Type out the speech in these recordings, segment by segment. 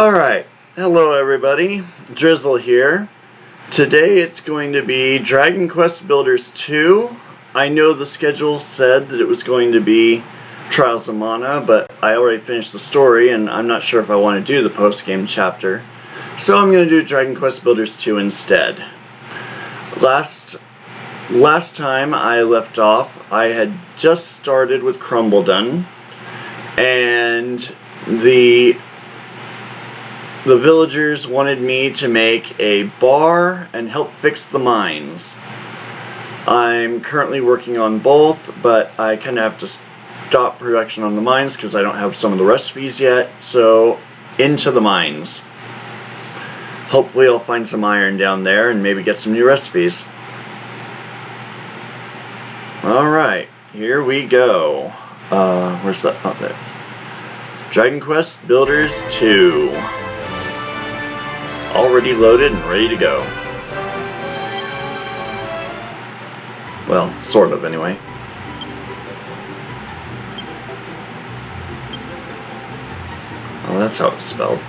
Alright, hello everybody, Drizzle here. Today it's going to be Dragon Quest Builders 2. I know the schedule said that it was going to be Trials of Mana, but I already finished the story and I'm not sure if I want to do the post-game chapter. So I'm going to do Dragon Quest Builders 2 instead. Last time I left off, I had just started with Crumbledon, and the villagers wanted me to make a bar and help fix the mines. I'm currently working on both, but I kind of have to stop production on the mines because I don't have some of the recipes yet, so into the mines. Hopefully I'll find some iron down there and maybe get some new recipes. Alright, here we go. Where's that? Oh, there. Dragon Quest Builders 2. Already loaded and ready to go. Well, sort of anyway. Oh, that's how it's spelled.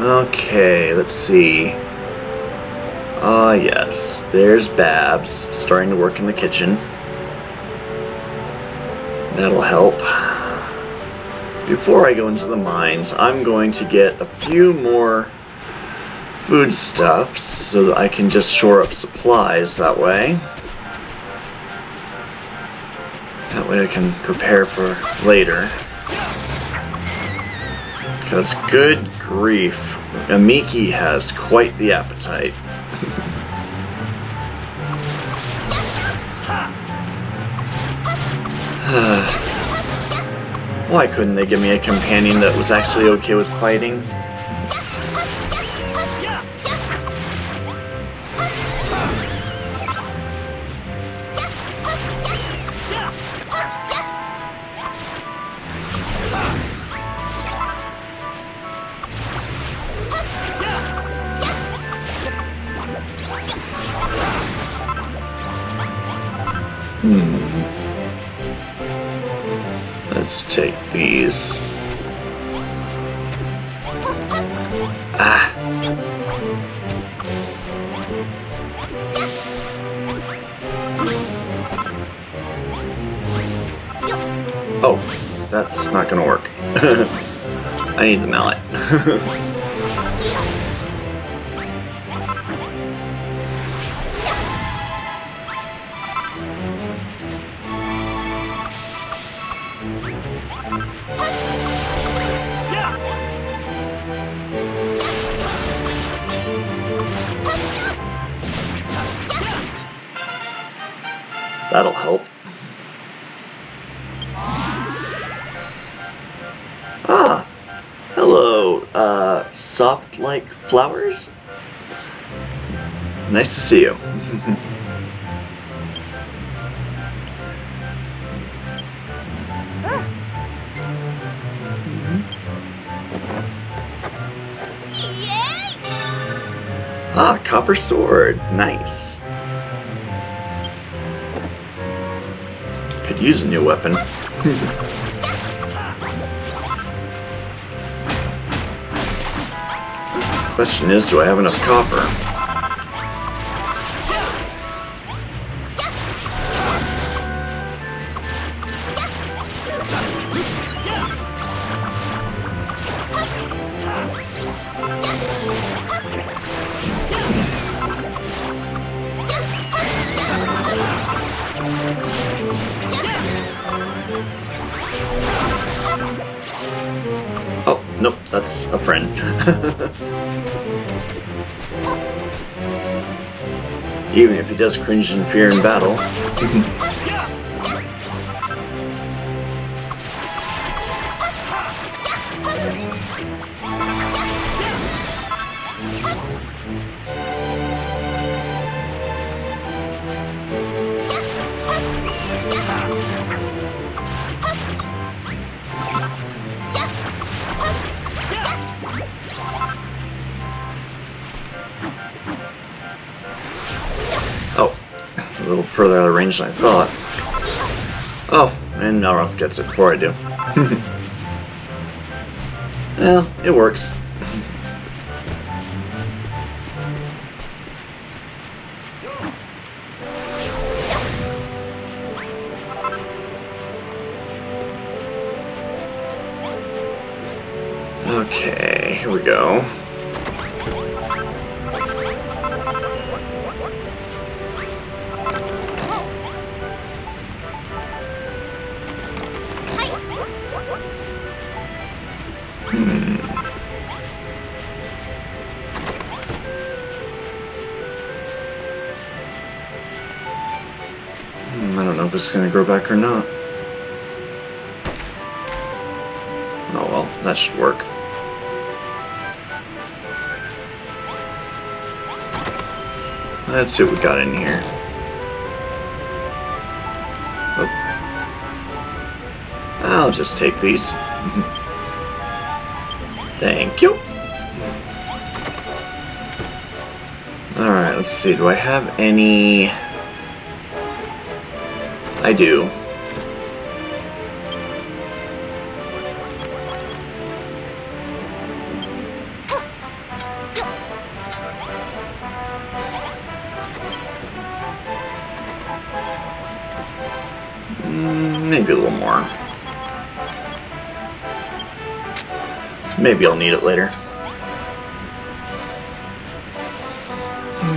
Okay, let's see. Ah, yes, there's Babs starting to work in the kitchen. That'll help. Before I go into the mines, I'm going to get a few more foodstuffs so that I can just shore up supplies that way. That way I can prepare for later. Because good grief, Amiki has quite the appetite. Why couldn't they give me a companion that was actually okay with fighting? Let's take these. Oh, that's not gonna work. I need the mallet. That'll help. Ah, hello, soft-like flowers? Nice to see you. Ah, copper sword. Nice. Could use a new weapon. Question is, do I have enough copper? Oh, nope, that's a friend. Even if he does cringe in fear in battle. little further out of range than I thought. Oh, and Melroth gets it before I do. Well, it works. Okay, here we go. I don't know if it's going to grow back or not. Oh well, that should work. Let's see what we got in here. Oh. I'll just take these. Thank you. Alright, let's see. Do I have any... I do. Maybe a little more. Maybe I'll need it later.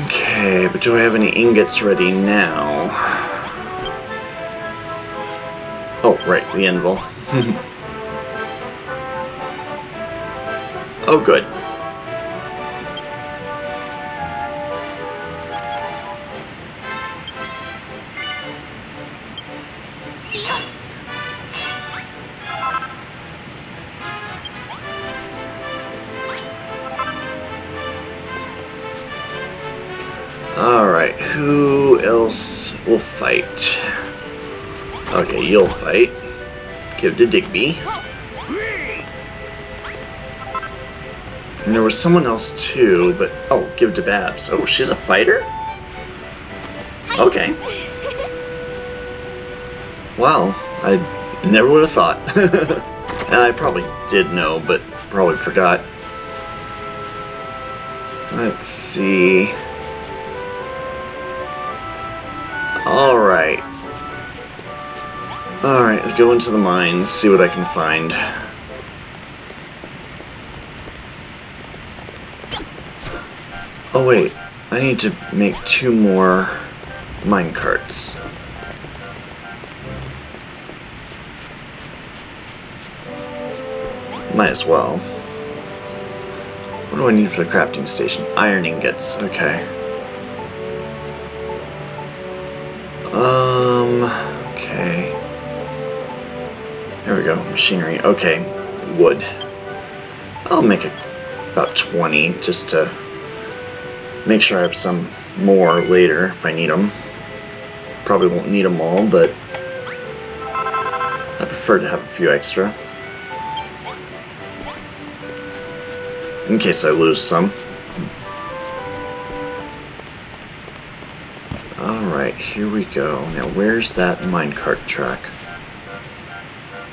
Okay, but do I have any ingots ready now? Oh, right, the anvil. Oh, good. Alright, who else will fight? Okay, you'll fight. Give to Digby. And there was someone else too, but... Oh, give to Babs. Oh, she's a fighter? Okay. Wow, I never would have thought. And I probably did know, but probably forgot. Let's see... Alright. Alright, I'll go into the mines, see what I can find. Oh wait, I need to make 2 more mine carts. Might as well. What do I need for the crafting station? Iron ingots, okay. Okay. There we go, machinery. Okay, wood. I'll make it about 20 just to make sure I have some more later if I need them. Probably won't need them all, but I prefer to have a few extra. In case I lose some. Alright, here we go. Now where's that minecart track?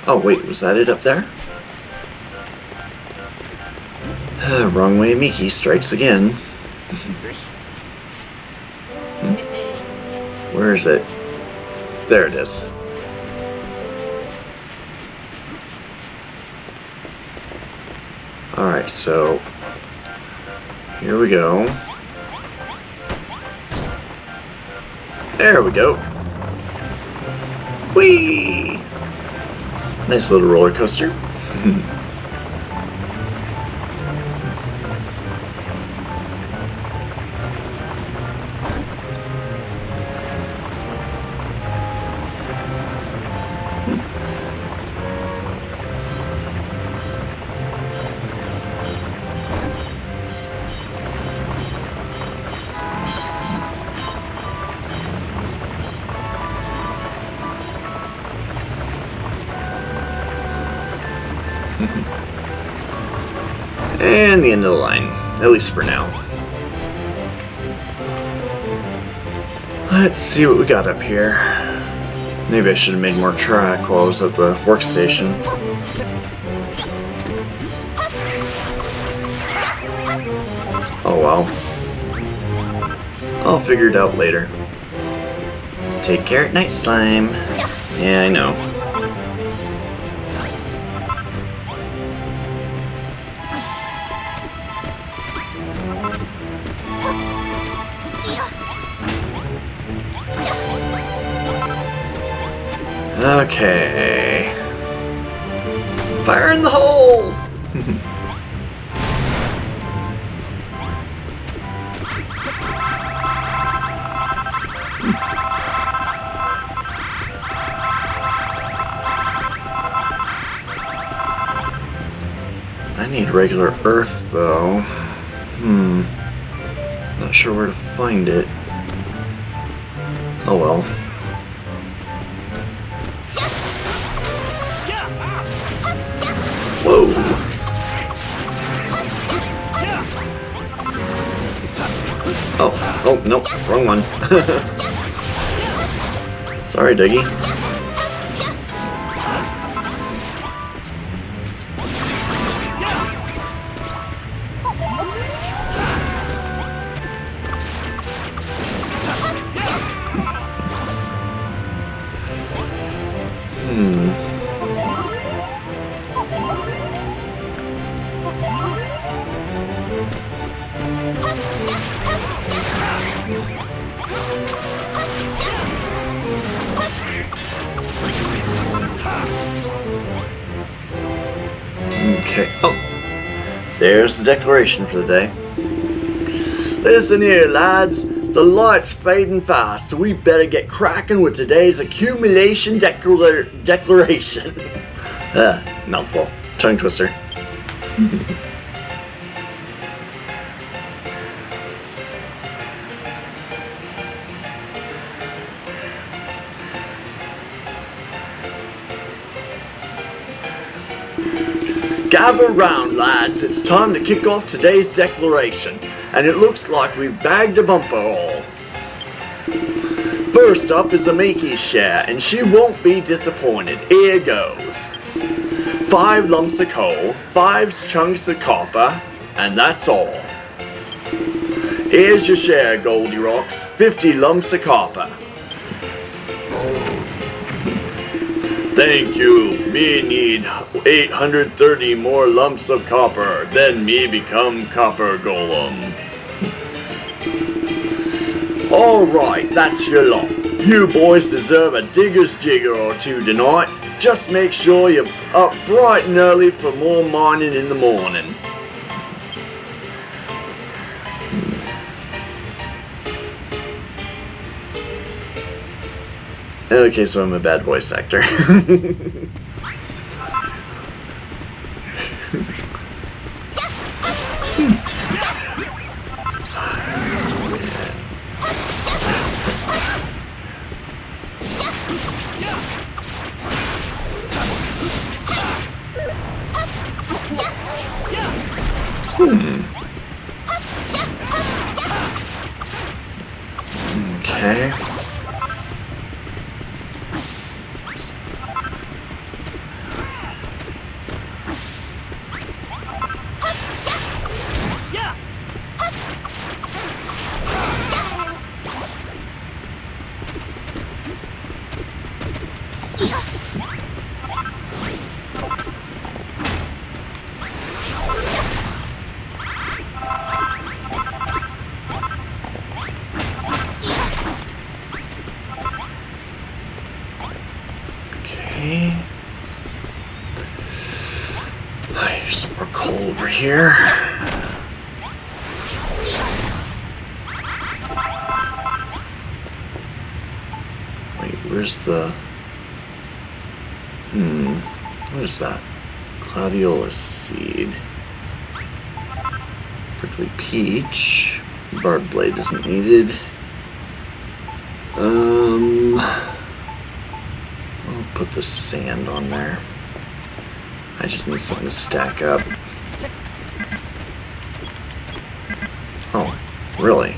Oh wait, was that it up there? Wrong way Amiki strikes again. Where is it? There it is. Alright, so here we go. There we go. Whee! Nice little roller coaster. And the end of the line, at least for now. Let's see what we got up here. Maybe I should have made more track while I was at the workstation. Oh well. I'll figure it out later. Take care at night, slime. Yeah, I know. Okay. Fire in the hole! I need regular earth, though. Not sure where to find it. Oh well. Whoa! Oh, nope, wrong one. Sorry, Dougie. Okay. Oh, there's the declaration for the day. Listen here, lads. The light's fading fast, so we better get cracking with today's accumulation declaration. Mouthful. Tongue twister. Gather round, lads. It's time to kick off today's declaration, and it looks like we've bagged a bumper haul. First up is Amiki's share, and she won't be disappointed. Here goes. 5 lumps of coal, 5 chunks of copper, and that's all. Here's your share, Goldie Rocks. 50 lumps of copper. Thank you. Me need 830 more lumps of copper. Then me become copper golem. Alright, that's your lot. You boys deserve a digger's jigger or two tonight. Just make sure you're up bright and early for more mining in the morning. Okay, so I'm a bad voice actor. Okay. There's some more coal over here. Wait, where's the... what is that? Gladiolus seed. Prickly peach. Barb blade isn't needed. I'll put the sand on there. I just need something to stack up. Oh, really?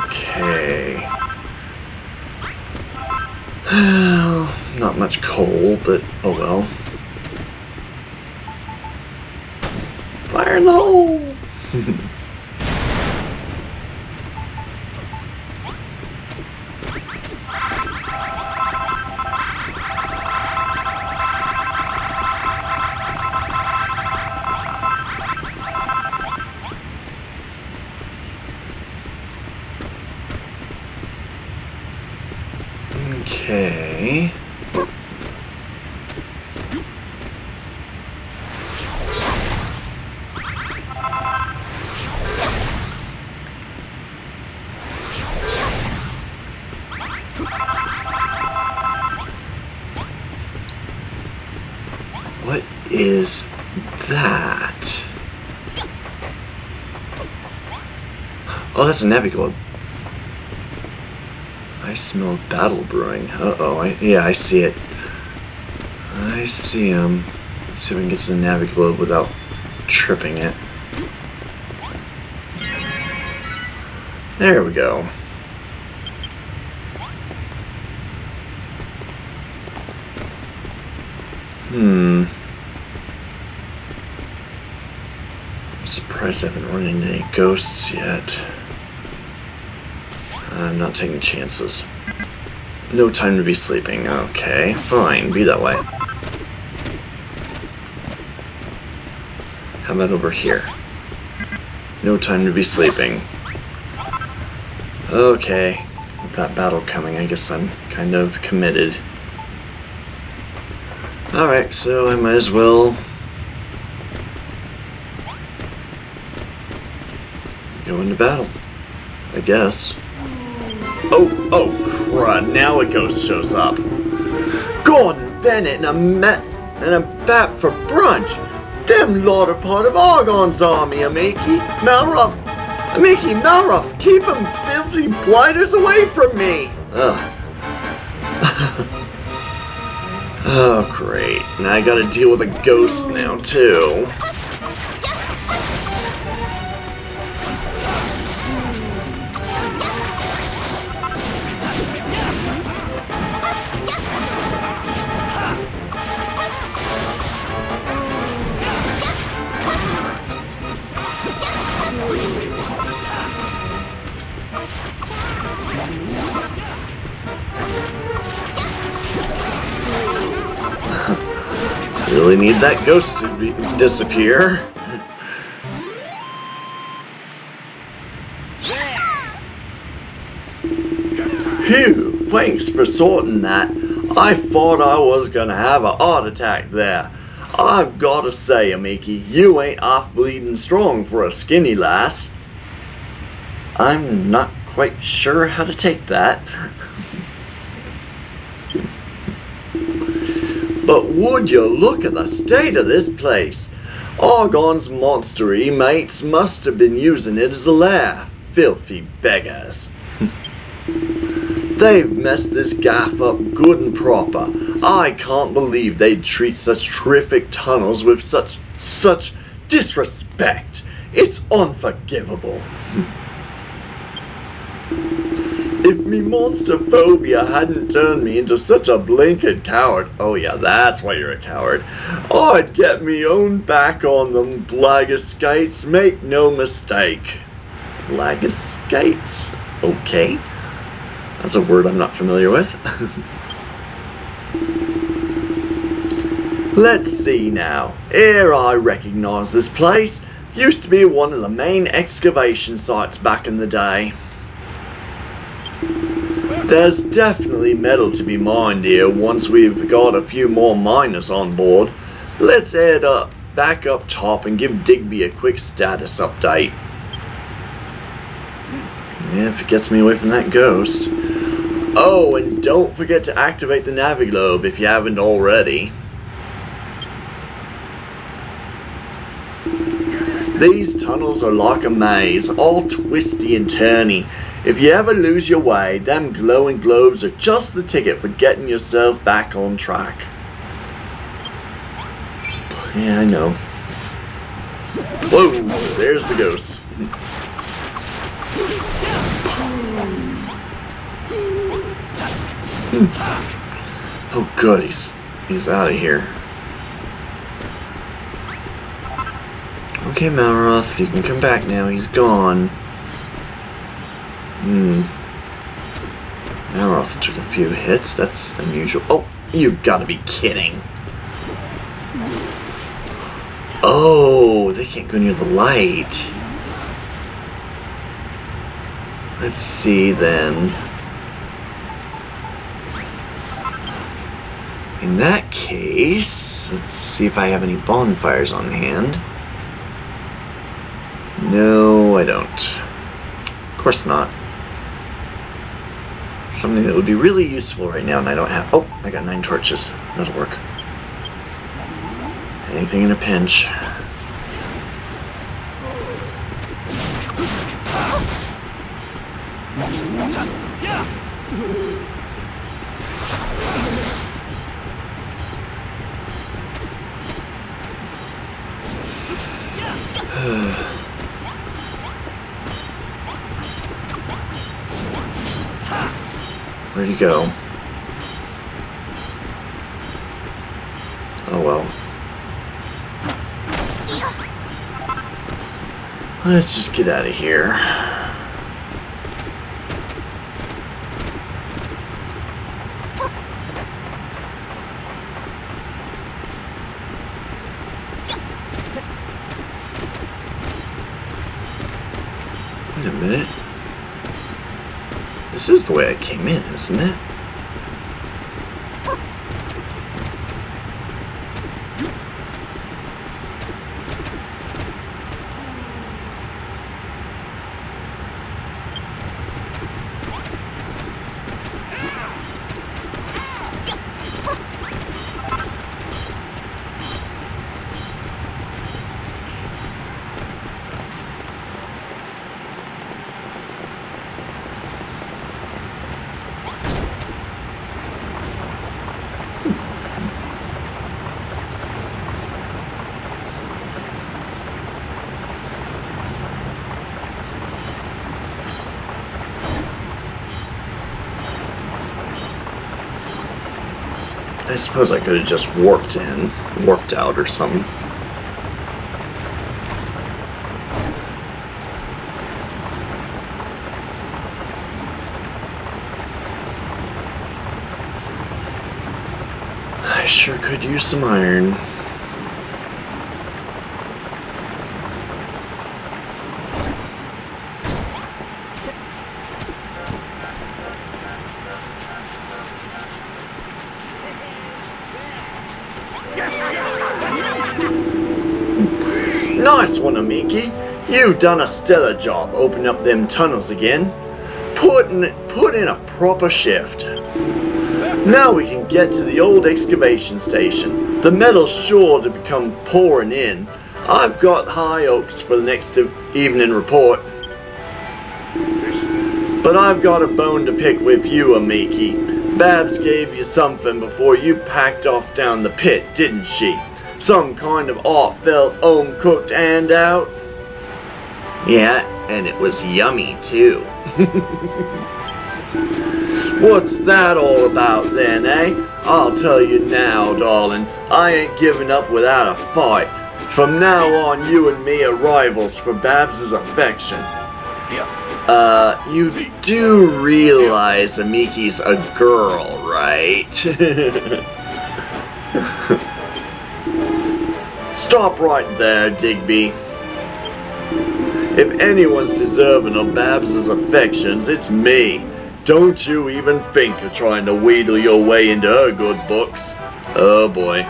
Okay. Not much coal, but oh well. Fire in the hole! Okay. What is that? Oh, that's a Navigold. I smell battle brewing. Uh-oh, yeah, I see it. I see him. Let's see if we can get to the Naviglobe without tripping it. There we go. I'm surprised I haven't run into any ghosts yet. I'm not taking chances. No time to be sleeping. Okay, fine. Be that way. How about over here? No time to be sleeping. Okay. With that battle coming, I guess I'm kind of committed. Alright, so I might as well go into battle, I guess. Oh crud, now a ghost shows up. Gordon Bennett and a bat for brunch. Them lot are part of Argon's army, Amiki. Malroth, keep them filthy blighters away from me. Ugh. Oh, great. Now I gotta deal with a ghost now, too. Really need that ghost to disappear. Phew, thanks for sorting that. I thought I was gonna have a heart attack there. I've gotta say, Amiki, you ain't off bleeding strong for a skinny lass. I'm not quite sure how to take that. But would you look at the state of this place? Argon's monstery mates must have been using it as a lair. Filthy beggars. They've messed this gaff up good and proper. I can't believe they'd treat such terrific tunnels with such disrespect. It's unforgivable. If me monster phobia hadn't turned me into such a blinkered coward, oh yeah, that's why you're a coward, I'd get me own back on them blaggerskates, make no mistake. Blaggerskates? Okay. That's a word I'm not familiar with. Let's see now. Here I recognise this place. Used to be one of the main excavation sites back in the day. There's definitely metal to be mined here once we've got a few more miners on board. Let's head back up top and give Digby a quick status update. Yeah, if it gets me away from that ghost. Oh, and don't forget to activate the Naviglobe if you haven't already. These tunnels are like a maze, all twisty and turny. If you ever lose your way, them glowing globes are just the ticket for getting yourself back on track. Yeah, I know. Whoa, there's the ghost. Oh good, he's out of here. Okay, Malroth, you can come back now. He's gone. Malroth took a few hits. That's unusual. Oh, you've got to be kidding. Oh, they can't go near the light. Let's see then. In that case, let's see if I have any bonfires on hand. No, I don't. Of course not. Something that would be really useful right now, and I don't have. Oh, I got 9 torches. That'll work. Anything in a pinch. Where'd he go? Oh well. Let's just get out of here. Wait a minute. This is the way I came in, isn't it? I suppose I could have just warped in, warped out or something. I sure could use some iron. Nice one, Amiki. You done a stellar job opening up them tunnels again. Put in a proper shift. Now we can get to the old excavation station. The metal's sure to become pouring in. I've got high hopes for the next evening report. But I've got a bone to pick with you, Amiki. Babs gave you something before you packed off down the pit, didn't she? Some kind of heartfelt, home-cooked handout? Yeah, and it was yummy, too. What's that all about then, eh? I'll tell you now, darling. I ain't giving up without a fight. From now on, you and me are rivals for Babs's affection. You do realize Amiki's a girl, right? Stop right there, Digby. If anyone's deserving of Babs's affections, it's me. Don't you even think of trying to wheedle your way into her good books. Oh boy.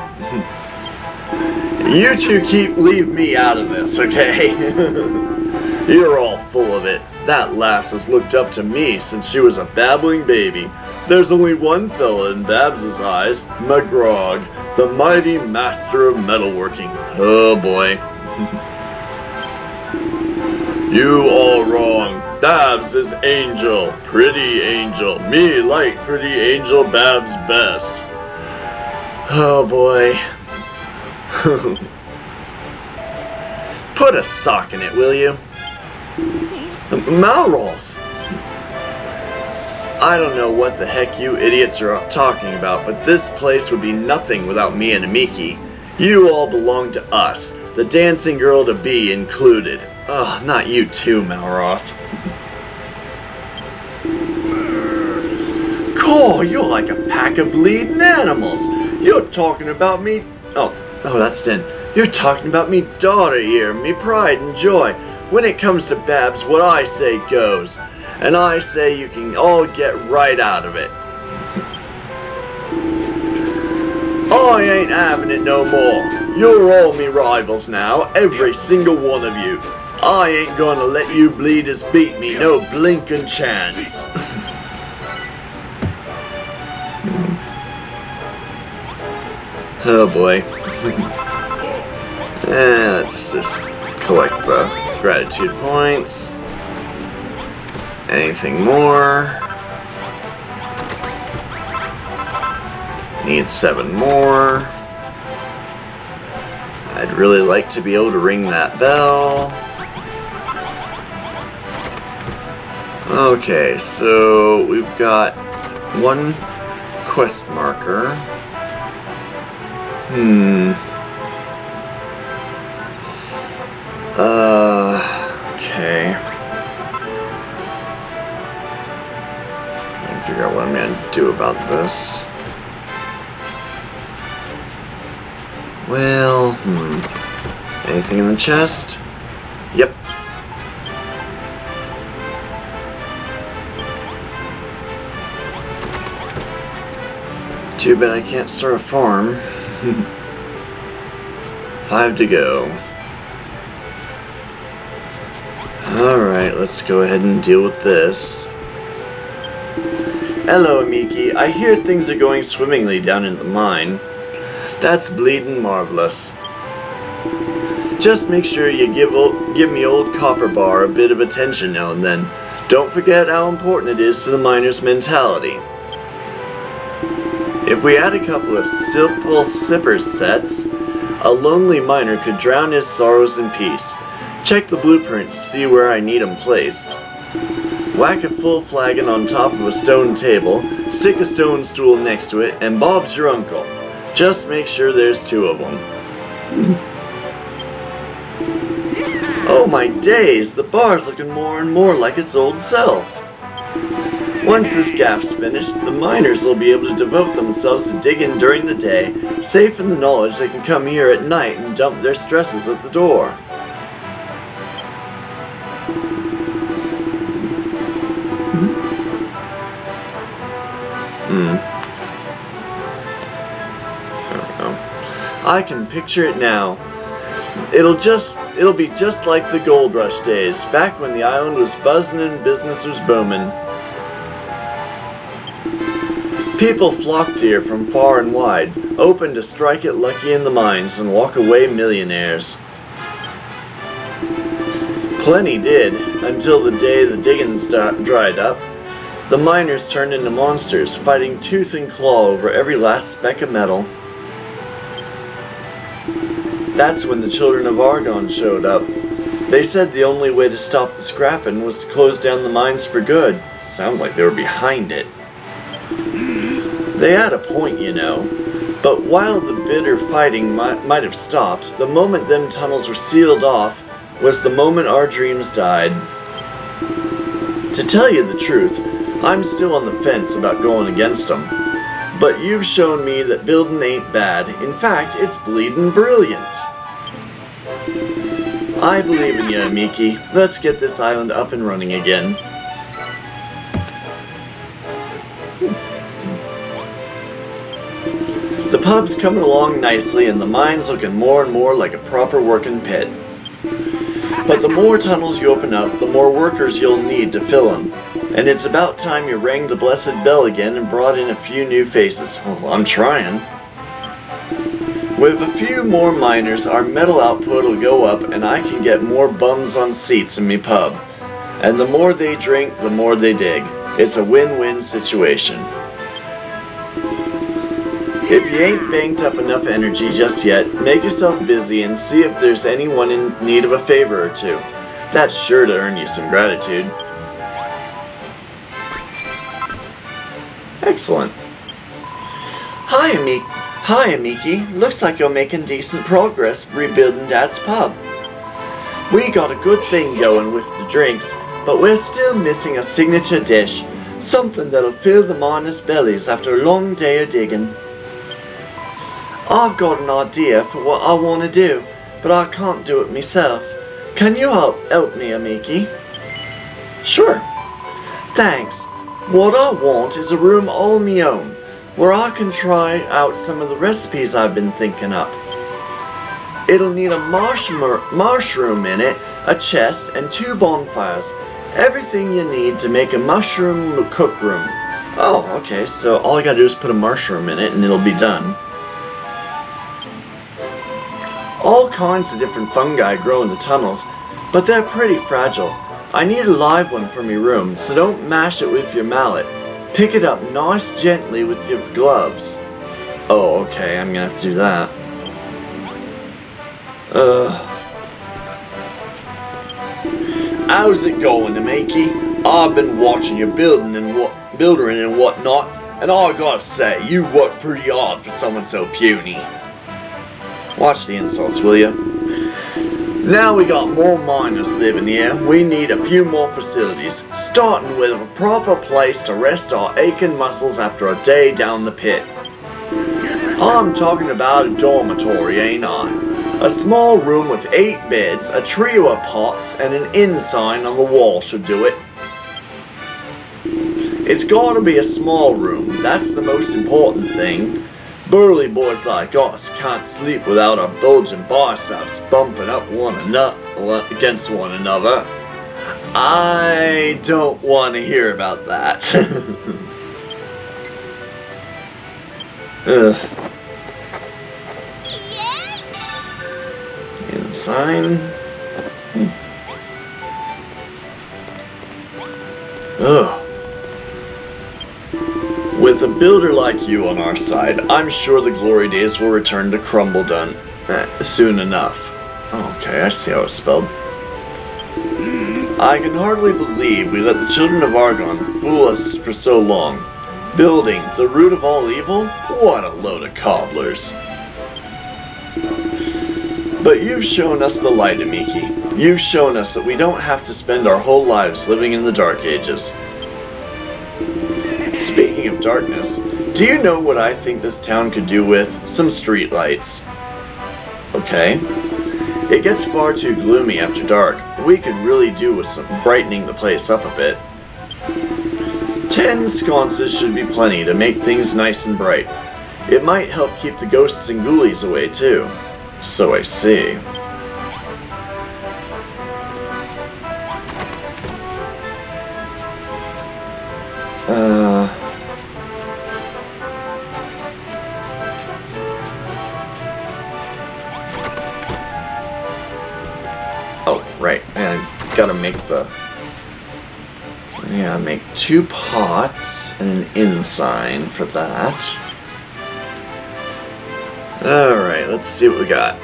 You two leave me out of this, okay? You're all full of it. That lass has looked up to me since she was a babbling baby. There's only one fella in Babs's eyes, McGrog, the mighty master of metalworking. Oh boy. You all wrong. Babs is Angel, pretty Angel. Me like pretty Angel Babs best. Oh boy. Put a sock in it, will you? Malroth! I don't know what the heck you idiots are talking about, but this place would be nothing without me and Amiki. You all belong to us, the dancing girl to be included. Ugh, not you too, Malroth. Cool, you're like a pack of bleeding animals. You're talking about me. Oh, that's Din. You're talking about me daughter here, me pride and joy. When it comes to Babs, what I say goes. And I say you can all get right out of it. I ain't having it no more. You're all me rivals now, every single one of you. I ain't gonna let you bleeders beat me no blinking chance. Oh boy. Let's just collect the gratitude points. Anything more? Need 7 more. I'd really like to be able to ring that bell. Okay, so we've got 1 quest marker. Okay. I'll figure out what I'm gonna do about this. Well, anything in the chest? Yep. Too bad I can't start a farm. 5 to go. Alright, let's go ahead and deal with this. Hello, Amiki. I hear things are going swimmingly down in the mine. That's bleeding marvelous. Just make sure you give me old Copper Bar a bit of attention now and then. Don't forget how important it is to the miner's mentality. If we had a couple of simple sipper sets, a lonely miner could drown his sorrows in peace. Check the blueprint to see where I need them placed. Whack a full flagon on top of a stone table, stick a stone stool next to it, and Bob's your uncle. Just make sure there's 2 of them. Oh my days, the bar's looking more and more like its old self. Once this gap's finished, the miners will be able to devote themselves to digging during the day, safe in the knowledge they can come here at night and dump their stresses at the door. I can picture it now. It'll be just like the gold rush days, back when the island was buzzing and business was booming. People flocked here from far and wide, hoping to strike it lucky in the mines and walk away millionaires. Plenty did, until the day the diggings dried up. The miners turned into monsters, fighting tooth and claw over every last speck of metal. That's when the children of Argon showed up. They said the only way to stop the scrapping was to close down the mines for good. Sounds like they were behind it. They had a point, you know. But while the bitter fighting might have stopped, the moment them tunnels were sealed off was the moment our dreams died. To tell you the truth, I'm still on the fence about going against them. But you've shown me that building ain't bad. In fact, it's bleeding brilliant. I believe in you, Amiki. Let's get this island up and running again. The pub's coming along nicely and the mine's looking more and more like a proper working pit. But the more tunnels you open up, the more workers you'll need to fill them. And it's about time you rang the blessed bell again and brought in a few new faces. Well, I'm trying. With a few more miners, our metal output will go up and I can get more bums on seats in me pub. And the more they drink, the more they dig. It's a win-win situation. If you ain't banked up enough energy just yet, make yourself busy and see if there's anyone in need of a favor or two. That's sure to earn you some gratitude. Excellent. Hi, Amiki. Looks like you're making decent progress rebuilding Dad's pub. We got a good thing going with the drinks, but we're still missing a signature dish. Something that'll fill the miners' bellies after a long day of digging. I've got an idea for what I want to do, but I can't do it myself. Can you help me, Amiki? Sure. Thanks. What I want is a room all me own, where I can try out some of the recipes I've been thinking up. It'll need a mushroom in it, a chest, and 2 bonfires. Everything you need to make a mushroom cook room. Oh, okay, so all I gotta do is put a mushroom in it and it'll be done. All kinds of different fungi grow in the tunnels, but they're pretty fragile. I need a live one for my room, so don't mash it with your mallet. Pick it up nice gently with your gloves. Oh, okay, I'm gonna have to do that. How's it going, Amiki? I've been watching you building and whatnot, and I gotta say, you work pretty hard for someone so puny. Watch the insults, will ya? Now we got more miners living here, we need a few more facilities, starting with a proper place to rest our aching muscles after a day down the pit. I'm talking about a dormitory, ain't I? A small room with 8 beds, a trio of pots, and an inn sign on the wall should do it. It's gotta be a small room, that's the most important thing. Burly boys like us can't sleep without our bulging biceps bumping up against one another. I don't want to hear about that. Ugh. Sign. Ugh. With a builder like you on our side, I'm sure the glory days will return to Crumbledon soon enough. Okay, I see how it's spelled. I can hardly believe we let the children of Argon fool us for so long. Building, the root of all evil? What a load of cobblers. But you've shown us the light, Amiki. You've shown us that we don't have to spend our whole lives living in the Dark Ages. Speaking of darkness, do you know what I think this town could do with some streetlights? Okay. It gets far too gloomy after dark. We could really do with some brightening the place up a bit. 10 sconces should be plenty to make things nice and bright. It might help keep the ghosts and ghoulies away too. So I see. Oh, right. I gotta make the... Yeah, make 2 pots and an inn sign for that. Alright, let's see what we got.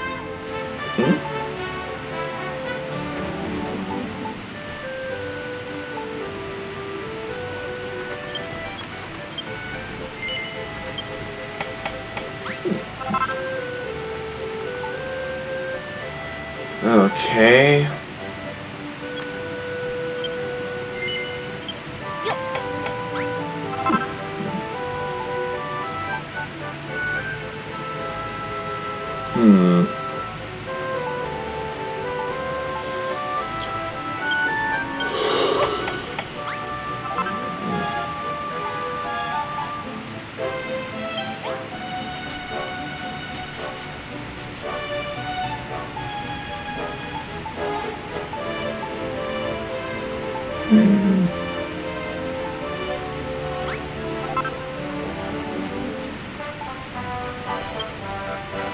Okay.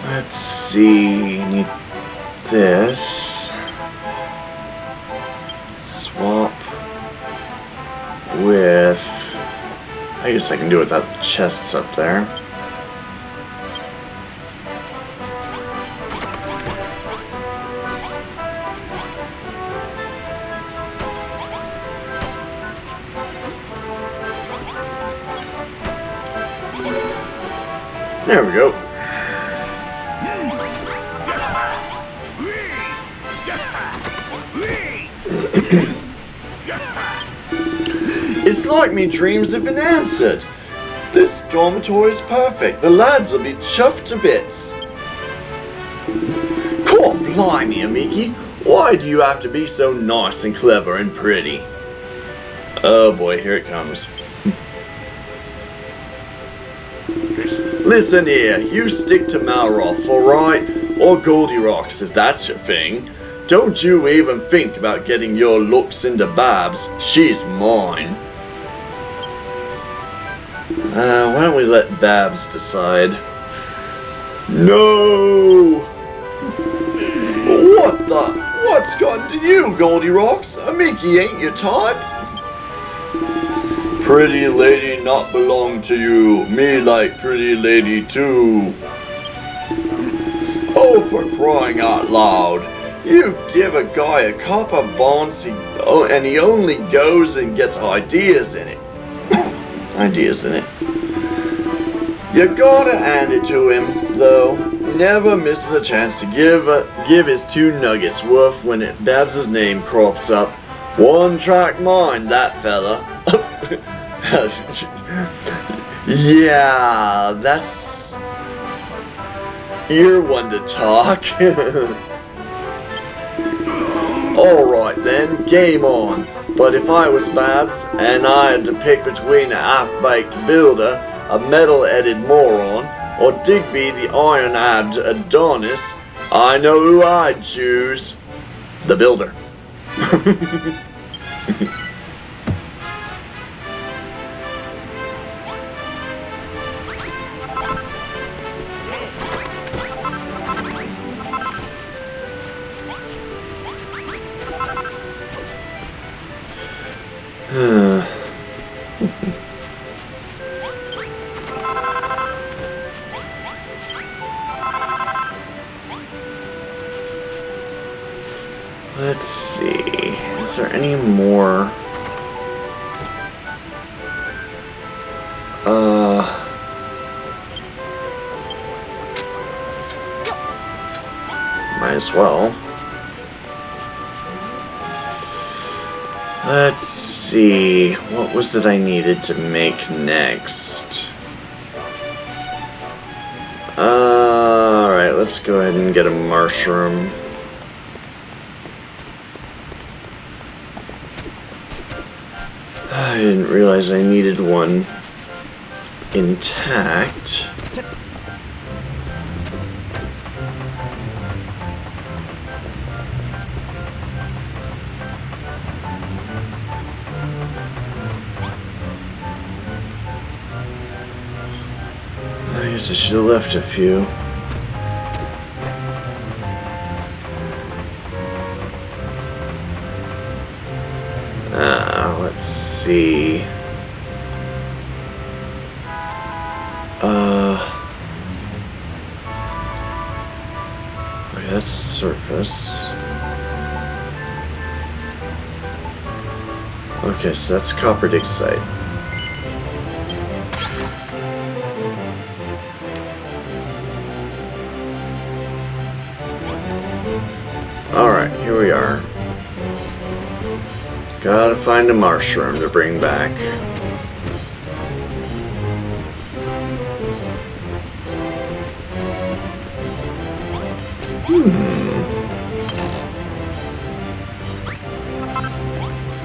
Let's see, need this. Swap with... I guess I can do it without the chests up there. There we go. It's like me dreams have been answered. This dormitory is perfect. The lads will be chuffed to bits. God blimey, Amiki. Why do you have to be so nice and clever and pretty? Oh boy, here it comes. Listen here, you stick to Malroth, alright? Or Goldilocks, if that's your thing. Don't you even think about getting your looks into Babs. She's mine. Why don't we let Babs decide? No! What the? What's gotten to you, Goldilocks? Amiki ain't your type. Pretty lady not belong to you. Me like pretty lady too. Oh, for crying out loud. You give a guy a cup of bonds and he only goes and gets ideas in it. Ideas in it. You gotta hand it to him, though. He never misses a chance to give his 2 nuggets worth when Babs' name crops up. One track mind, that fella. Yeah, that's... You're one to talk. Alright then, game on. But if I was Babs, and I had to pick between a half-baked builder, a metal-headed moron, or Digby the iron-abbed Adonis, I know who I'd choose. The builder. Let's see, is there any more? Might as well. Let's see, what was it I needed to make next? Alright, let's go ahead and get a mushroom. I didn't realize I needed one intact. I guess I should have left a few. Let's see. Okay, that's surface. Okay, so that's copper dig site. Alright, here we are. Gotta find a mushroom to bring back.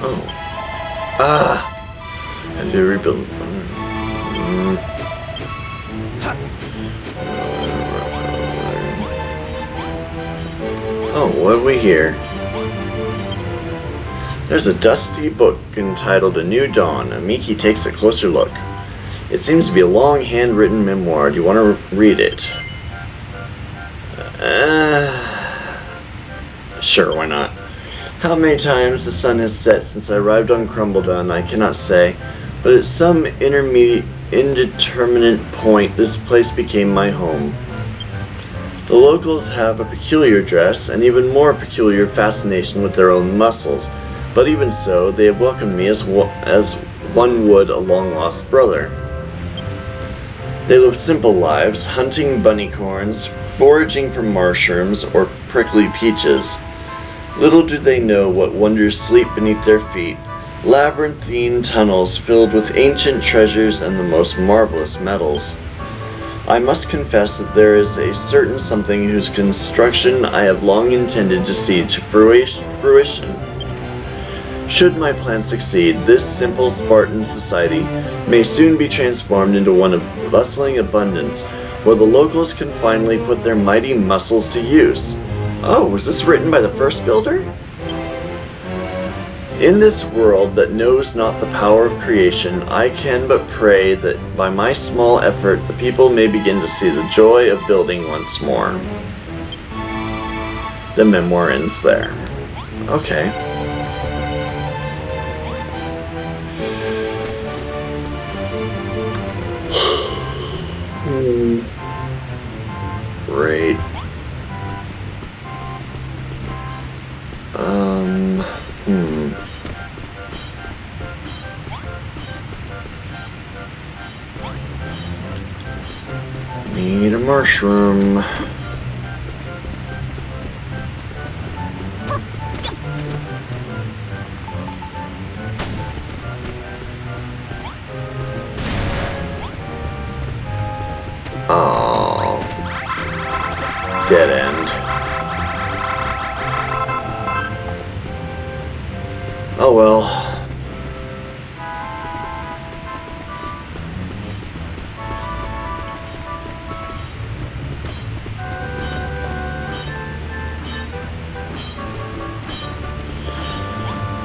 Oh. Had to rebuild. Oh, what have we here? There's a dusty book entitled A New Dawn. Amiki takes a closer look. It seems to be a long handwritten memoir. Do you want to read it? Sure, why not? How many times the sun has set since I arrived on Crumbledon, I cannot say, but at some indeterminate point, this place became my home. The locals have a peculiar dress, and even more peculiar fascination with their own muscles. But even so, they have welcomed me as one would a long-lost brother. They live simple lives, hunting bunnycorns, foraging for mushrooms, or prickly peaches. Little do they know what wonders sleep beneath their feet, labyrinthine tunnels filled with ancient treasures and the most marvelous metals. I must confess that there is a certain something whose construction I have long intended to see to fruition. Should my plan succeed, this simple Spartan society may soon be transformed into one of bustling abundance, where the locals can finally put their mighty muscles to use. Oh, was this written by the first builder? In this world that knows not the power of creation, I can but pray that by my small effort the people may begin to see the joy of building once more. The memoir ends there. Okay. Great. Need a mushroom. Oh. Dead end. Oh well.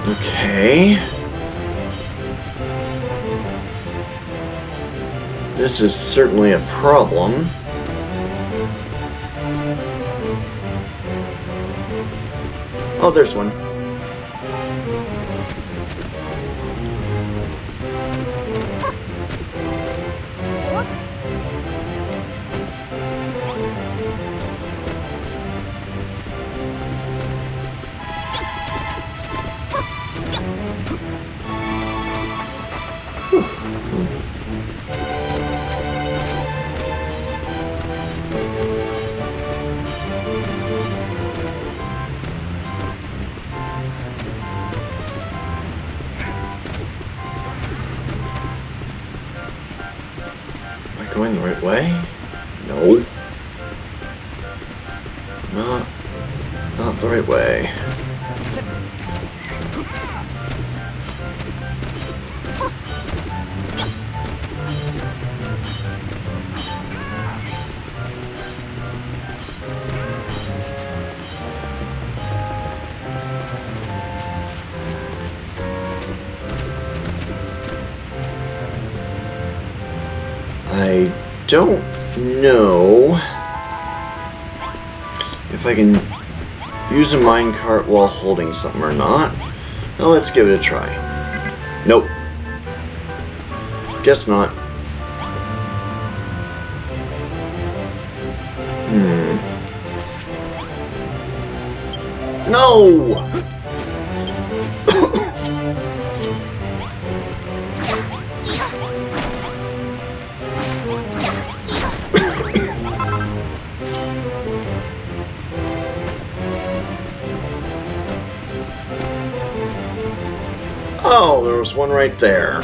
Okay. This is certainly a problem. Oh, there's one. Going the right way? No. Not the right way. I don't know if I can use a minecart while holding something or not. Well, let's give it a try. Nope. Guess not. No! Oh, there was one right there.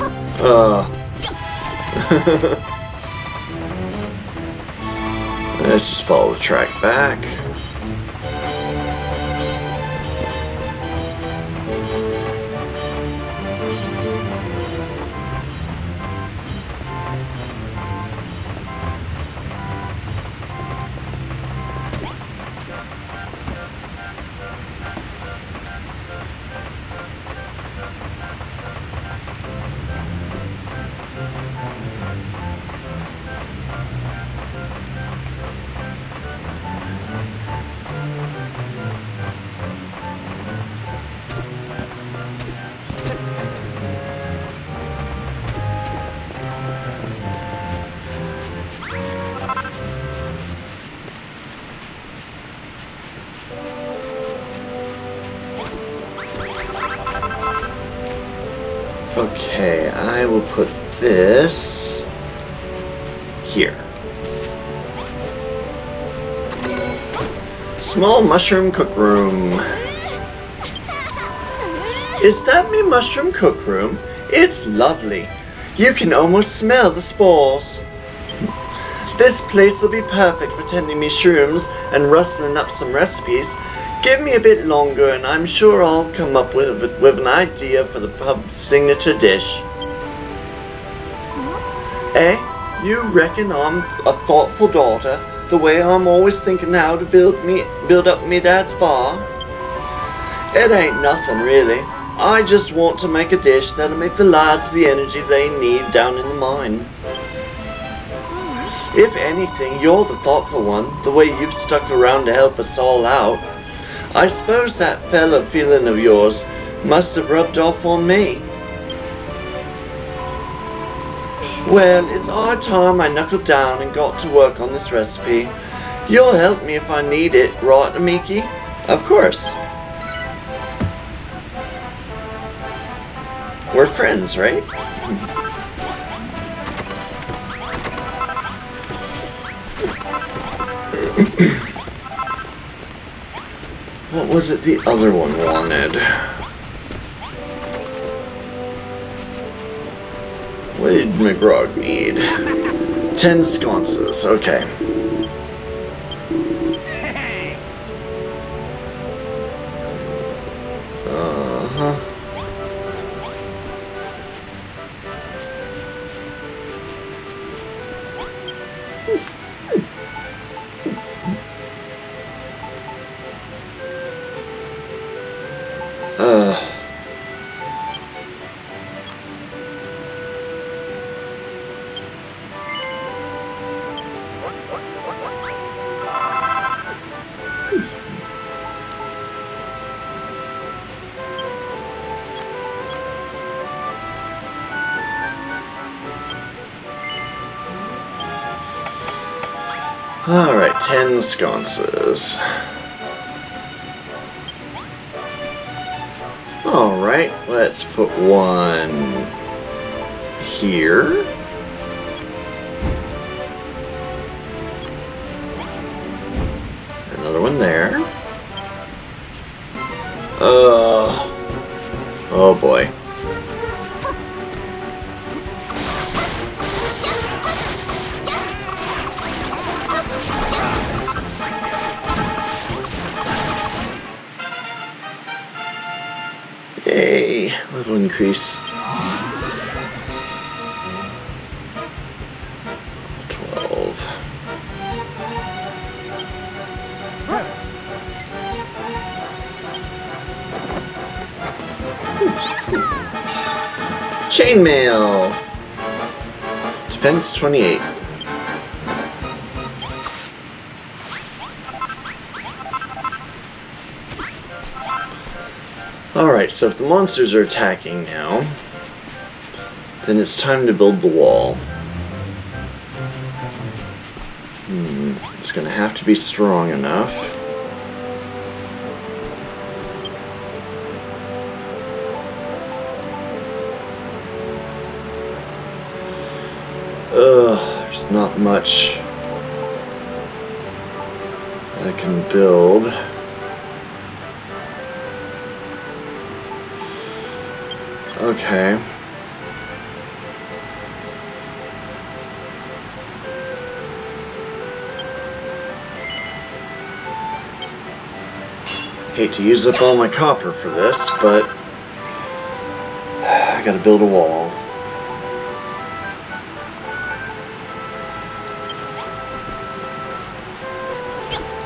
Let's just follow the track back. Okay, I will put this here. Small mushroom cookroom. Is that me mushroom cookroom? It's lovely. You can almost smell the spores. This place will be perfect for tending me shrooms and rustling up some recipes. Give me a bit longer and I'm sure I'll come up with an idea for the pub's signature dish. Eh? You reckon I'm a thoughtful daughter, the way I'm always thinking how to build up me dad's bar? It ain't nothing really. I just want to make a dish that'll make the lads the energy they need down in the mine. If anything, you're the thoughtful one, the way you've stuck around to help us all out. I suppose that fella feeling of yours must have rubbed off on me. Well, it's our time I knuckled down and got to work on this recipe. You'll help me if I need it, right, Amiki? Of course. We're friends, right? What was it the other one wanted? What did McGrog need? 10 sconces, okay. Alright, 10 sconces. Alright, let's put one here. Another one there. Oh boy. Yay, level increase. 12. Chainmail. Defense 28. Alright, so if the monsters are attacking now, then it's time to build the wall. It's gonna have to be strong enough. There's not much I can build. Okay. Hate to use up all my copper for this, but I gotta build a wall.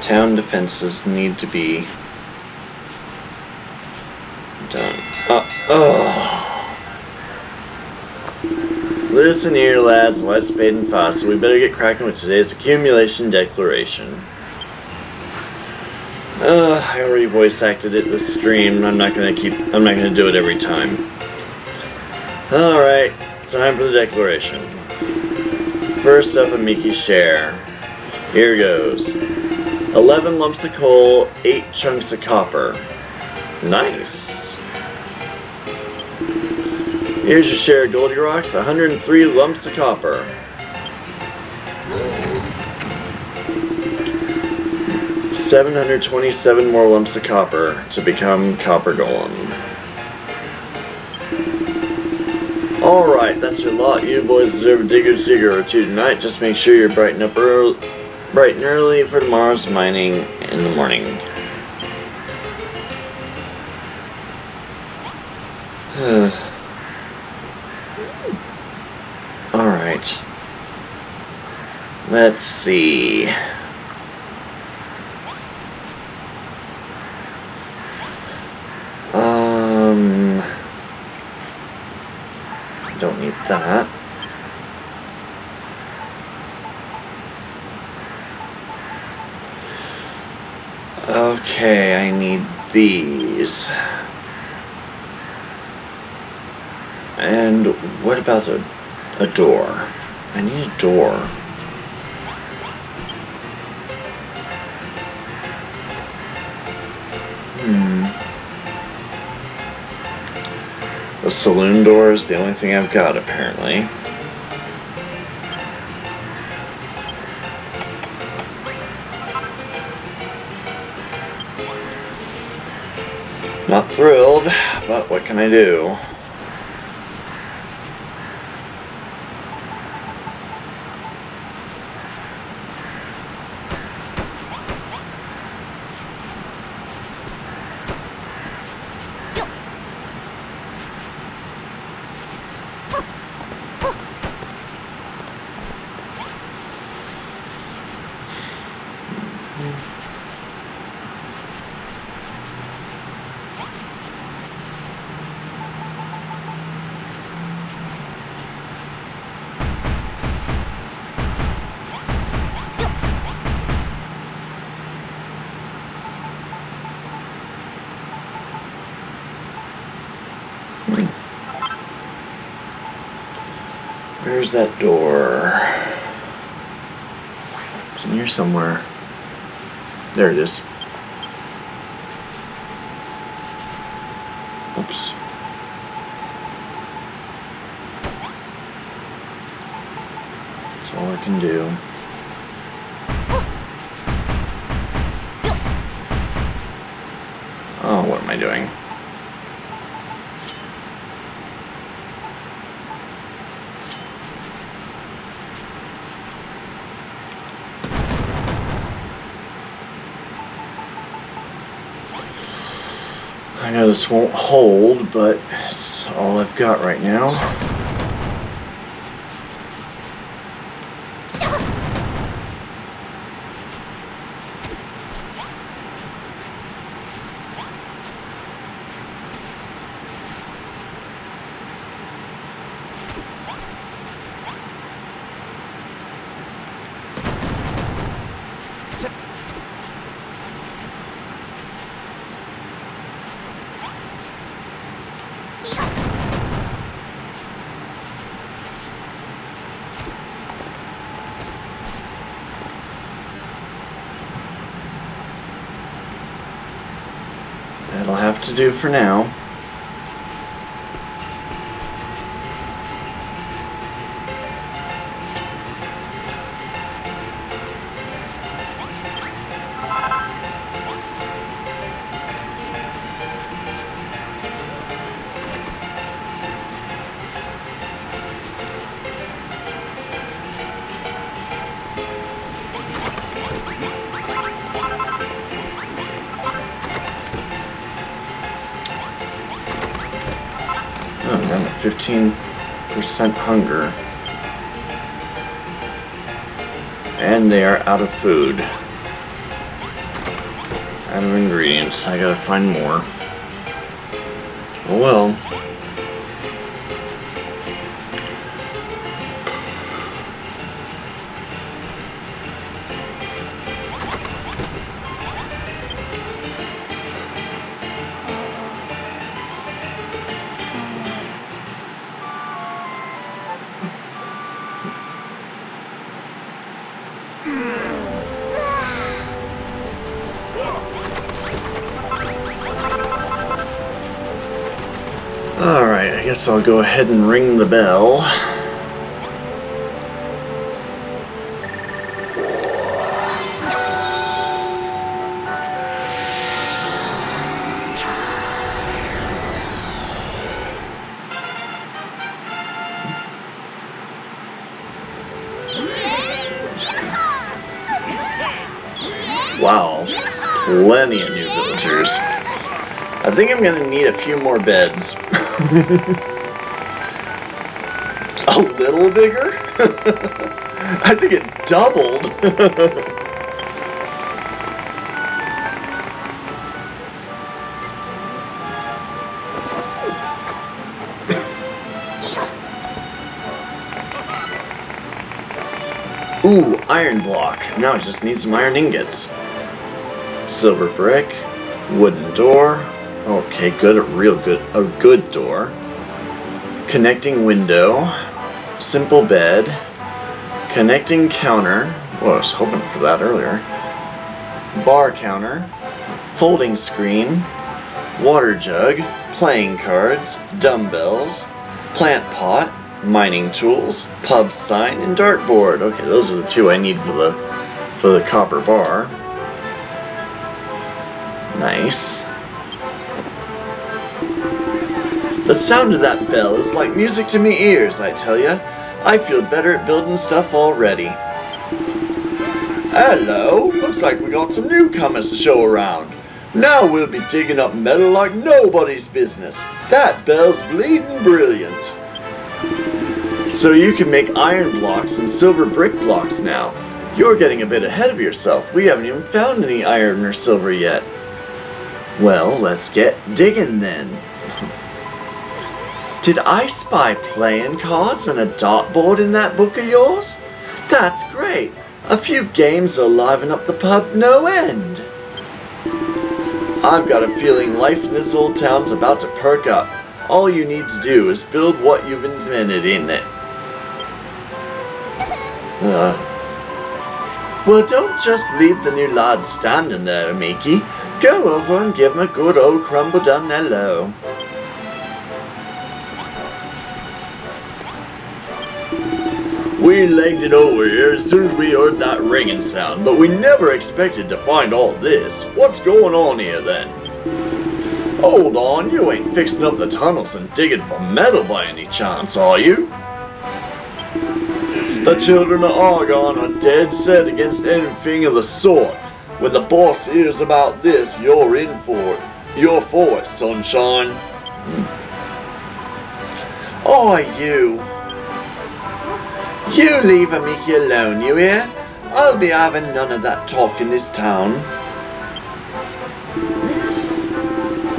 Town defenses need to be done. Listen here, lads, let's spade and fast, so we better get cracking with today's accumulation declaration. I already voice acted it this stream. I'm not gonna do it every time. Alright, time for the declaration. First up, Amiki's share. Here goes. 11 lumps of coal, 8 chunks of copper. Nice. Here's your share of Goldie Rocks, 103 lumps of copper. 727 more lumps of copper to become Copper Golem. Alright, that's your lot. You boys deserve a Digger's Digger or two tonight. Just make sure you're bright and early for tomorrow's mining in the morning. Alright. Let's see. Don't need that. Okay, I need these. And what about a door? I need a door. The saloon door is the only thing I've got, apparently. Not thrilled, but what can I do? Where's that door? It's in here somewhere. There it is. Oops. That's all I can do. Oh, what am I doing? I know this won't hold, but it's all I've got right now. That'll have to do for now. Oh, I'm down to 15% hunger. And they are out of food. Out of ingredients. I gotta find more. Oh well. Alright, I guess I'll go ahead and ring the bell. plenty of new villagers. I think I'm gonna need a few more beds. A little bigger? I think it doubled. Ooh, iron block. Now I just need some iron ingots. Silver brick, wooden door. Okay, good, a good door. Connecting window, simple bed, connecting counter. Well, I was hoping for that earlier. Bar counter, folding screen, water jug, playing cards, dumbbells, plant pot, mining tools, pub sign, and dartboard. Okay, those are the two I need for the copper bar. Nice. The sound of that bell is like music to me ears, I tell ya. I feel better at building stuff already. Hello, looks like we got some newcomers to show around. Now we'll be digging up metal like nobody's business. That bell's bleeding brilliant. So you can make iron blocks and silver brick blocks now. You're getting a bit ahead of yourself. We haven't even found any iron or silver yet. Well, let's get digging then. Did I spy playing cards and a dartboard in that book of yours? That's great. A few games will liven up the pub no end. I've got a feeling life in this old town's about to perk up. All you need to do is build what you've invented in it. Well, don't just leave the new lad standing there, Amiki. Go over and give him a good old crumble-done hello. We legged it over here as soon as we heard that ringing sound, but we never expected to find all this. What's going on here then? Hold on, you ain't fixing up the tunnels and digging for metal by any chance, are you? The children of Argon are dead set against anything of the sort. When the boss hears about this, you're in for it. You're for it, sunshine. Oh, you. You leave Amiki alone, you hear? I'll be having none of that talk in this town.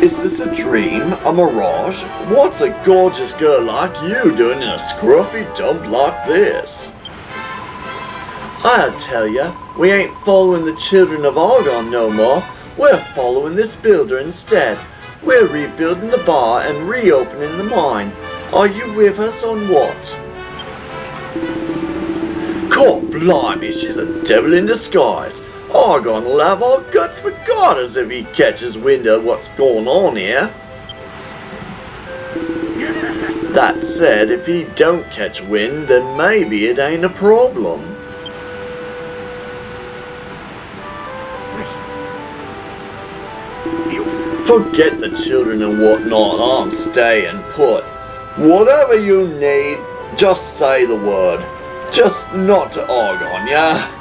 Is this a dream? A mirage? What's a gorgeous girl like you doing in a scruffy dump like this? I'll tell ya, we ain't following the children of Argon no more. We're following this builder instead. We're rebuilding the bar and reopening the mine. Are you with us on what? God blimey, she's a devil in disguise. Argon will have our guts for garters if he catches wind of what's going on here. That said, if he don't catch wind, then maybe it ain't a problem. Forget the children and whatnot, I'm staying put. Whatever you need, just say the word. Just not to Argon, yeah?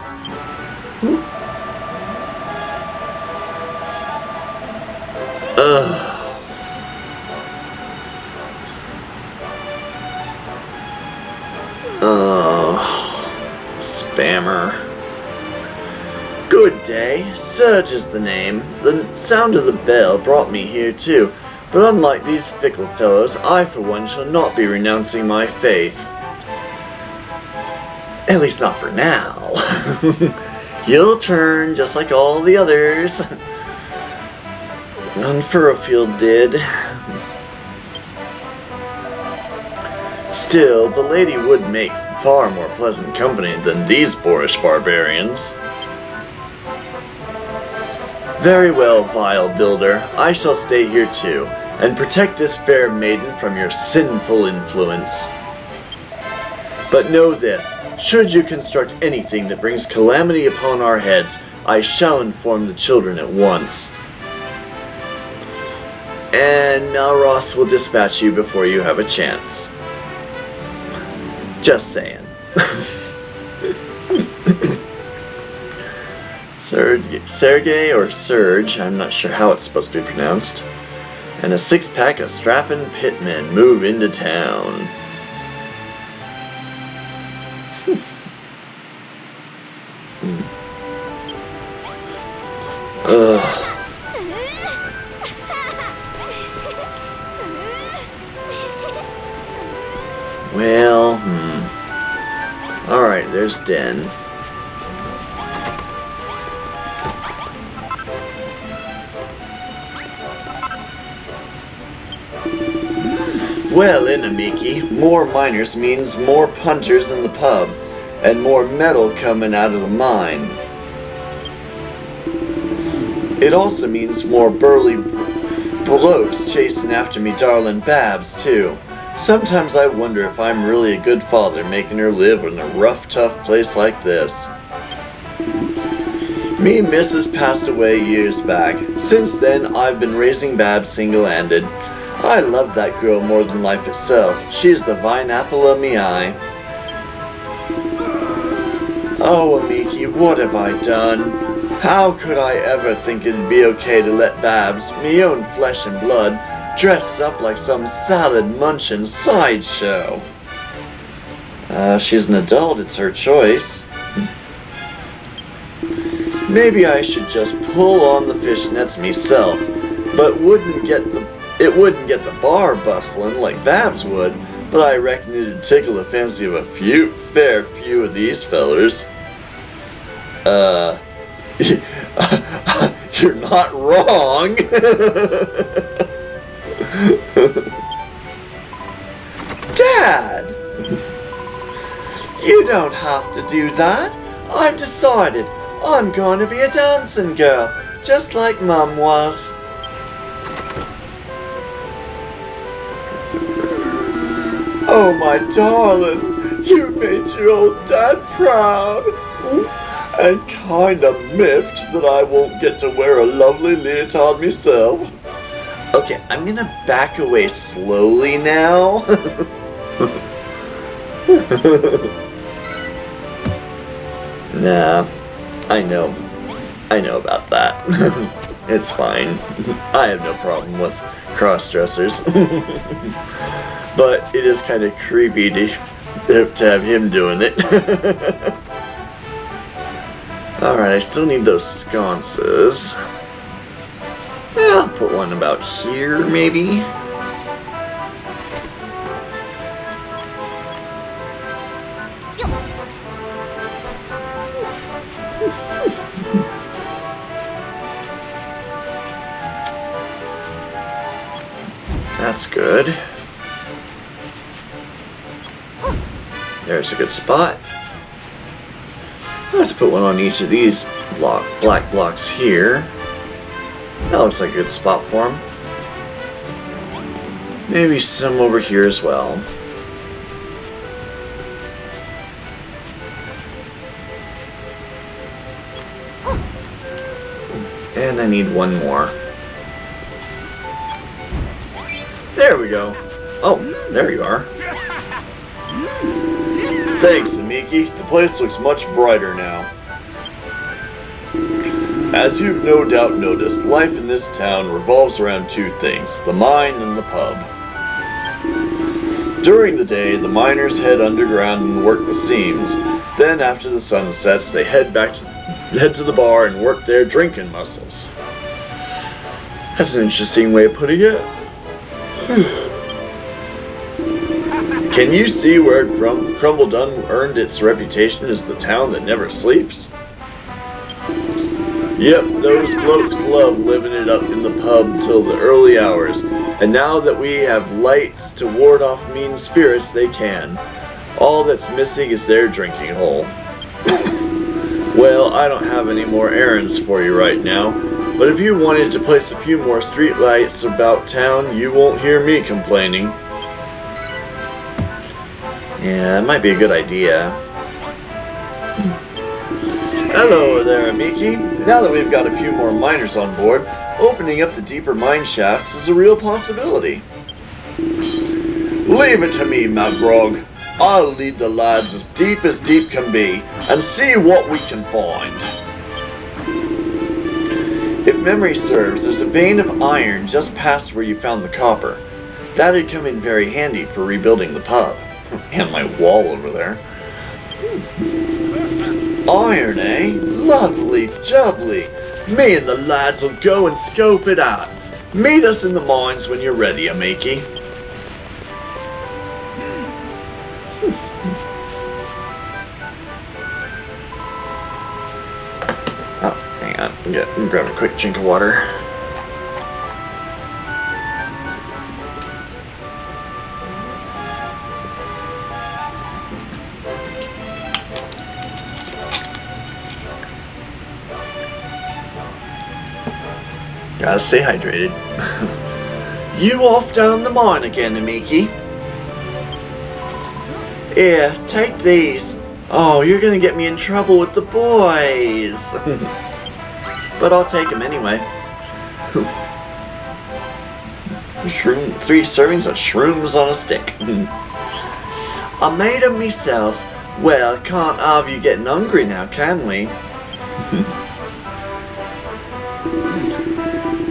Spammer. Good day. Surge is the name. The sound of the bell brought me here too, but unlike these fickle fellows, I for one shall not be renouncing my faith. At least not for now. You'll turn just like all the others. And Furrowfield did. Still, the lady would make far more pleasant company than these boorish barbarians. Very well, vile builder. I shall stay here too, and protect this fair maiden from your sinful influence. But know this, should you construct anything that brings calamity upon our heads, I shall inform the children at once. And Nalroth will dispatch you before you have a chance. Just saying. Sergey or Serge, I'm not sure how it's supposed to be pronounced, and a 6-pack of strapping pitmen move into town. Ugh. Well, Alright, there's Den. Well, in Amiki, more miners means more punters in the pub, and more metal coming out of the mine. It also means more burly blokes chasing after me darling Babs, too. Sometimes I wonder if I'm really a good father making her live in a rough, tough place like this. Me and Mrs. passed away years back. Since then, I've been raising Babs single-handed. I love that girl more than life itself. She's the vine apple of me eye. Oh, Amiki, what have I done? How could I ever think it'd be okay to let Babs, me own flesh and blood, dress up like some salad-munching sideshow? She's an adult, it's her choice. Maybe I should just pull on the fishnets myself, but it wouldn't get the bar bustling like Babs would, but I reckon it'd tickle the fancy of a fair few of these fellers. You're not wrong. Dad! You don't have to do that. I've decided I'm going to be a dancing girl, just like Mum was. Oh, my darling, you made your old dad proud. And kinda miffed that I won't get to wear a lovely leotard myself. Okay, I'm gonna back away slowly now. Nah, I know about that. It's fine. I have no problem with cross-dressers. But it is kind of creepy to have him doing it. Alright, I still need those sconces. Yeah, I'll put one about here, maybe. That's good. There's a good spot. Let's put one on each of these black blocks here. That looks like a good spot for them. Maybe some over here as well. And I need one more. There we go. Oh, there you are. Thanks, Amiki. The place looks much brighter now. As you've no doubt noticed, life in this town revolves around two things, the mine and the pub. During the day, the miners head underground and work the seams. Then, after the sun sets, they head to the bar and work their drinking muscles. That's an interesting way of putting it. Can you see where Crumbledon earned its reputation as the town that never sleeps? Yep, those blokes love living it up in the pub till the early hours, and now that we have lights to ward off mean spirits, they can. All that's missing is their drinking hole. Well, I don't have any more errands for you right now, but if you wanted to place a few more street lights about town, you won't hear me complaining. Yeah, that might be a good idea. Hello there, Amiki. Now that we've got a few more miners on board, opening up the deeper mine shafts is a real possibility. Leave it to me, Magrog. I'll lead the lads as deep can be, and see what we can find. If memory serves, there's a vein of iron just past where you found the copper. That'd come in very handy for rebuilding the pub. And my wall over there. Iron, eh? Lovely jubbly. Me and the lads will go and scope it out. Meet us in the mines when you're ready, Amiki. Oh, hang on. I'm grabbing a quick drink of water. Gotta stay hydrated. You off down the mine again, Amiki? Here, take these. Oh, you're gonna get me in trouble with the boys. But I'll take them anyway. 3 servings of shrooms on a stick. I made them myself. Well, can't have you getting hungry now, can we?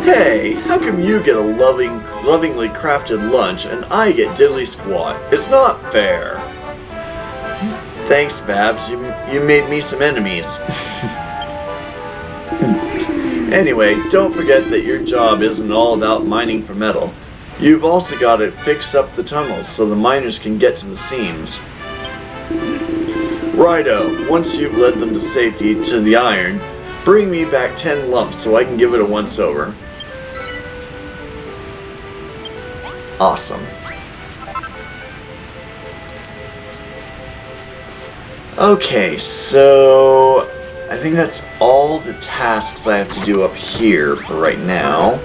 Hey, how come you get a lovingly crafted lunch and I get diddly squat? It's not fair. Thanks, Babs. You made me some enemies. Anyway, don't forget that your job isn't all about mining for metal. You've also got to fix up the tunnels so the miners can get to the seams. Righto, once you've led them to safety to the iron, bring me back 10 lumps so I can give it a once-over. Awesome. Okay, so I think that's all the tasks I have to do up here for right now.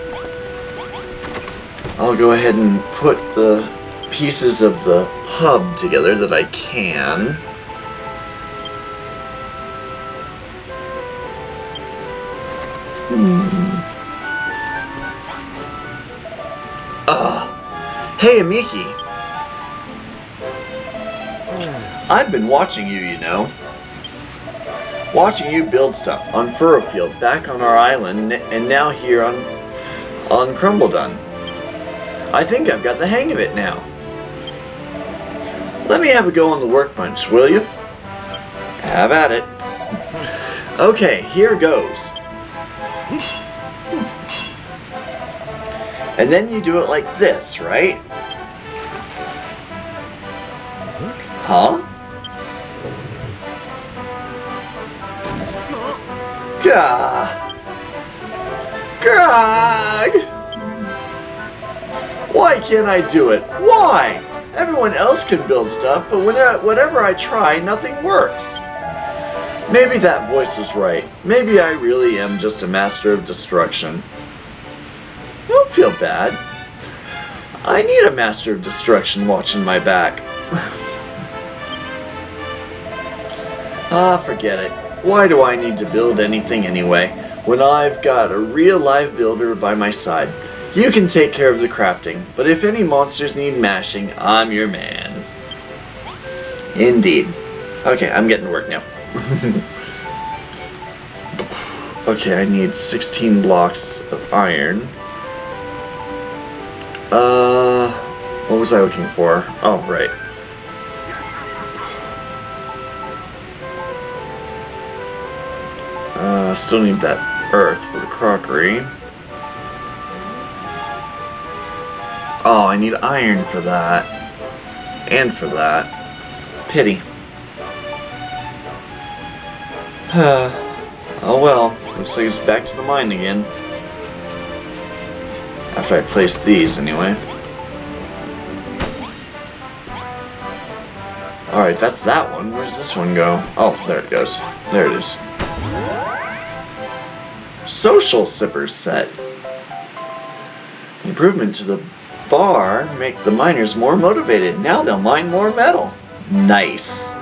I'll go ahead and put the pieces of the pub together that I can. Hey, Amiki. I've been watching you, you know. Watching you build stuff on Furrowfield, back on our island, and now here on Crumbledon. I think I've got the hang of it now. Let me have a go on the workbench, will you? Have at it. Okay, here goes. And then you do it like this, right? Huh? Gah! Grog! Why can't I do it? Why? Everyone else can build stuff, but whenever I try, nothing works. Maybe that voice was right. Maybe I really am just a master of destruction. Don't feel bad. I need a master of destruction watching my back. Forget it. Why do I need to build anything anyway, when I've got a real live builder by my side? You can take care of the crafting, but if any monsters need mashing, I'm your man. Indeed. Okay, I'm getting to work now. Okay, I need 16 blocks of iron. What was I looking for? Oh, right. Still need that earth for the crockery. Oh, I need iron for that. And for that. Pity. Oh well, looks like it's back to the mine again. After I place these, anyway. Alright, that's that one. Where's this one go? Oh, there it goes. There it is. Social Sippers set. Improvement to the bar make the miners more motivated. Now they'll mine more metal. Nice.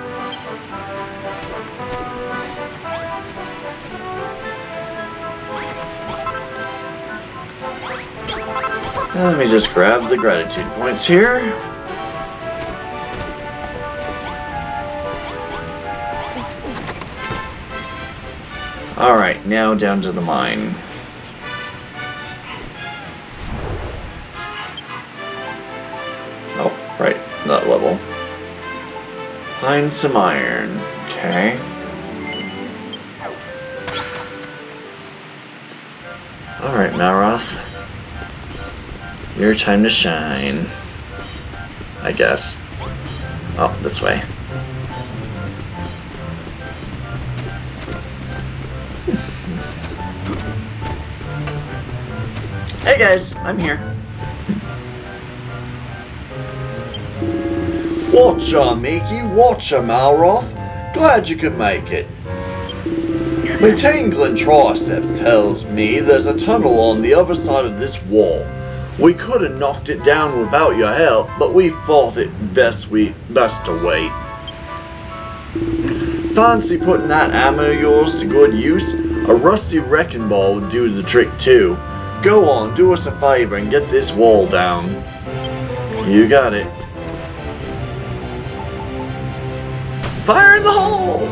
Let me just grab the gratitude points here. Alright, now down to the mine. Right, that level. Find some iron. Okay. Alright, Malroth. Your time to shine. I guess. Oh, this way. Hey guys, I'm here. Watcha, Amiki, watcha, Malroth. Glad you could make it. My tingling triceps tells me there's a tunnel on the other side of this wall. We could have knocked it down without your help, but we thought it best to wait. Fancy putting that ammo of yours to good use? A rusty wrecking ball would do the trick too. Go on, do us a favor and get this wall down. You got it. Fire in the hole!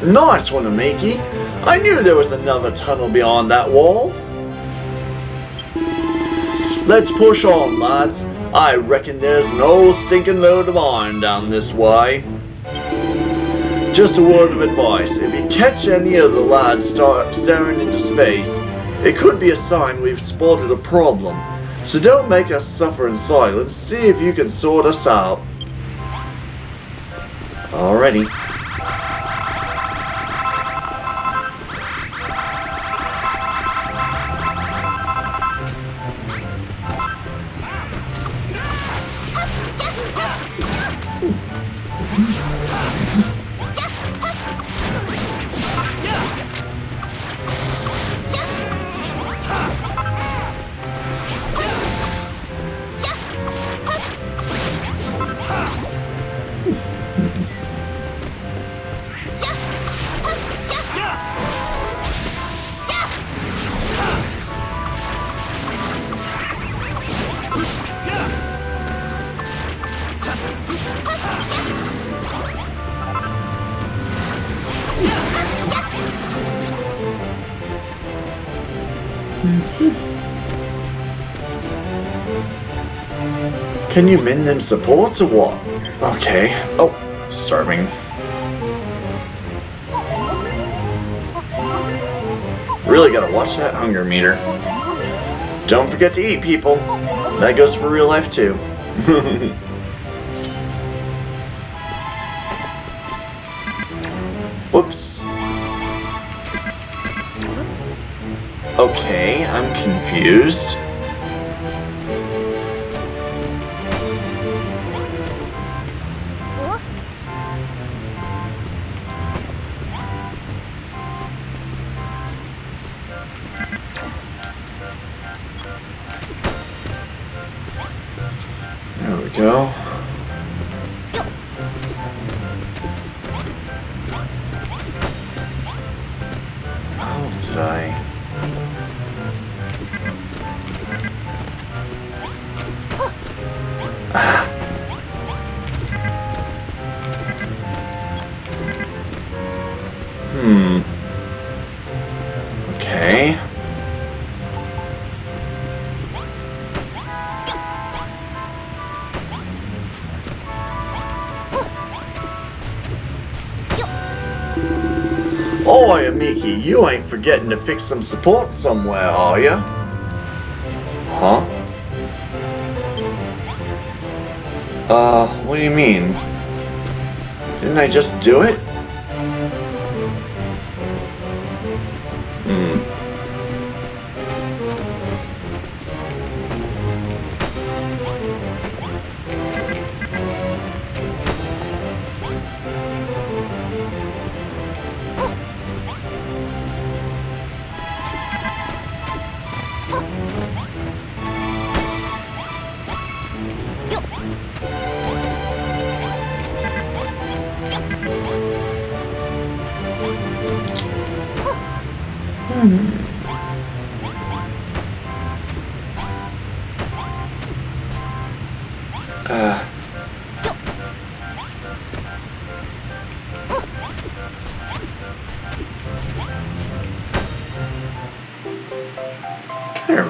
Nice one, Amiki. I knew there was another tunnel beyond that wall. Let's push on, lads. I reckon there's an old stinking load of iron down this way. Just a word of advice. If you catch any of the lads staring into space, it could be a sign we've spotted a problem. So don't make us suffer in silence. See if you can sort us out. Alrighty. Can you mend them supports or what? Okay. Oh, starving. Really gotta watch that hunger meter. Don't forget to eat, people. That goes for real life too. Whoops. Okay, I'm confused. There we go. How did I? Okay. Oi, Amiki, you ain't forgetting to fix some support somewhere, are ya? Huh? What do you mean? Didn't I just do it?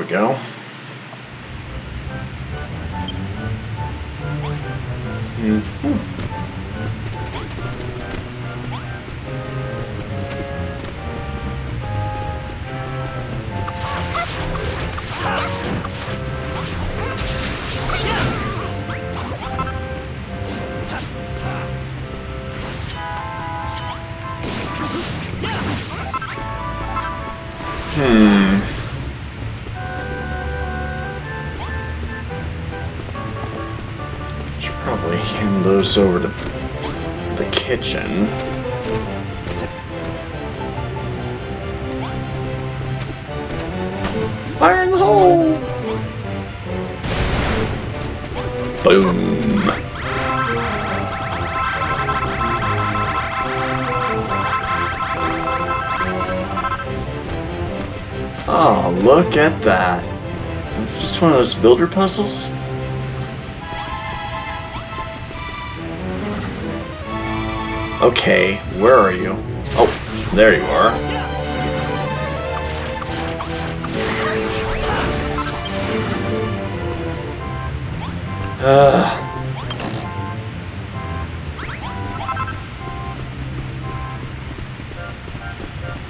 go. Should probably hand those over to the kitchen. Fire in the hole! Boom! Oh, look at that. Is this one of those builder puzzles? Okay, where are you? Oh, there you are.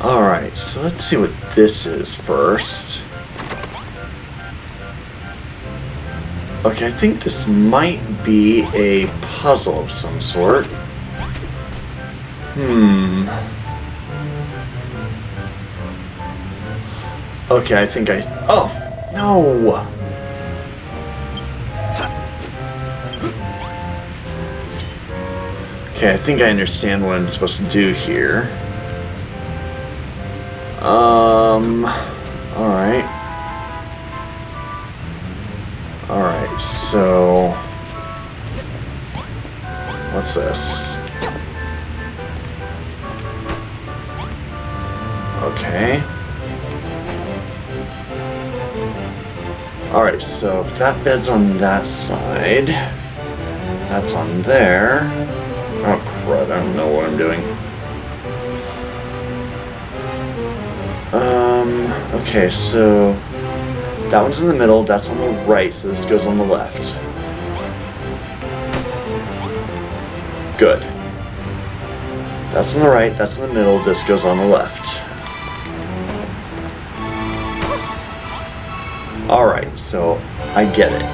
Alright, so let's see what this is first. Okay, I think this might be a puzzle of some sort. Okay, I think I... Oh, no! Okay, I think I understand what I'm supposed to do here. Alright. Alright, so... What's this? Okay. Alright, so if that bed's on that side, that's on there. Oh crud, I don't know what I'm doing. Okay, so that one's in the middle, that's on the right, so this goes on the left. Good. That's on the right, that's in the middle, this goes on the left. Alright, so I get it.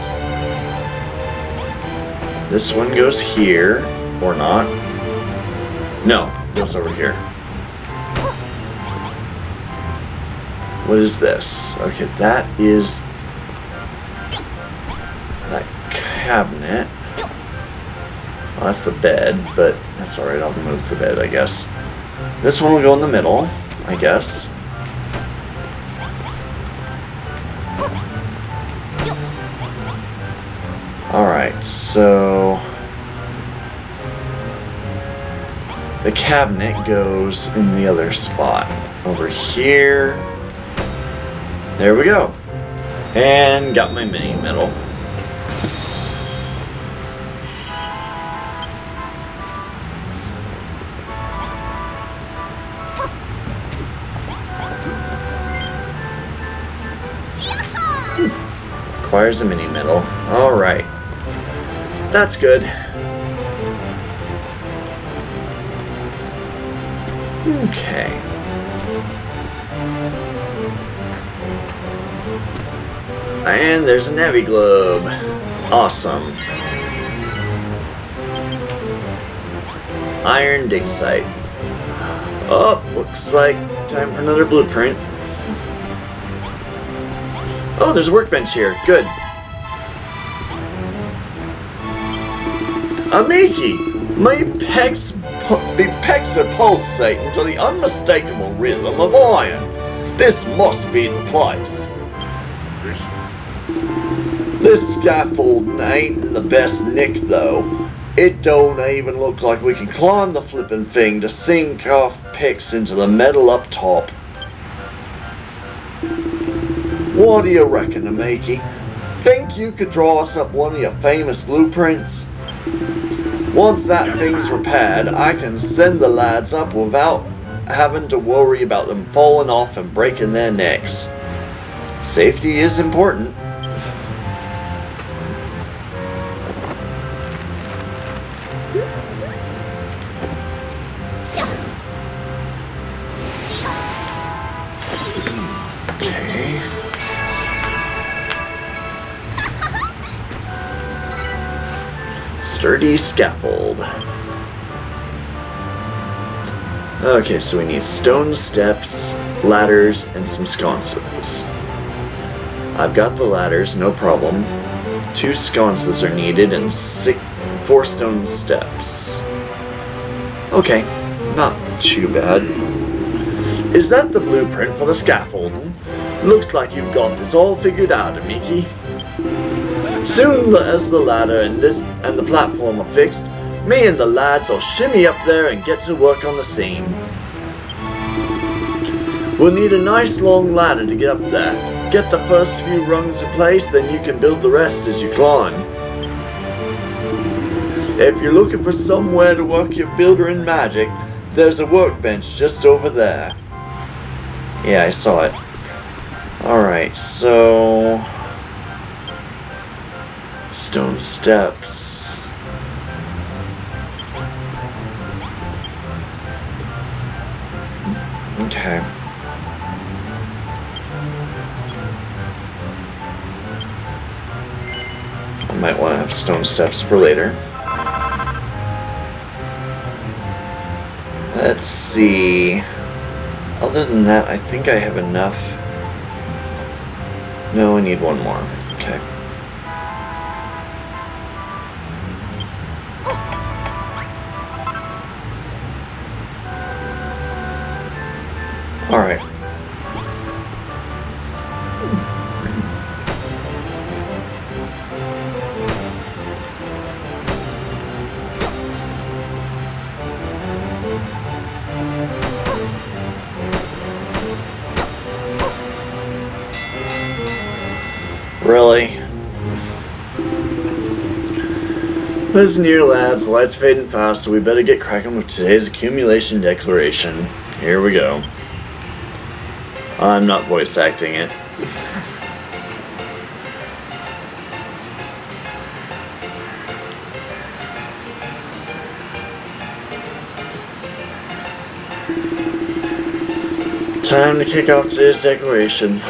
This one goes here, or not. No, it goes over here. What is this? Okay, that is that cabinet. Well, that's the bed, but that's alright, I'll move the bed, I guess. This one will go in the middle, I guess. Alright, so... the cabinet goes in the other spot. Over here. There we go. And got my mini medal. Requires a mini medal. Alright. That's good. Okay. And there's a Navi globe. Awesome. Iron dig site. Oh, looks like time for another blueprint. Oh, there's a workbench here. Good. Amiki, my pecs pulsate into the unmistakable rhythm of iron. This must be the place. This scaffold ain't in the best nick though. It don't even look like we can climb the flippin' thing to sink off picks into the metal up top. What do you reckon, Amiki? Think you could draw us up one of your famous blueprints? Once that thing's repaired, I can send the lads up without having to worry about them falling off and breaking their necks. Safety is important. Okay. Sturdy scaffold. Okay, so we need stone steps, ladders, and some sconces. I've got the ladders, no problem. 2 sconces are needed and 4 stone steps. Okay, not too bad. Is that the blueprint for the scaffolding? Looks like you've got this all figured out, Amiki. Soon as the ladder and the platform are fixed, me and the lads will shimmy up there and get to work on the seam. We'll need a nice long ladder to get up there. Get the first few rungs in place, then you can build the rest as you climb. If you're looking for somewhere to work your builder in magic, there's a workbench just over there. Yeah, I saw it. Alright, so... stone steps. Okay. I might want to have stone steps for later. Let's see. Other than that, I think I have enough. No, I need one more. Okay. Alright. Really? Listen here, lads. The light's fading fast, so we better get cracking with today's accumulation declaration. Here we go. I'm not voice acting it. Time to kick off today's declaration.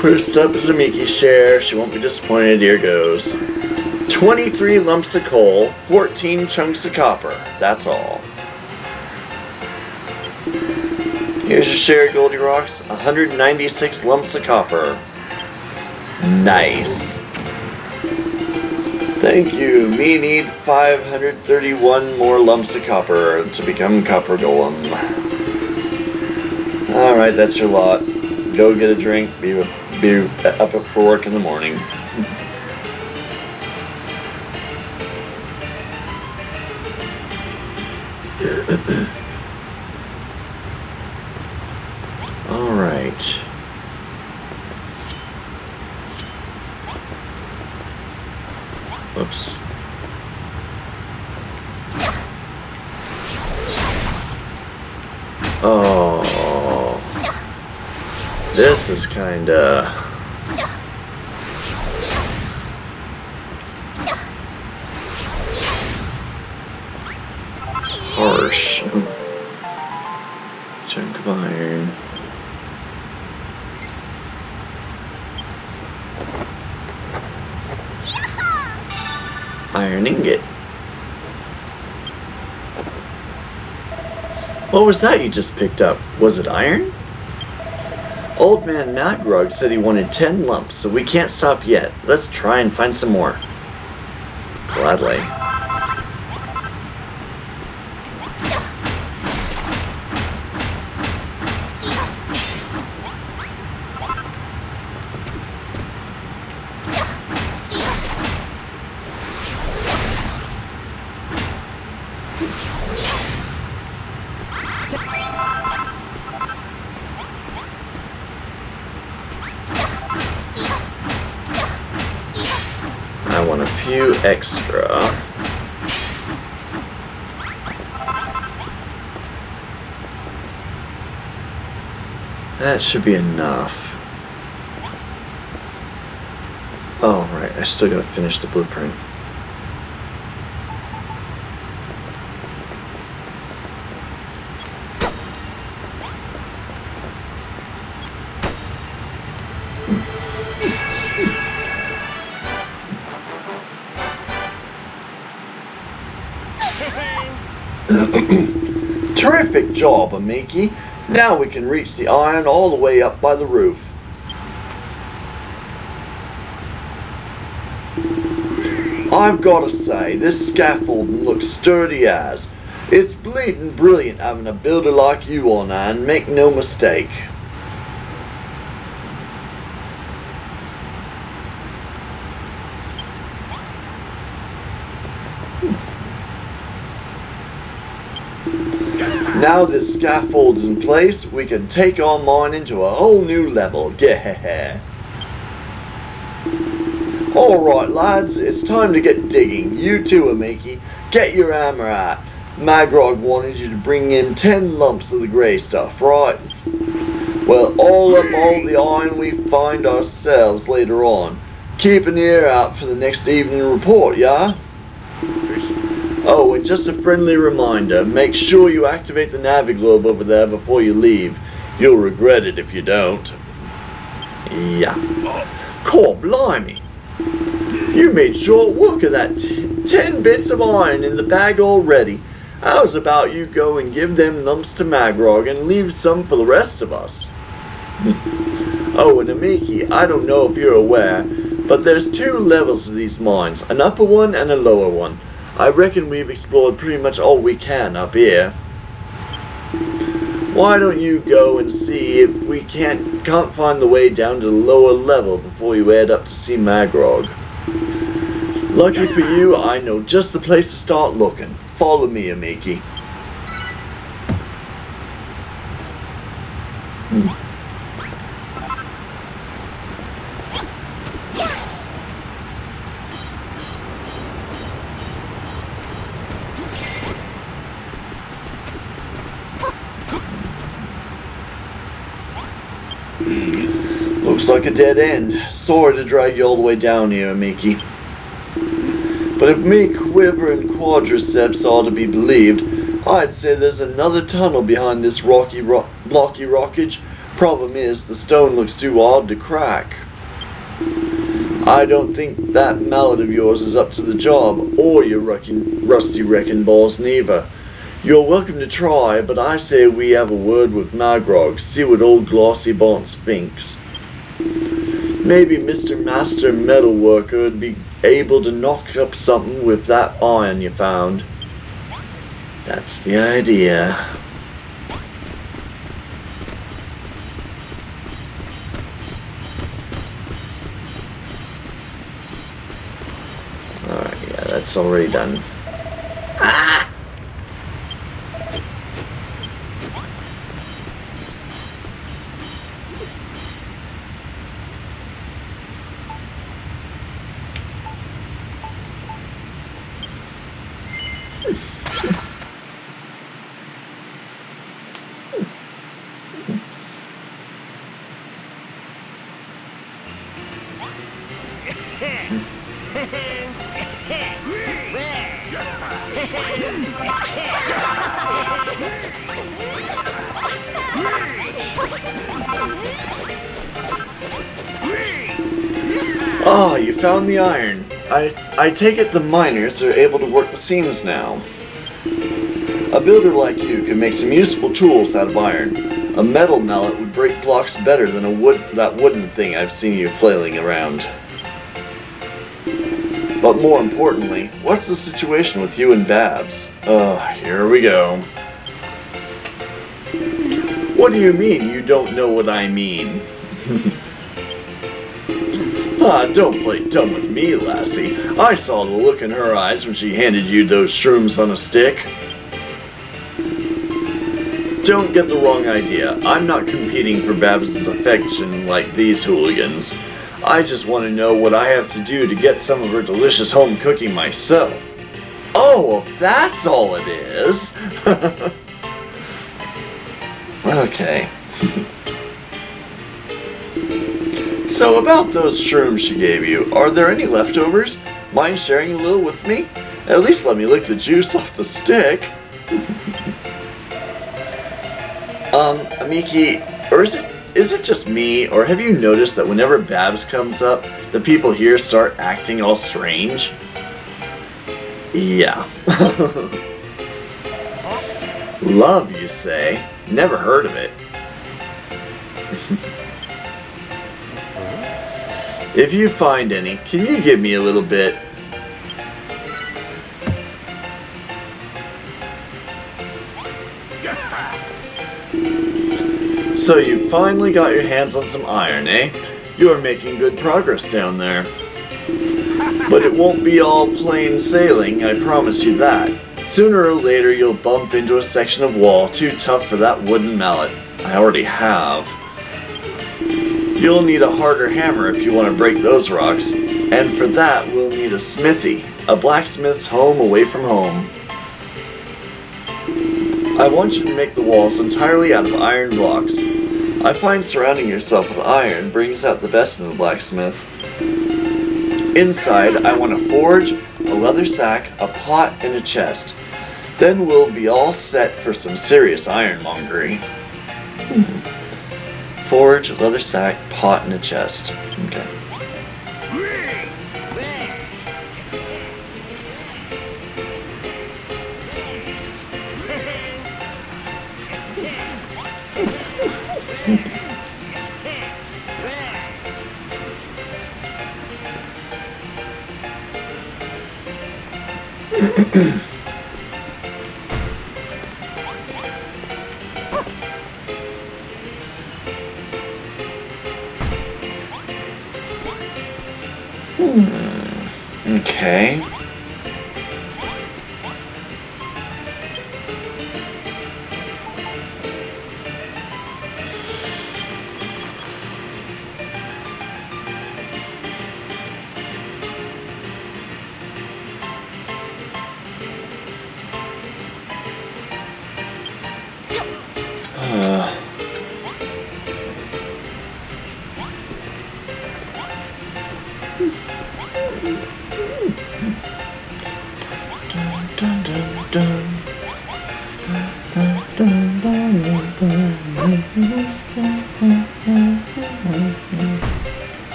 First up is Amiki's share. She won't be disappointed. Here goes. 23 lumps of coal, 14 chunks of copper. That's all. Here's your share, Goldilocks. 196 lumps of copper. Nice. Thank you. Me need 531 more lumps of copper to become copper golem. Alright, that's your lot. Go get a drink. Be up for work in the morning. Alright. Oops. Oh. This is kinda... harsh. Chunk of iron. Iron ingot. What was that you just picked up? Was it iron? Old man Nagrug said he wanted 10 lumps, so we can't stop yet. Let's try and find some more. Gladly. I want a few extra. That should be enough. Oh, right, I still gotta finish the blueprint. Terrific job, Amiki. Now we can reach the iron all the way up by the roof. I've got to say, this scaffolding looks sturdy as. It's bleeding brilliant having a builder like you on hand, make no mistake. Now this scaffold is in place, we can take our mining to a whole new level. Yeah. Alright lads, it's time to get digging. You too, Amiki. Get your hammer out. Magrog wanted you to bring in 10 lumps of the grey stuff, right? Well, all up all the iron we find ourselves later on. Keep an ear out for the next evening report, yeah? Oh, and just a friendly reminder, make sure you activate the Naviglobe over there before you leave. You'll regret it if you don't. Yeah. Core blimey. You made short work of that 10 bits of iron in the bag already. How's about you go and give them lumps to Magrog and leave some for the rest of us? Oh, and Amiki, I don't know if you're aware, but there's 2 levels to these mines, an upper one and a lower one. I reckon we've explored pretty much all we can up here. Why don't you go and see if we can't find the way down to the lower level before you head up to see Magrog. Lucky for you, I know just the place to start looking. Follow me, Amiki. Looks like a dead end. Sorry to drag you all the way down here, Amiki. But if me quivering quadriceps are to be believed, I'd say there's another tunnel behind this blocky rockage. Problem is, the stone looks too hard to crack. I don't think that mallet of yours is up to the job, or your rusty wrecking balls neither. You're welcome to try, but I say we have a word with Magrog, see what old Glossy Bones thinks. Maybe Mr. Master Metalworker would be able to knock up something with that iron you found. That's the idea. Alright, yeah, that's already done. Ah! Ah, you found the iron. I take it the miners are able to work the seams now. A builder like you can make some useful tools out of iron. A metal mallet would break blocks better than that wooden thing I've seen you flailing around. But more importantly, what's the situation with you and Babs? Oh, here we go. What do you mean you don't know what I mean? Ah, don't play dumb with me, lassie. I saw the look in her eyes when she handed you those shrooms on a stick. Don't get the wrong idea. I'm not competing for Babs' affection like these hooligans. I just want to know what I have to do to get some of her delicious home cooking myself. Oh, well, that's all it is. Okay. So about those shrooms she gave you, are there any leftovers? Mind sharing a little with me? At least let me lick the juice off the stick. Amiki, or is it just me, or have you noticed that whenever Babs comes up, the people here start acting all strange? Yeah. Love, you say? Never heard of it. If you find any, can you give me a little bit? So you finally got your hands on some iron, eh? You are making good progress down there. But it won't be all plain sailing, I promise you that. Sooner or later you'll bump into a section of wall too tough for that wooden mallet. I already have. You'll need a harder hammer if you want to break those rocks. And for that we'll need a smithy, a blacksmith's home away from home. I want you to make the walls entirely out of iron blocks. I find surrounding yourself with iron brings out the best in the blacksmith. Inside, I want a forge, a leather sack, a pot, and a chest. Then we'll be all set for some serious ironmongery. Forge, leather sack, pot, and a chest. Okay. Okay.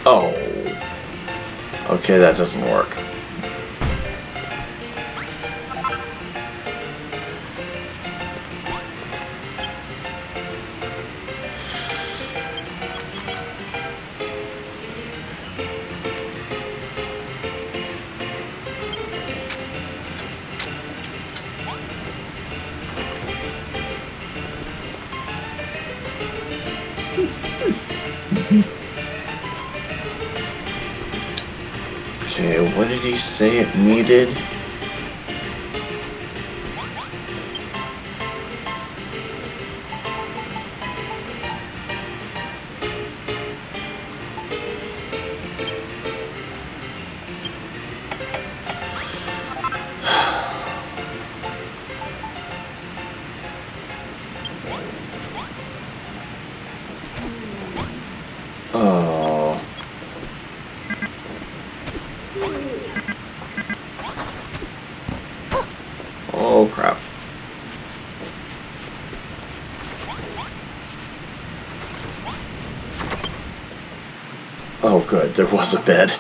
Oh. Okay, that doesn't work. Okay, what did he say it needed? Oh. Oh crap. Oh good, there was a bed.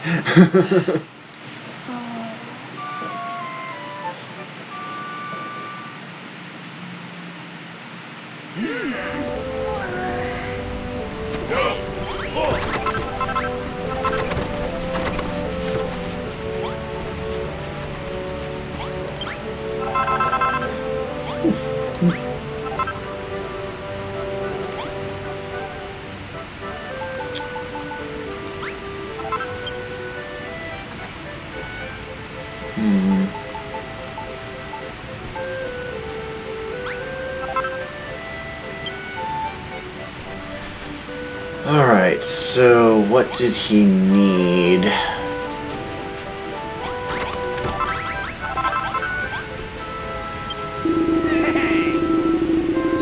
Alright, so what did he need?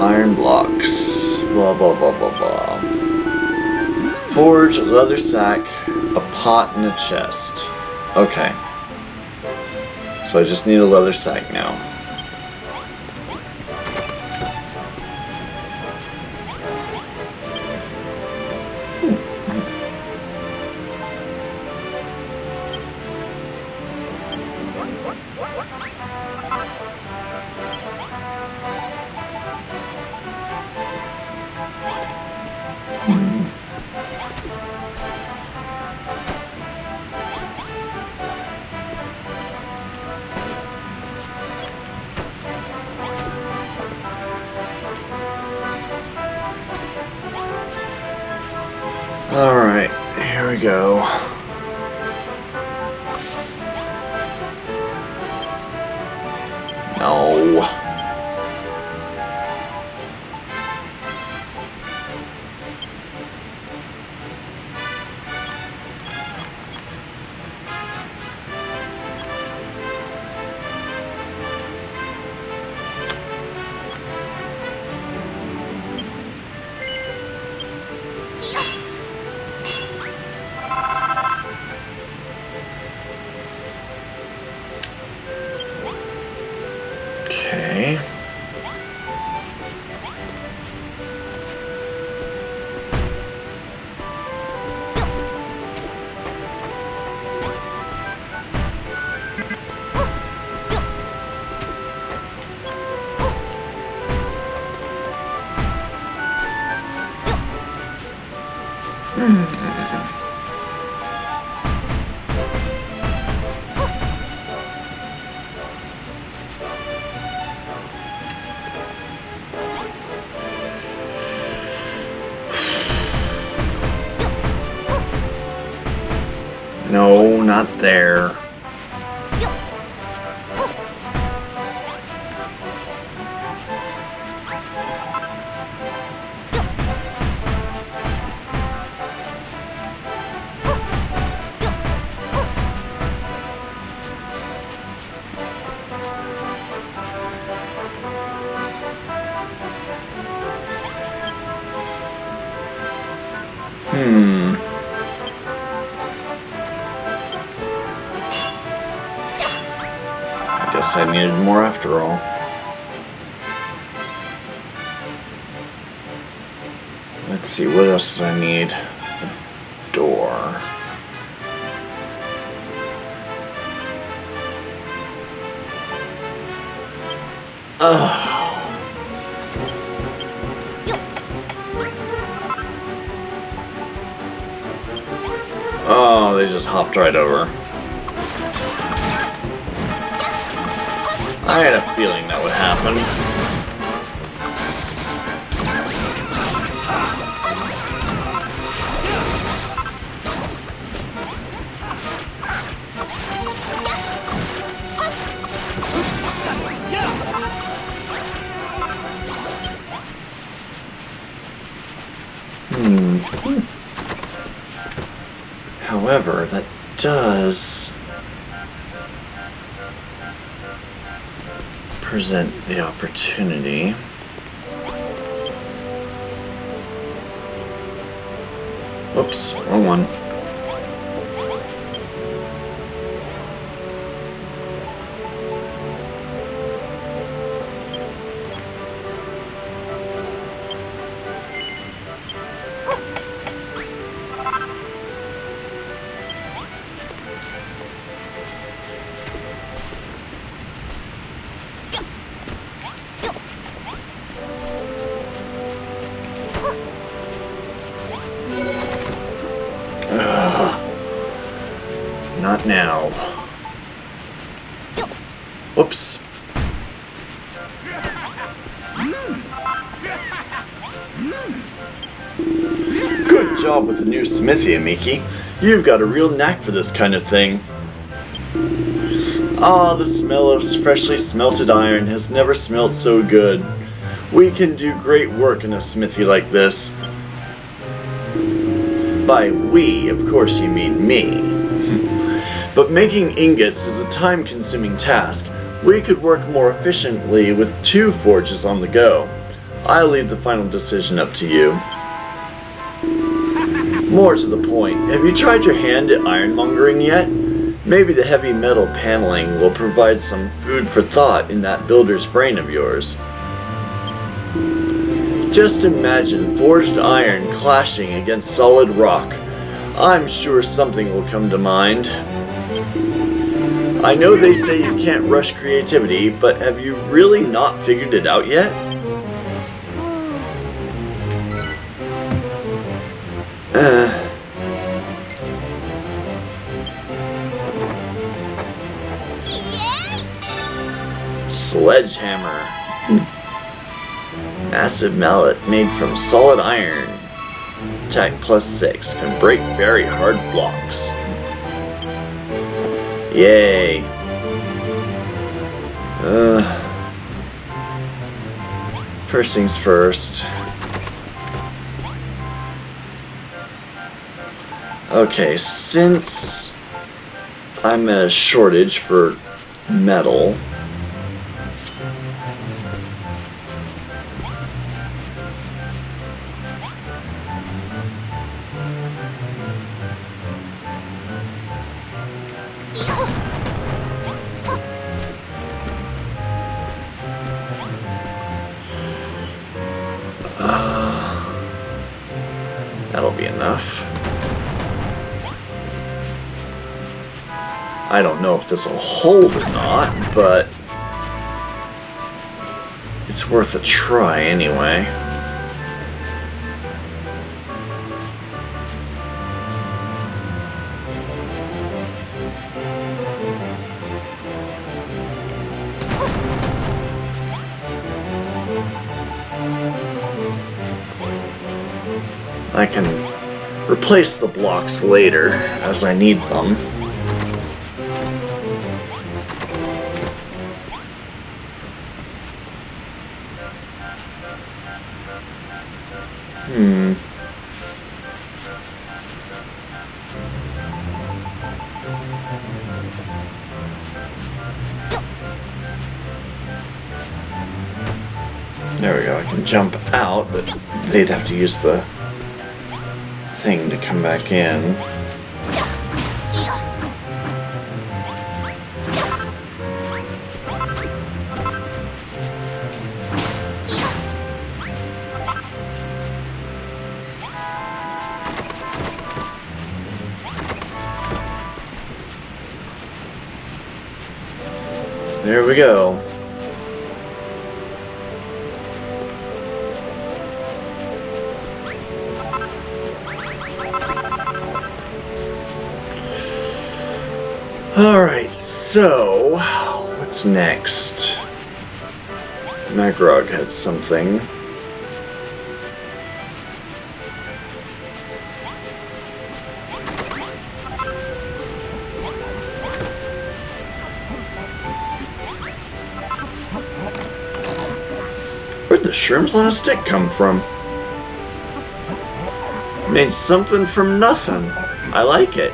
Iron blocks. Blah, blah, blah, blah, blah. Forge, a leather sack, a pot, and a chest. Okay. So I just need a leather sack now. Alright, here we go. No. Okay. No, not there. Guess I needed more after all. Let's see, what else do I need? A door. Ugh. Oh, they just hopped right over. I had a feeling that would happen. However, that does present the opportunity. Whoops, wrong one. Not now. Whoops. Good job with the new smithy, Amiki. You've got a real knack for this kind of thing. Ah, the smell of freshly smelted iron has never smelt so good. We can do great work in a smithy like this. By we, of course you mean me. But making ingots is a time-consuming task. We could work more efficiently with 2 forges on the go. I'll leave the final decision up to you. More to the point, have you tried your hand at ironmongering yet? Maybe the heavy metal paneling will provide some food for thought in that builder's brain of yours. Just imagine forged iron clashing against solid rock. I'm sure something will come to mind. I know they say you can't rush creativity, but have you really not figured it out yet? Sledgehammer. Massive mallet made from solid iron. Attack +6. Can break very hard blocks. Yay. First things first. Okay, since I'm at a shortage for metal, that'll be enough. I don't know if this will hold or not, but it's worth a try anyway. I can replace the blocks later as I need them. There we go, I can jump out, but they'd have to use the thing to come back in. There we go. Alright, so what's next? Magrog had something. Where'd the shrooms on a stick come from? Made something from nothing. I like it.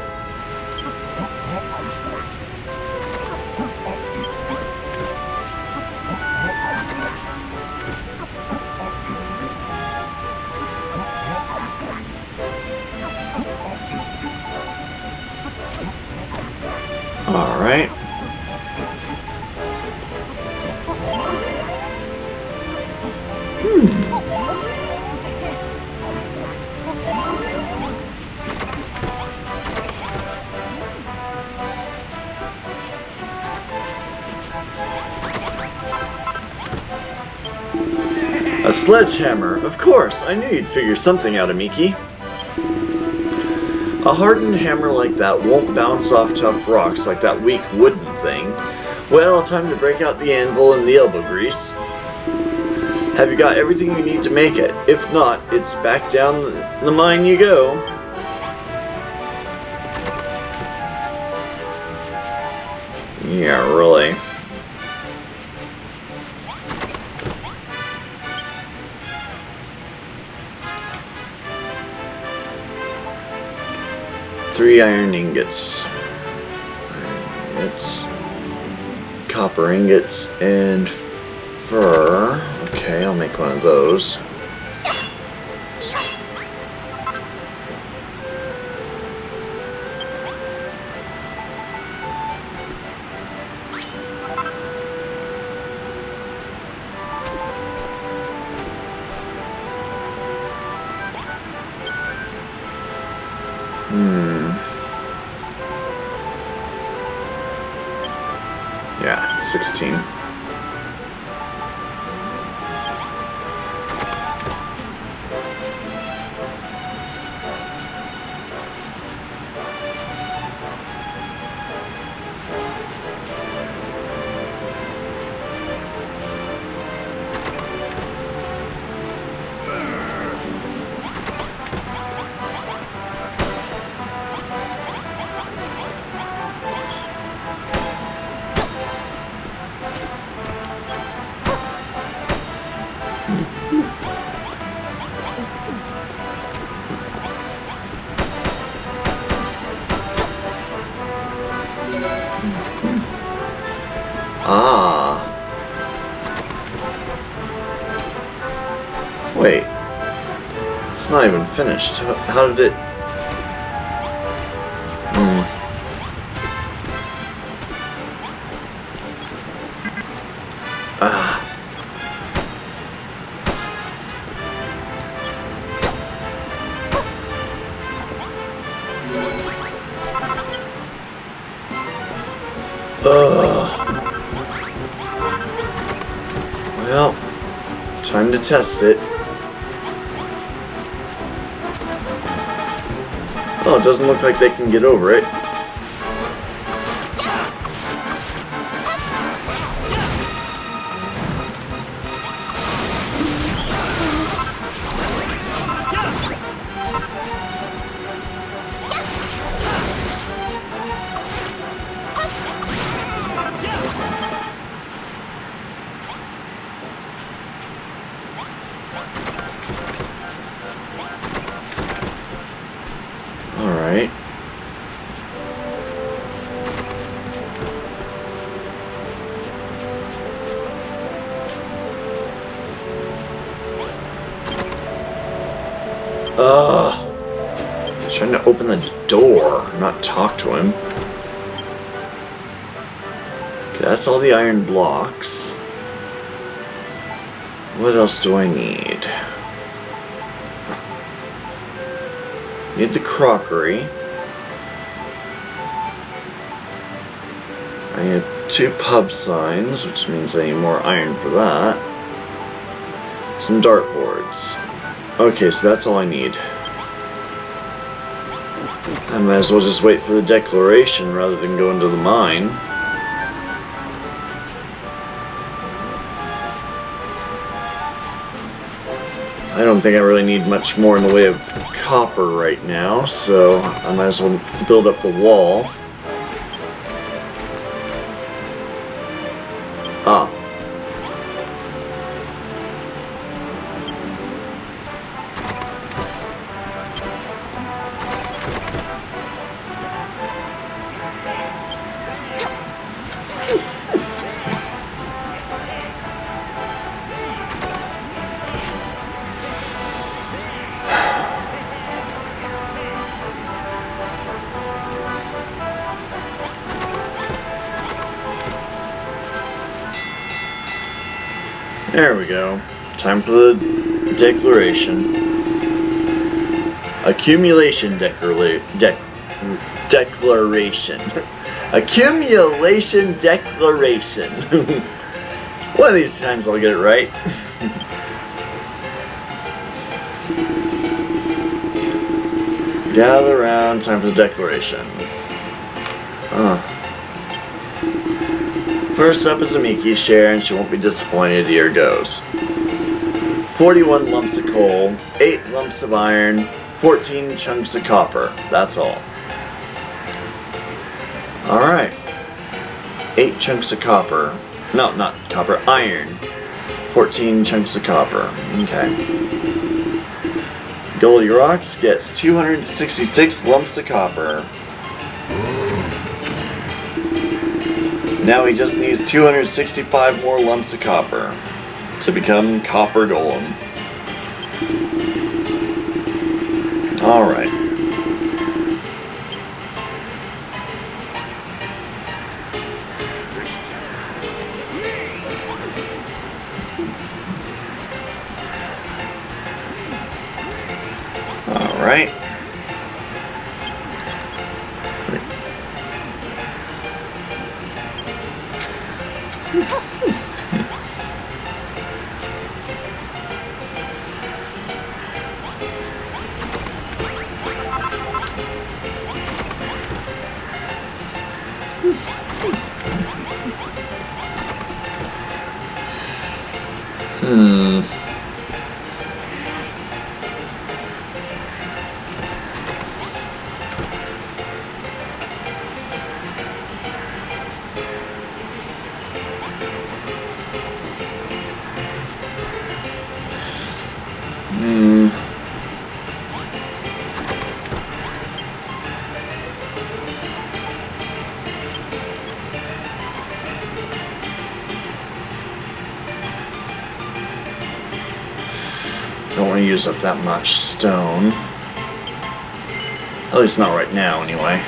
Alright. A sledgehammer. Of course, I knew you'd figure something out, Amiki. A hardened hammer like that won't bounce off tough rocks like that weak wooden thing. Well, time to break out the anvil and the elbow grease. Have you got everything you need to make it? If not, it's back down the mine you go. Yeah, really. Three iron ingots, copper ingots, and fur. Okay, I'll make one of those. Yeah, 16. Ah. Wait. It's not even finished. How did it... Ah. Well, time to test it. Oh, it doesn't look like they can get over it. Alright. Trying to open the door, not talk to him. Okay, that's all the iron blocks. What else do I need? Need the crockery. I need 2 pub signs, which means I need more iron for that. Some dartboards. Okay, so that's all I need. I might as well just wait for the declaration rather than go into the mine. I don't think I really need much more in the way of copper right now, so I might as well build up the wall. Ah. There we go. Time for the declaration. Accumulation declaration. Accumulation declaration. One of these times I'll get it right. Gather around, time for the declaration. First up is Amiki's share, and she won't be disappointed. Here goes. 41 lumps of coal, 8 lumps of iron, 14 chunks of copper. That's all. Alright. 8 chunks of copper. No, not copper, iron. 14 chunks of copper. Okay. Goldie Rocks gets 266 lumps of copper. Now he just needs 265 more lumps of copper. to become copper golem. Alright. Alright. Don't want to use up that much stone. At least not right now, anyway.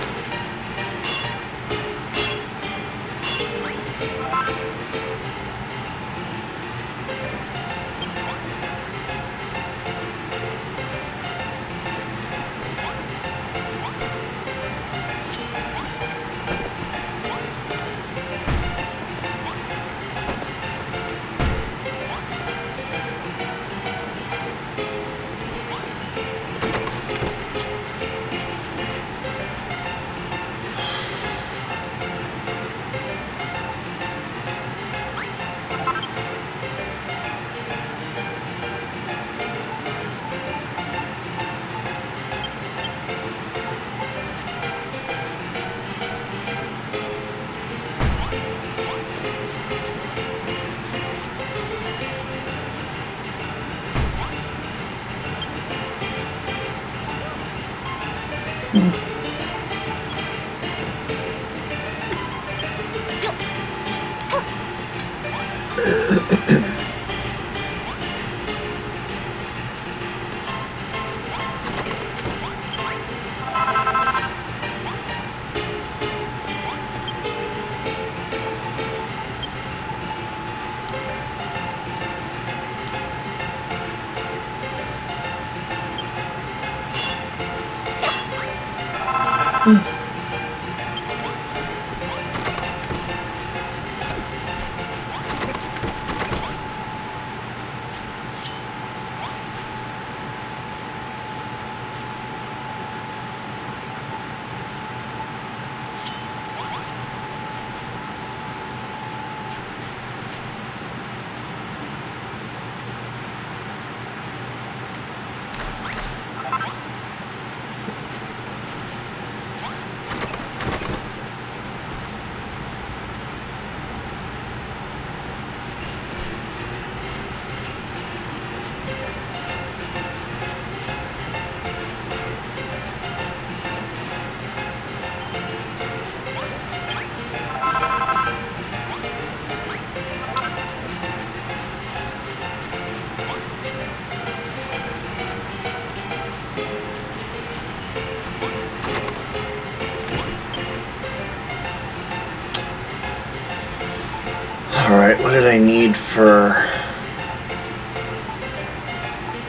Alright, what did I need for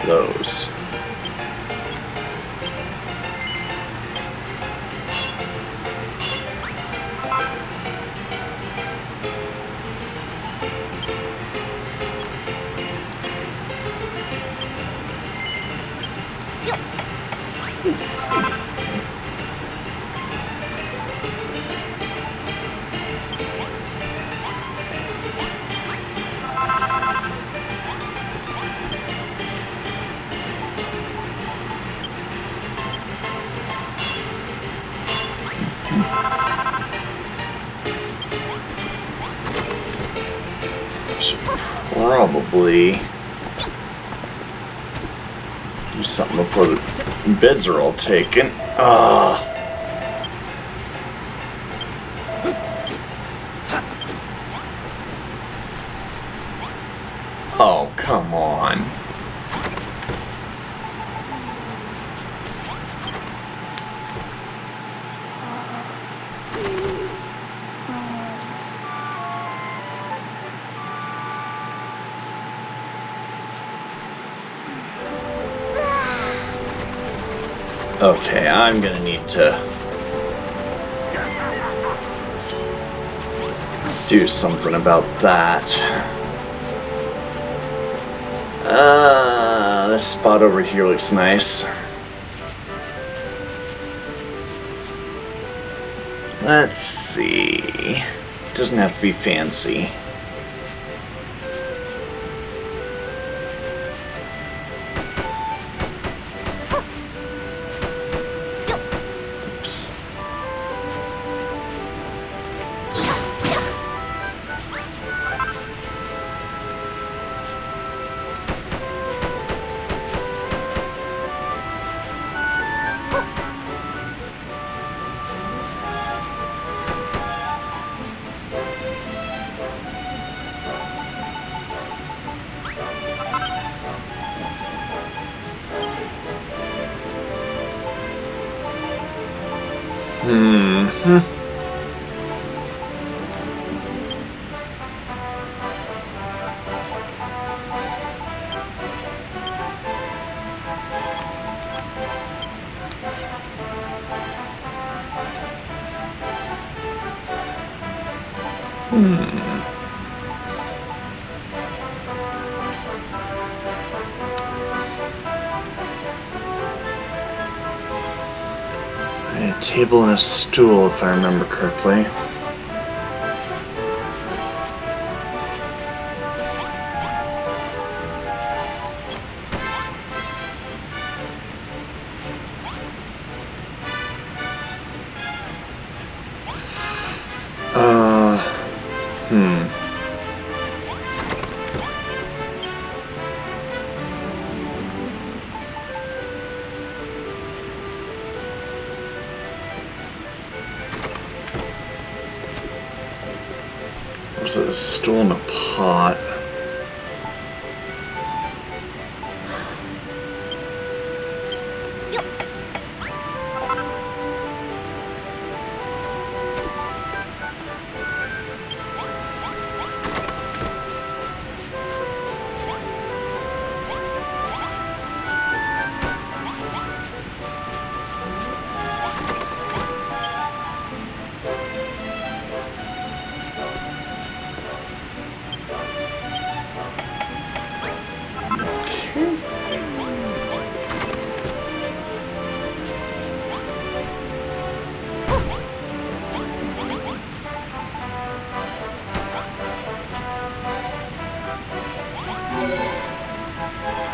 those? Probably do something before the bids are all taken. Oh. Okay, I'm gonna need to do something about that. This spot over here looks nice. Let's see. Doesn't have to be fancy. Oops. A table and a stool, if I remember correctly. Was it a stool and a pot?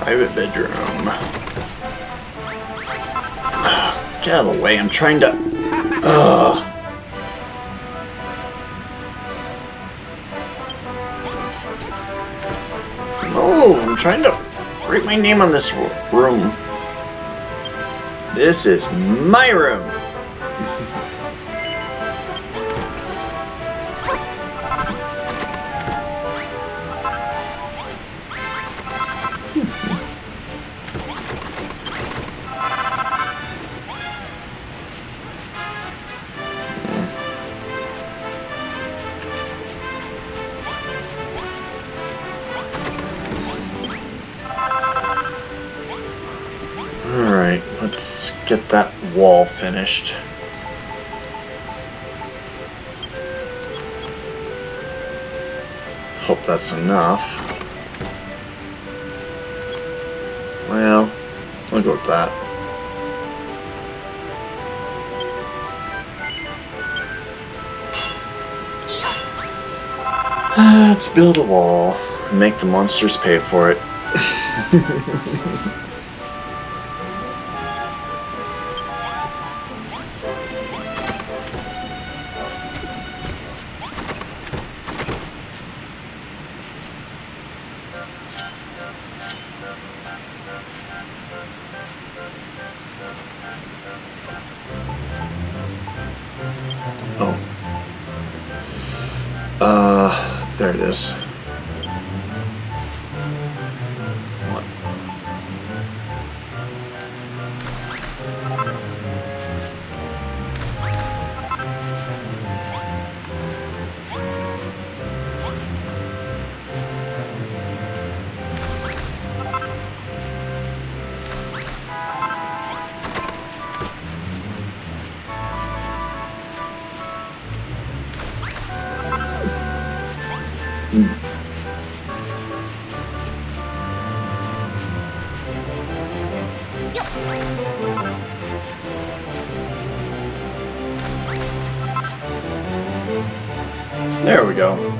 Private bedroom. Get out of the way, I'm trying to... No, I'm trying to write my name on this room. This is my room. Alright, let's get that wall finished. Hope that's enough. Well, I'll go with that. Let's build a wall and make the monsters pay for it. There it is. What? There we go.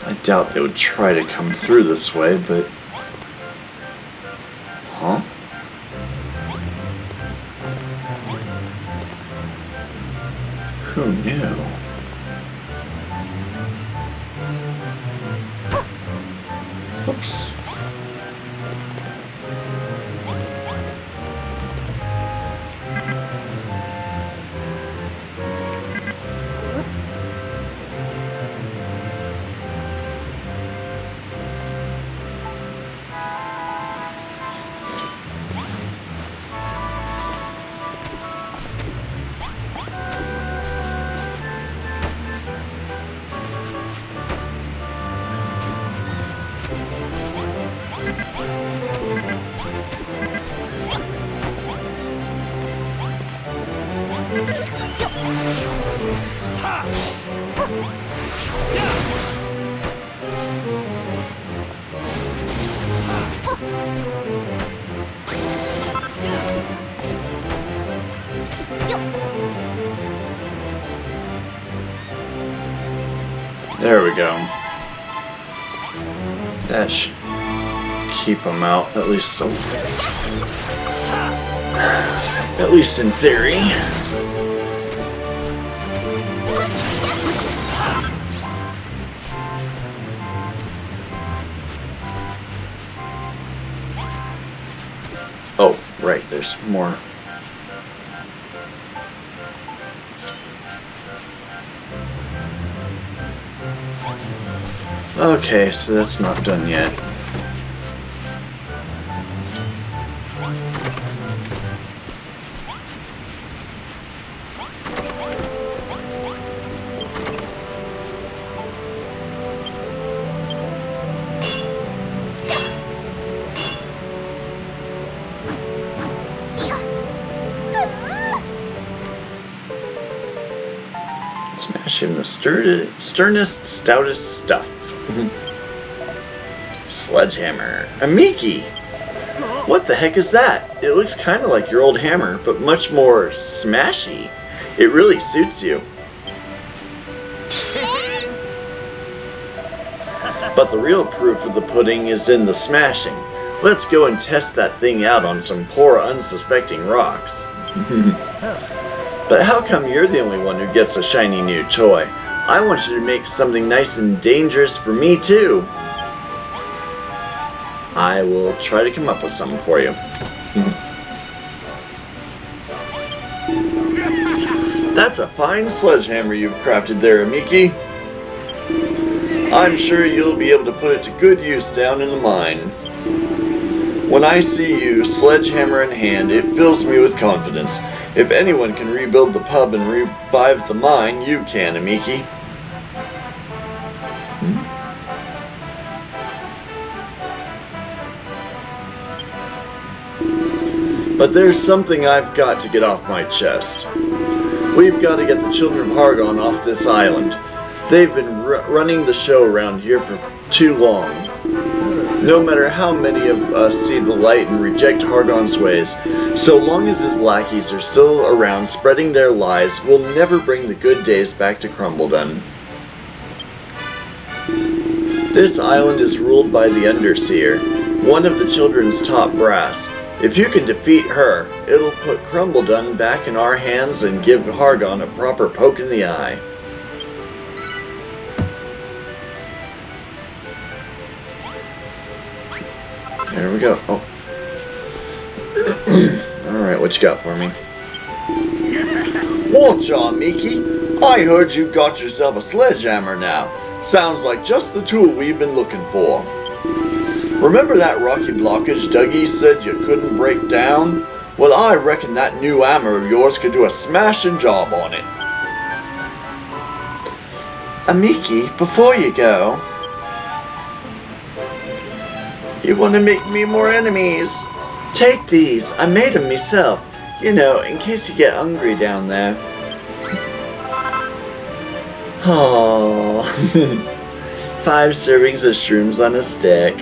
I doubt they would try to come through this way, but... Huh? Who knew? Oops. There we go. That should keep them out, at least in theory. Oh, right, there's more. Okay, so that's not done yet. Smash him the sternest, stoutest stuff. Sledgehammer. Amiki! What the heck is that? It looks kind of like your old hammer, but much more smashy. It really suits you. But the real proof of the pudding is in the smashing. Let's go and test that thing out on some poor unsuspecting rocks. But how come you're the only one who gets a shiny new toy? I want you to make something nice and dangerous for me too. I will try to come up with something for you. That's a fine sledgehammer you've crafted there, Amiki. I'm sure you'll be able to put it to good use down in the mine. When I see you, sledgehammer in hand, it fills me with confidence. If anyone can rebuild the pub and revive the mine, you can, Amiki. But there's something I've got to get off my chest. We've got to get the children of Hargon off this island. They've been running the show around here for too long. No matter how many of us see the light and reject Hargon's ways, so long as his lackeys are still around spreading their lies, we'll never bring the good days back to Crumbledon. This island is ruled by the Underseer, one of the children's top brass. If you can defeat her, it'll put Crumbledon back in our hands and give Hargon a proper poke in the eye. There we go. Oh. Alright, what you got for me? Watch on, Amiki. I heard you got yourself a sledgehammer now. Sounds like just the tool we've been looking for. Remember that rocky blockage Dougie said you couldn't break down? Well, I reckon that new hammer of yours could do a smashing job on it. Amiki, before you go, you want to make me more enemies? Take these. I made them myself. You know, in case you get hungry down there. Oh, 5 servings of shrooms on a stick.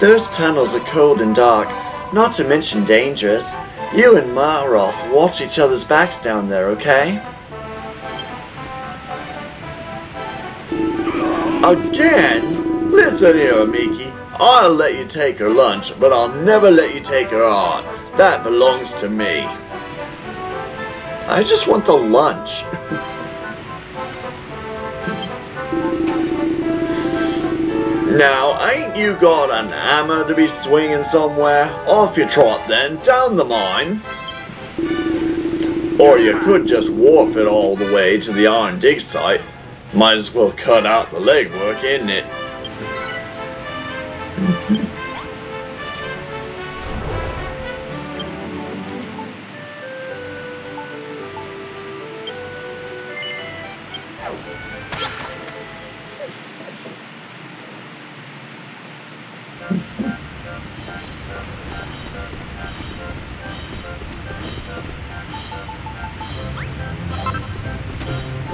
Those tunnels are cold and dark, not to mention dangerous. You and Maroth watch each other's backs down there, okay? Again? Listen here, Amiki. I'll let you take her lunch, but I'll never let you take her on. That belongs to me. I just want the lunch. Now, ain't you got an hammer to be swinging somewhere? Off you trot then, down the mine. Or you could just warp it all the way to the iron dig site. Might as well cut out the legwork, isn't it?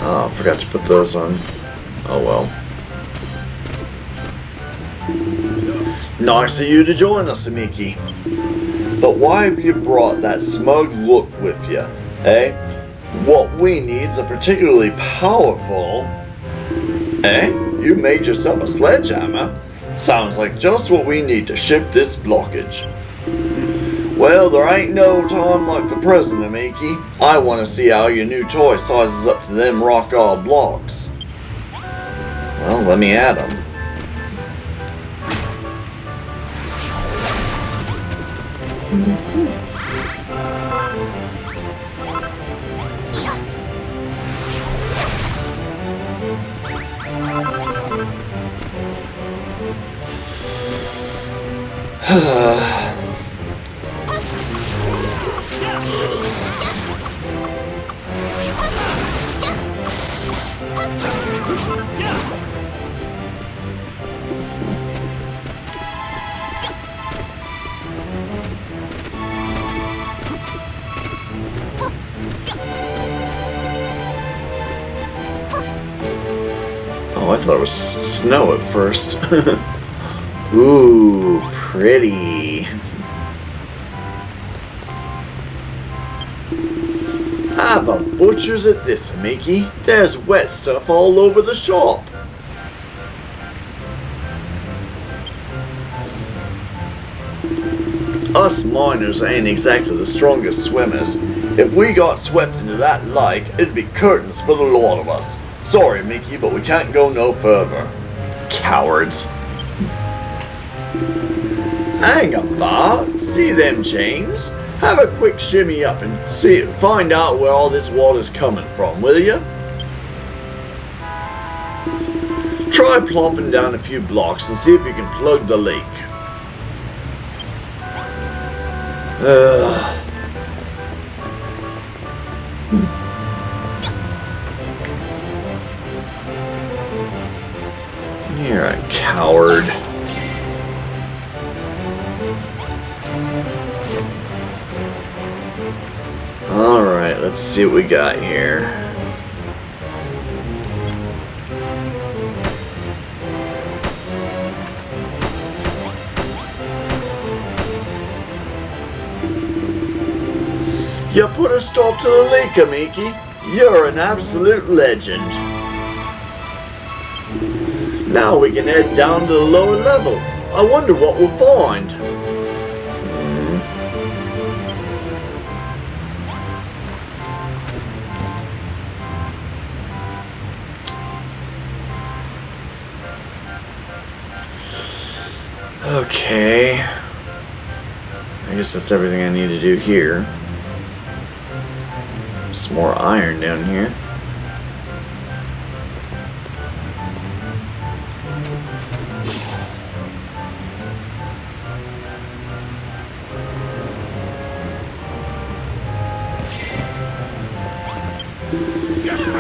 Oh, I forgot to put those on. Oh well. Nice of you to join us, Amiki. But why have you brought that smug look with you, eh? What we need's a particularly powerful... Eh? You made yourself a sledgehammer? Sounds like just what we need to shift this blockage. Well, there ain't no time like the present, Amiki. I want to see how your new toy sizes up to them rock-hard blocks. Well, let me at 'em. Oh, I thought it was snow at first. Ooh, pretty. Have a butcher's at this, Amiki. There's wet stuff all over the shop. Us miners ain't exactly the strongest swimmers. If we got swept into that lake, it'd be curtains for the lot of us. Sorry, Mickey, but we can't go no further. Cowards. Hang about. See them chains? Have a quick shimmy up and find out where all this water's coming from, will ya? Try plopping down a few blocks and see if you can plug the leak. You're a coward. Alright, let's see what we got here. You put a stop to the leak, Amiki. You're an absolute legend. Now we can head down to the lower level. I wonder what we'll find. Okay. I guess that's everything I need to do here. Just Some more iron down here.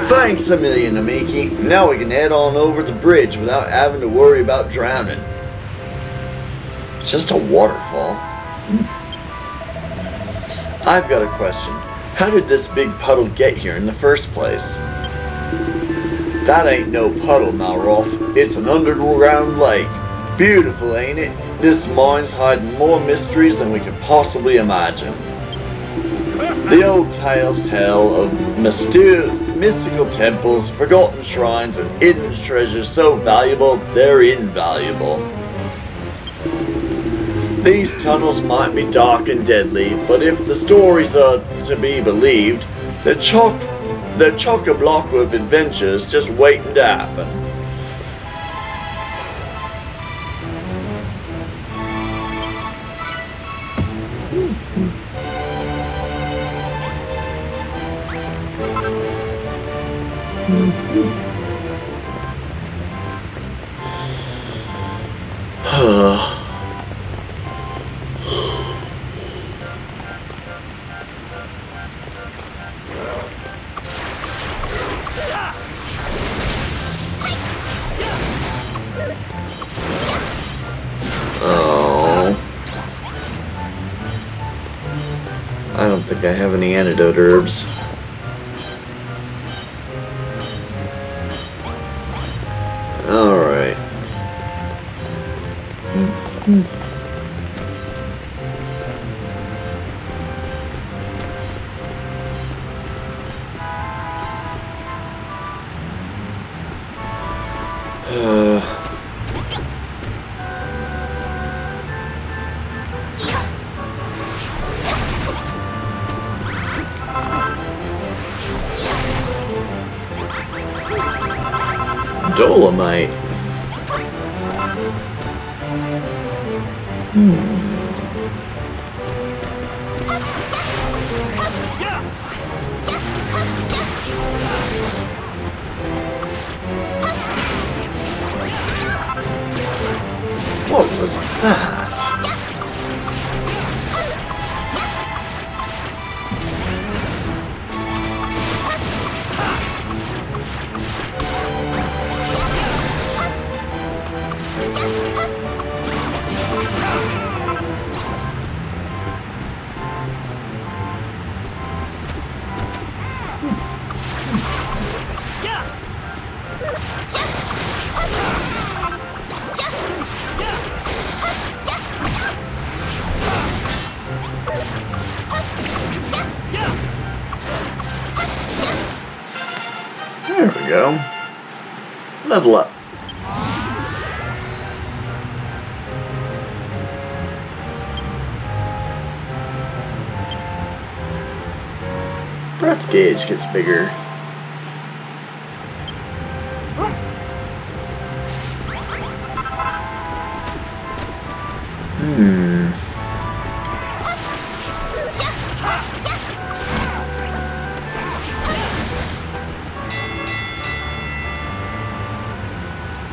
Thanks a million, Amiki. Now we can head on over the bridge without having to worry about drowning. It's just a waterfall. I've got a question. How did this big puddle get here in the first place? That ain't no puddle, Malroth. It's an underground lake. Beautiful, ain't it? This mine's hiding more mysteries than we could possibly imagine. The old tales tell of mystical temples, forgotten shrines, and hidden treasures so valuable they're invaluable. These tunnels might be dark and deadly, but if the stories are to be believed, they're chock-a-block with adventures just waiting to happen. I don't think I have any antidote herbs. Alright. Dolomite. What was that? There we go. Level up. Breath gauge gets bigger.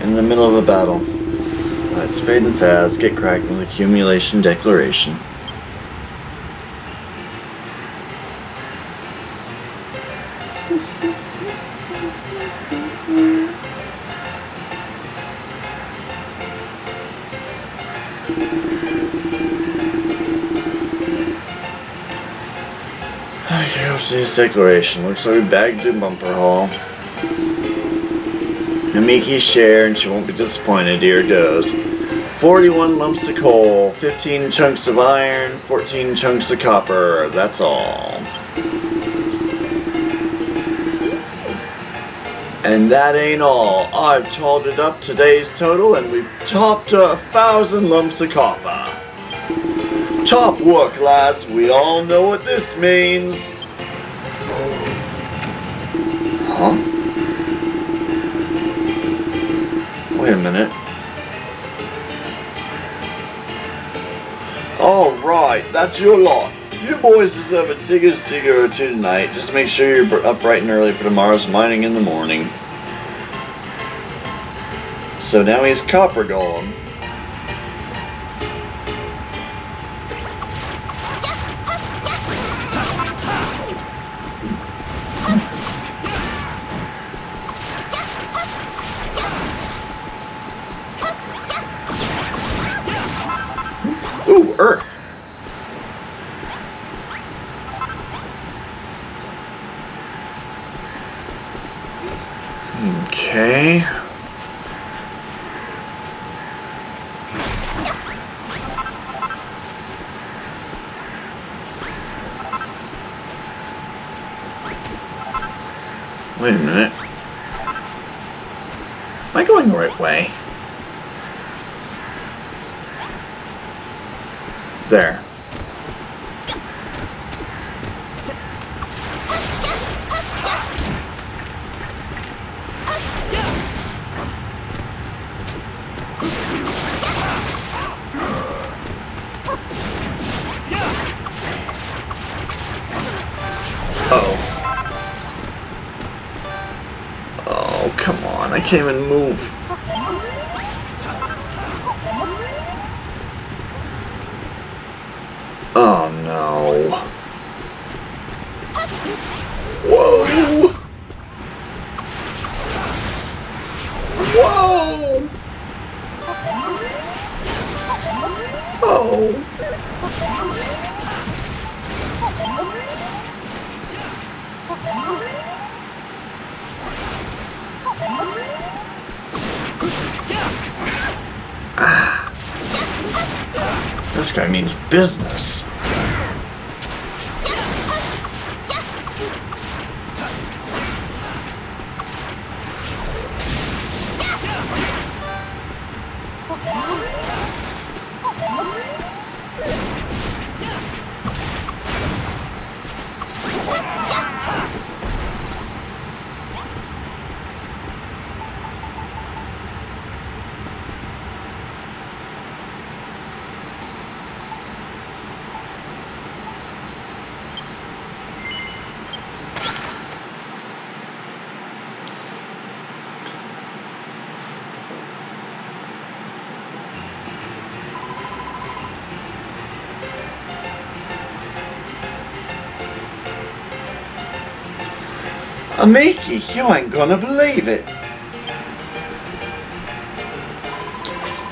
In the middle of a battle. Let's fade and fast, get cracked with accumulation declaration. Okay, up to this declaration. Looks like we bagged a bumper haul. Amiki's share, and she won't be disappointed. Here it goes. 41 lumps of coal, 15 chunks of iron, 14 chunks of copper. That's all. And that ain't all. I've totted up today's total, and we've topped 1,000 lumps of copper. Top work, lads. We all know what this means. Huh? Wait a minute. All right, that's your lot. You boys deserve a digger or two tonight. Just make sure you're up bright and early for tomorrow's mining in the morning. So now he's copper golem. Ooh, earth. Okay. Wait a minute. Am I going the right way? There. Uh-oh. Oh, come on. I can't even move. Oh, no. Whoa! Whoa! Oh. Ah. This guy means business. Amiki, you ain't gonna believe it.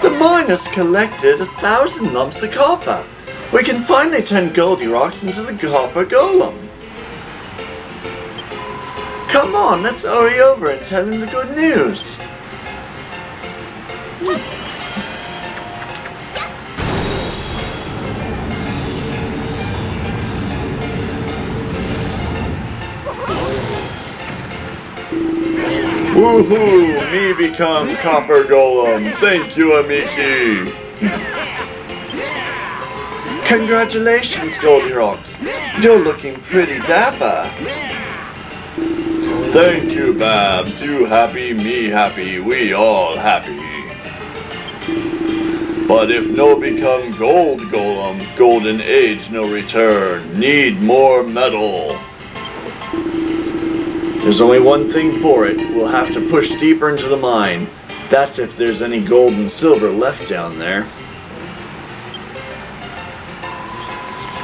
The miners collected 1,000 lumps of copper. We can finally turn Goldilocks into the copper golem. Come on, let's hurry over and tell him the good news. Woohoo! Me become Copper Golem. Thank you, Amiki. Congratulations, Goldilocks. You're looking pretty dapper. Thank you, Babs. You happy, me happy, we all happy. But if no become Gold Golem, Golden Age no return. Need more metal. There's only one thing for it. We'll have to push deeper into the mine. That's if there's any gold and silver left down there.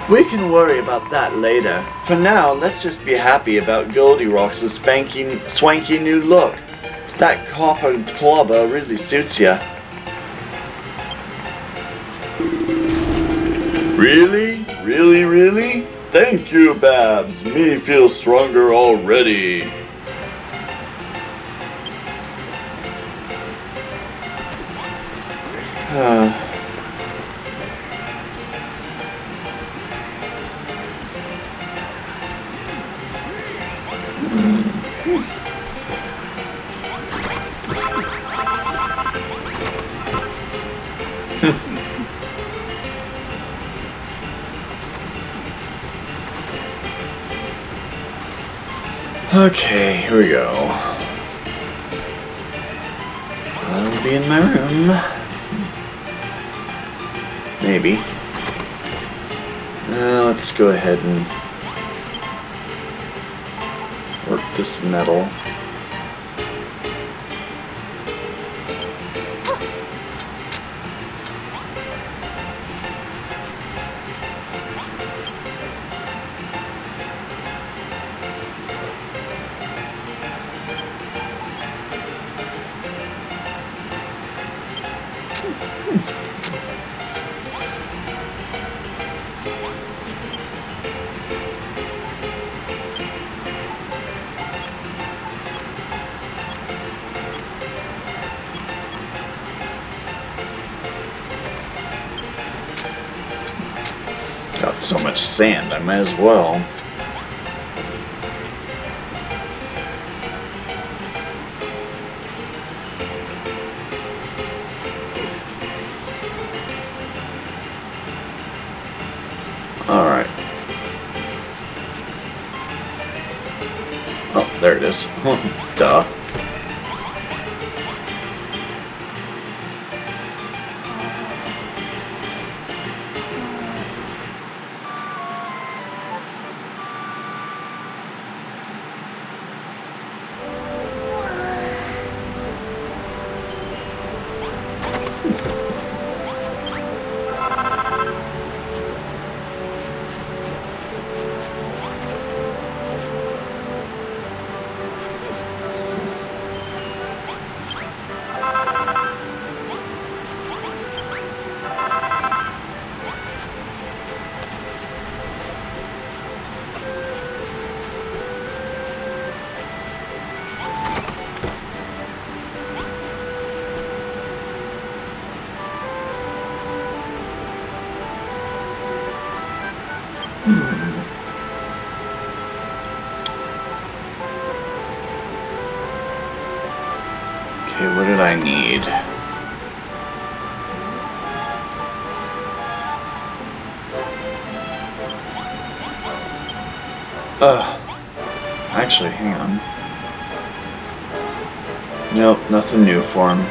We can worry about that later. For now, let's just be happy about Goldilocks' swanky new look. That copper clobber really suits ya. Really? Really, really? Thank you, Babs. Me feel stronger already. Okay, here we go. I'll be in my room. Maybe. Let's go ahead and work this metal. Got so much sand, I might as well. Alright. Oh, there it is. Duh. Okay, what did I need? Actually, hang on. Nope, nothing new for him.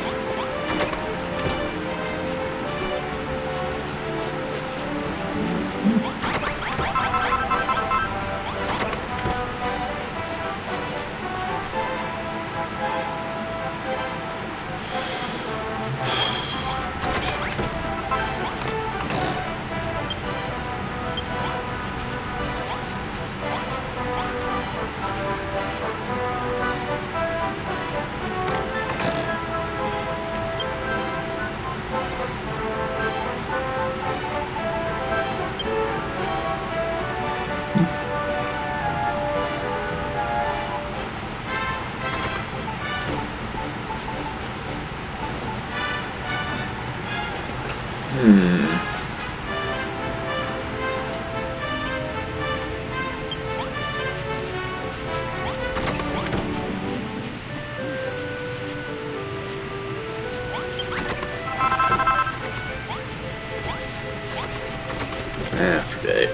Forget it.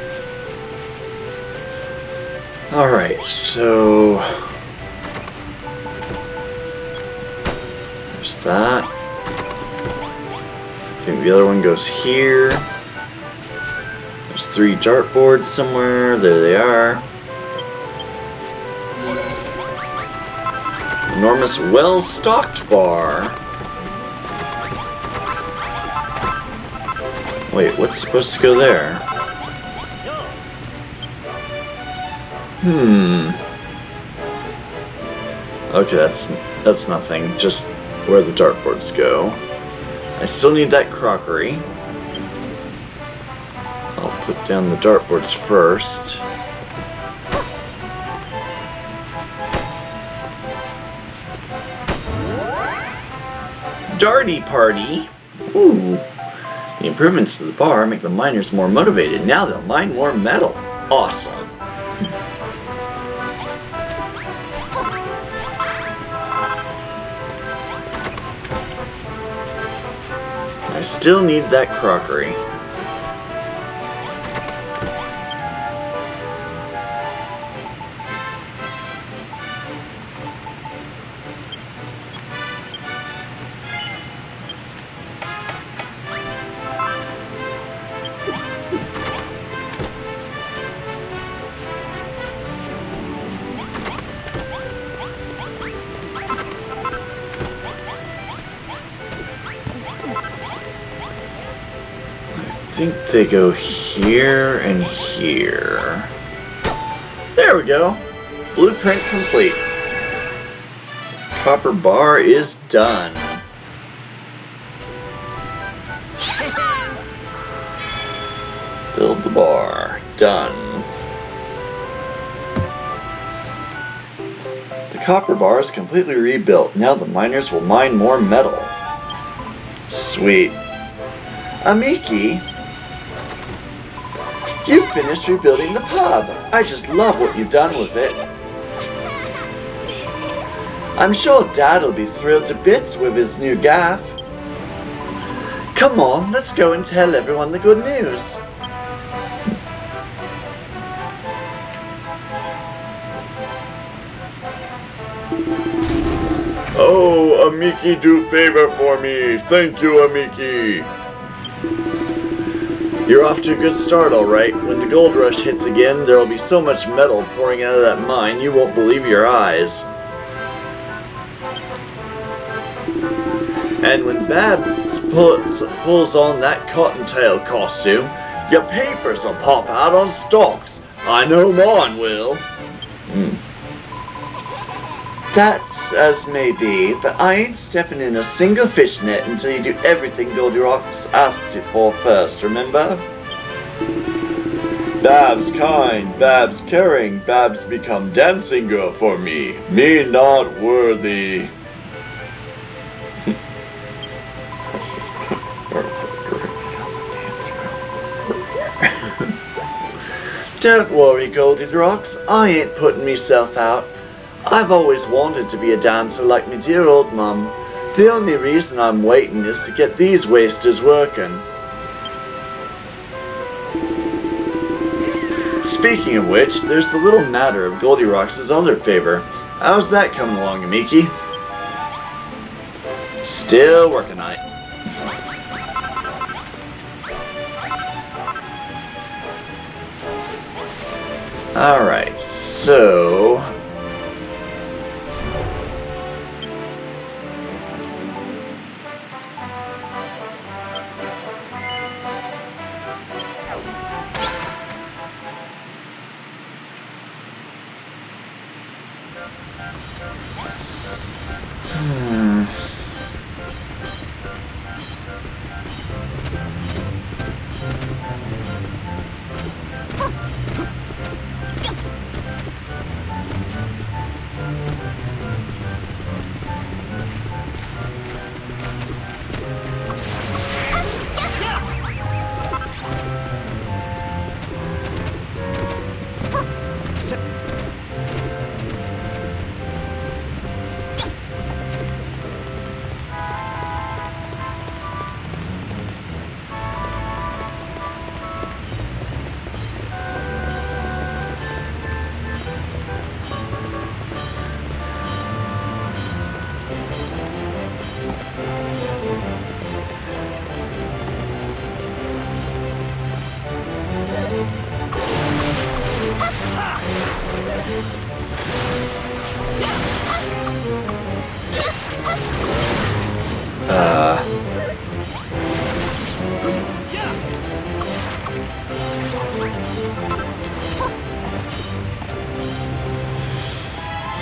Alright, so there's that. I think the other one goes here. There's 3 dartboards somewhere. There they are. Enormous, well-stocked bar. Wait, what's supposed to go there? Okay, that's nothing. Just where the dartboards go. I still need that crockery. I'll put down the dartboards first. Darty party! Ooh. The improvements to the bar make the miners more motivated. Now they'll mine more metal. Awesome. I still need that crockery. think they go here and here. There we go. Blueprint complete. Copper bar is done. Build the bar. Done. The copper bar is completely rebuilt. Now the miners will mine more metal. Sweet. Amiki, you finished rebuilding the pub. I just love what you've done with it. I'm sure Dad'll be thrilled to bits with his new gaff. Come on, let's go and tell everyone the good news. Oh, Amiki, do favor for me. Thank you, Amiki. You're off to a good start, alright. When the gold rush hits again, there'll be so much metal pouring out of that mine you won't believe your eyes. And when Babs pulls on that cottontail costume, your papers will pop out on stalks. I know mine will. That's as may be, but I ain't stepping in a single fishnet until you do everything Goldilocks asks you for first, remember? Babs kind, Babs caring, Babs become dancing girl for me not worthy. Don't worry, Goldilocks, I ain't putting myself out. I've always wanted to be a dancer like me dear old mum. The only reason I'm waiting is to get these wasters working. Speaking of which, there's the little matter of Goldilocks' other favor. How's that coming along, Amiki? Still working on it. Alright, so...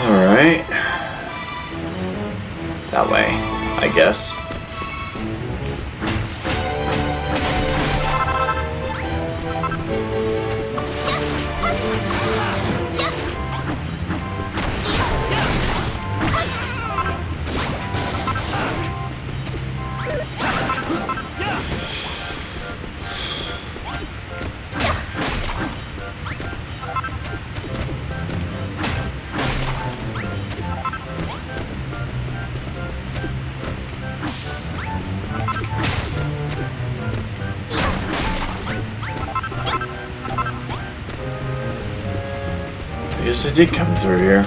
Alright. That way, I guess. I guess I did come through here.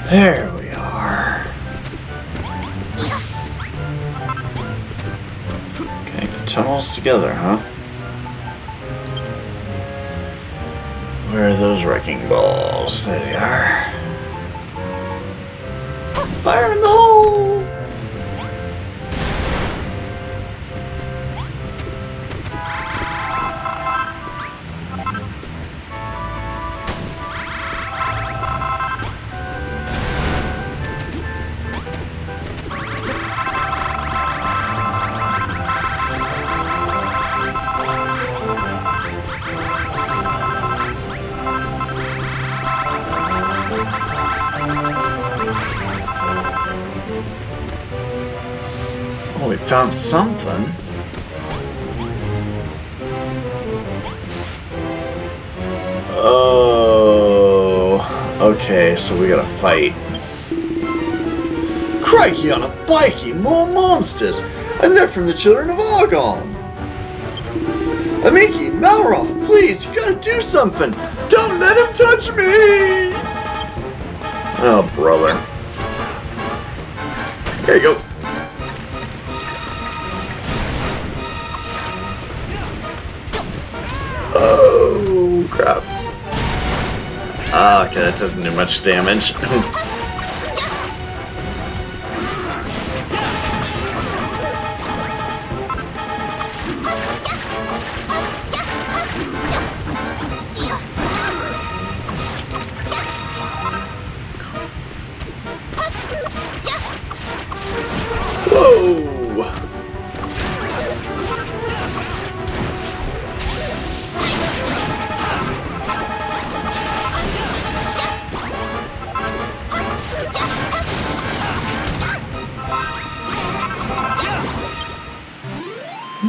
There we are. Connect the tunnels together, huh? Where are those wrecking balls? There they are. Fire in the hole! Oh, we found something. Oh, okay, so we gotta fight. Crikey on a bikey, more monsters! And they're from the Children of Argon! Amiki, Malroth, please, you gotta do something! Don't let him touch me! Oh, brother. There you go. Oh, crap. Ah, okay, that doesn't do much damage. Whoa!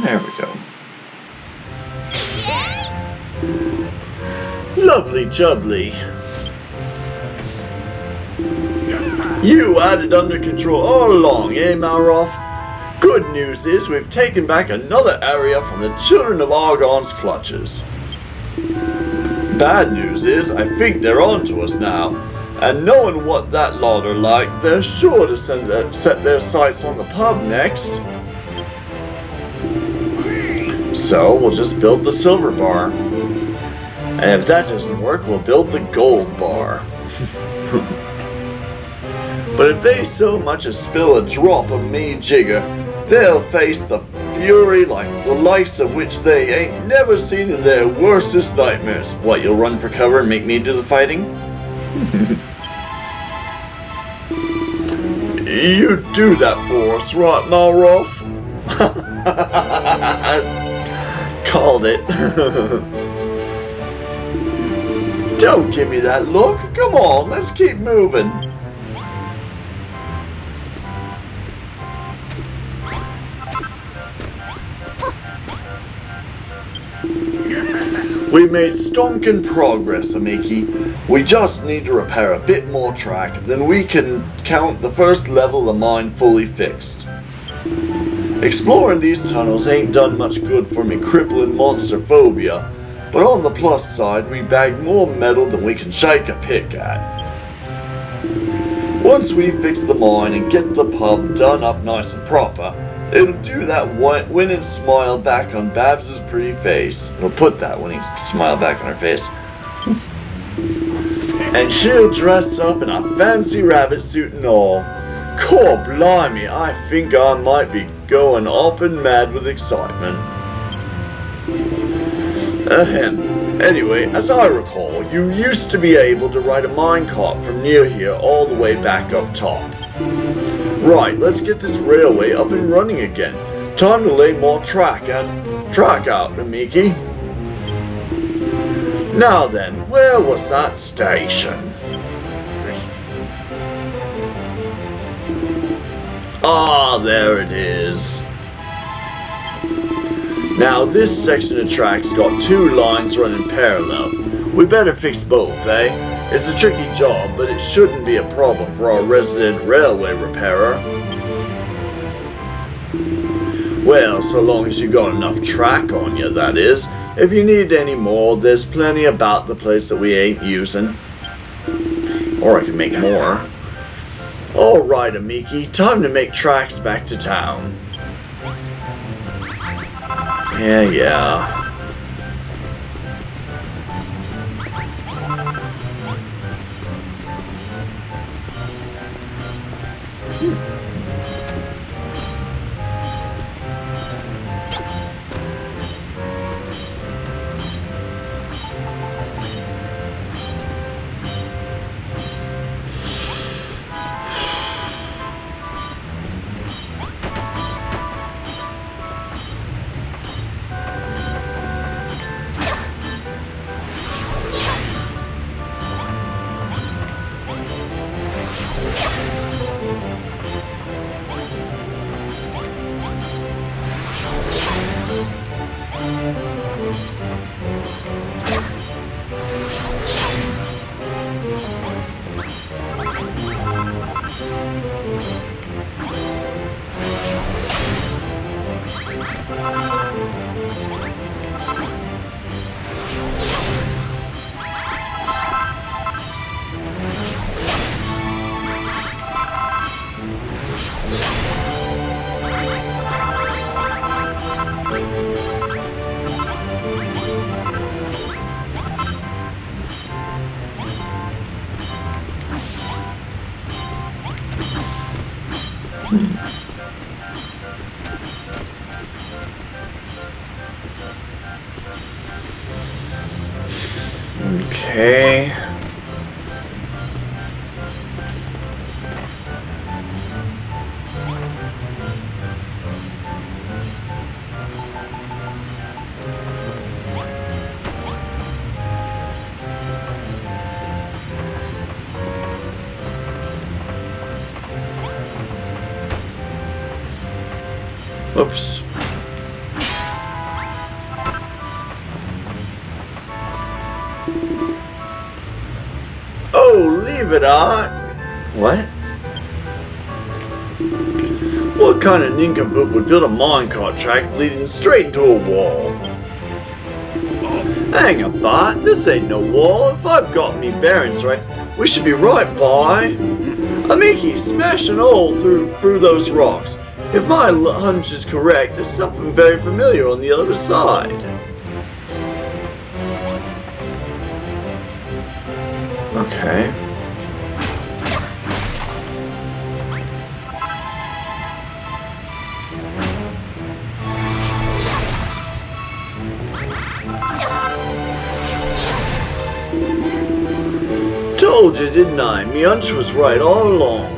There we go. Lovely jubbly. You had it under control all along, eh, Malroth? Good news is we've taken back another area from the Children of Argon's clutches. Bad news is I think they're on to us now, and knowing what that lot are like, they're sure to set their sights on the pub next. So we'll just build the silver bar. And if that doesn't work, we'll build the gold bar. But if they so much as spill a drop of me jigger, they'll face the fury like the likes of which they ain't never seen in their worstest nightmares. What, you'll run for cover and make me do the fighting? You do that for us, right, Malroth? Called it. Don't give me that look. Come on, let's keep moving. We've made stonking progress, Amiki. We just need to repair a bit more track, then we can count the first level of the mine fully fixed. Exploring these tunnels ain't done much good for me crippling monster phobia, but on the plus side, we bagged more metal than we can shake a pick at. Once we fix the mine and get the pub done up nice and proper, it'll do that winning smile back on Babs's pretty face. It'll put that winning smile back on her face. And she'll dress up in a fancy rabbit suit and all. Core blimey, I think I might be going up and mad with excitement. Ahem. Anyway, as I recall, you used to be able to ride a minecart from near here all the way back up top. Right, let's get this railway up and running again. Time to lay more track out, Amiki. Now then, where was that station? Ah, there it is. Now this section of track's got two lines running parallel. We better fix both, eh? It's a tricky job, but it shouldn't be a problem for our resident railway repairer. Well, so long as you got enough track on you, that is. If you need any more, there's plenty about the place that we ain't using. Or I can make more. Alright, Amiki, time to make tracks back to town. Yeah. Okay. Oops. Oh, leave it on. What? What kind of nincompoop would build a minecart track leading straight into a wall? Hang a bot, this ain't no wall. If I've got me bearings right, we should be right by. Amiki, smash an hole through those rocks. If my hunch is correct, there's something very familiar on the other side. Okay. Told you, didn't I? Me hunch was right all along.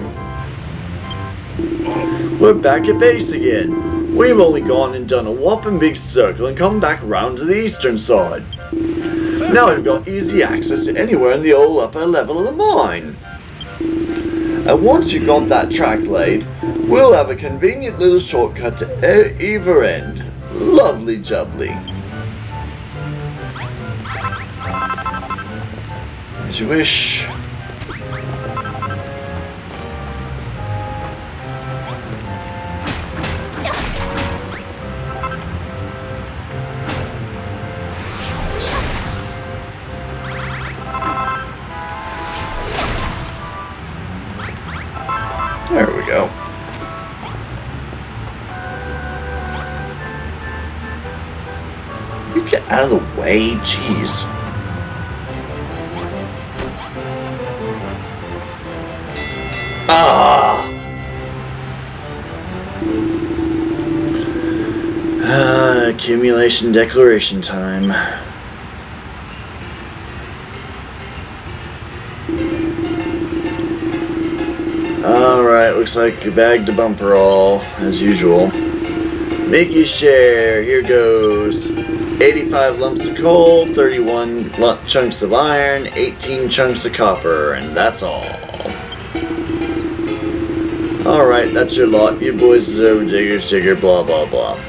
We're back at base again. We've only gone and done a whopping big circle and come back around to the eastern side. Now we've got easy access to anywhere in the old upper level of the mine. And once you've got that track laid, we'll have a convenient little shortcut to either end. Lovely jubbly. As you wish. There we go. You get out of the way, jeez. Accumulation declaration time. Alright, looks like you bagged a bumper all, as usual. Make your share, here goes. 85 lumps of coal, 31 chunks of iron, 18 chunks of copper, and that's all. Alright, that's your lot. You boys deserve a jigger, blah blah blah.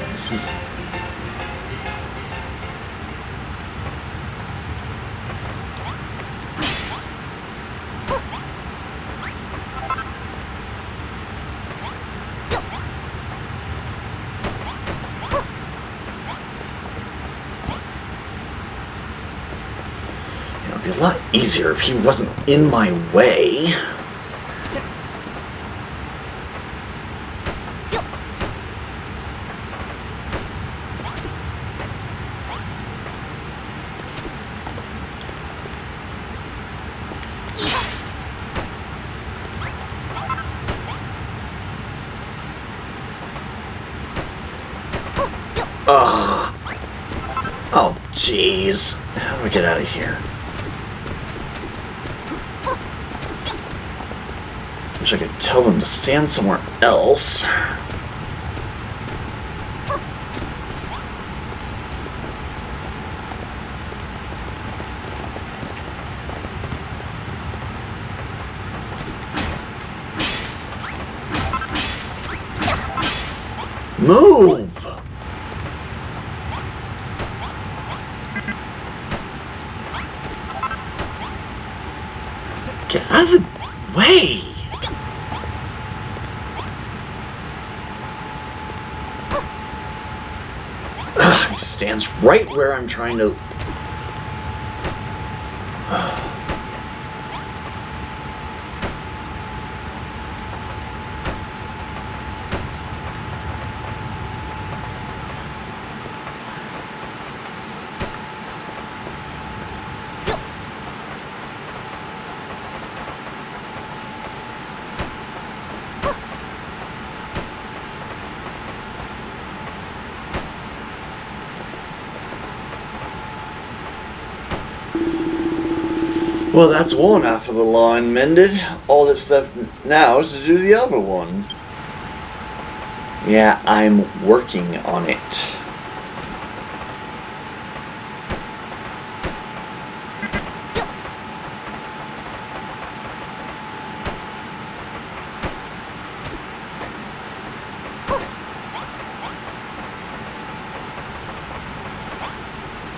It would be a lot easier if he wasn't in my way. Ugh. Oh, jeez. How do I get out of here? Wish I could tell them to stand somewhere else. Move! Get out of the way! Ugh, he stands right where I'm trying to... Well, that's one half of the line mended. All that's left now is to do the other one. Yeah, I'm working on it.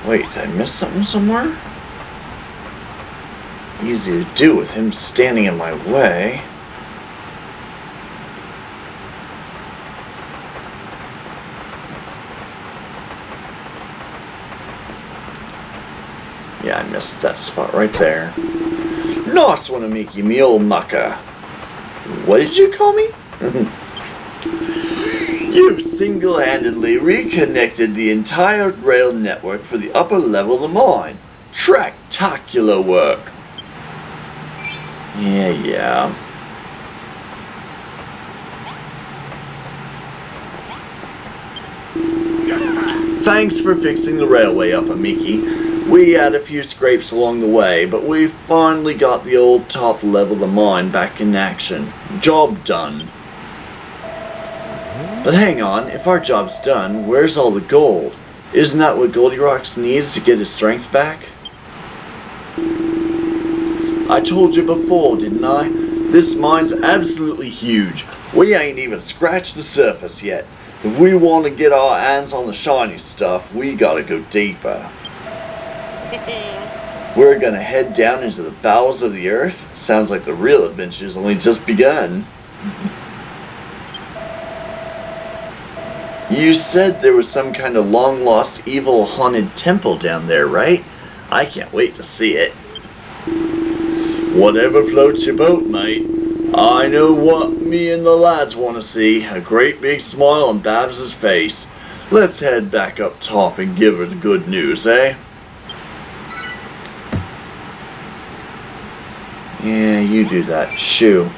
Wait, did I miss something somewhere? Easy to do with him standing in my way. Yeah, I missed that spot right there. Nice one, Amiki, me old mucker. What did you call me? You've single-handedly reconnected the entire rail network for the upper level of the mine. Tractacular work. Yeah. Thanks for fixing the railway up, Amiki. We had a few scrapes along the way, but we finally got the old top level of the mine back in action. Job done. But hang on, if our job's done, where's all the gold? Isn't that what Goldilocks needs to get his strength back? I told you before, didn't I? This mine's absolutely huge. We ain't even scratched the surface yet. If we want to get our hands on the shiny stuff, we gotta go deeper. We're gonna head down into the bowels of the earth? Sounds like the real adventure's only just begun. You said there was some kind of long-lost evil haunted temple down there, right? I can't wait to see it. Whatever floats your boat, mate. I know what me and the lads want to see. A great big smile on Babs's face. Let's head back up top and give her the good news, eh? Yeah, you do that. Shoo.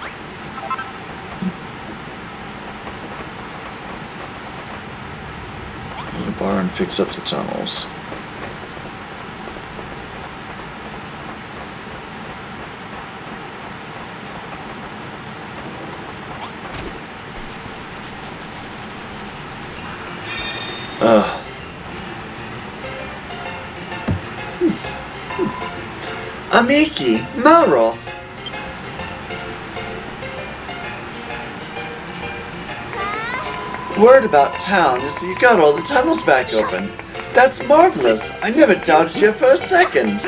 The bar and fix up the tunnels. Amiki, Malroth. Word about town is that you got all the tunnels back open. That's marvelous. I never doubted you for a second.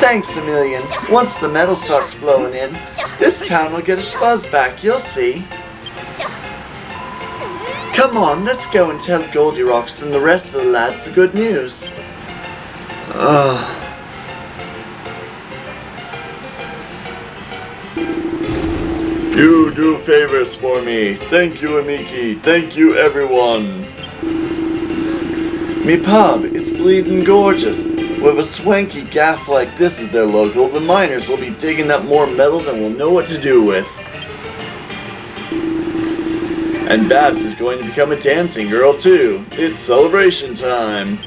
Thanks a million. Once the metal starts flowing in, this town will get its buzz back, you'll see. Come on, let's go and tell Goldilocks and the rest of the lads the good news. You do favors for me. Thank you, Amiki. Thank you, everyone. Me pub, it's bleeding gorgeous. With a swanky gaff like this as their logo, the miners will be digging up more metal than we'll know what to do with. And Babs is going to become a dancing girl too. It's celebration time.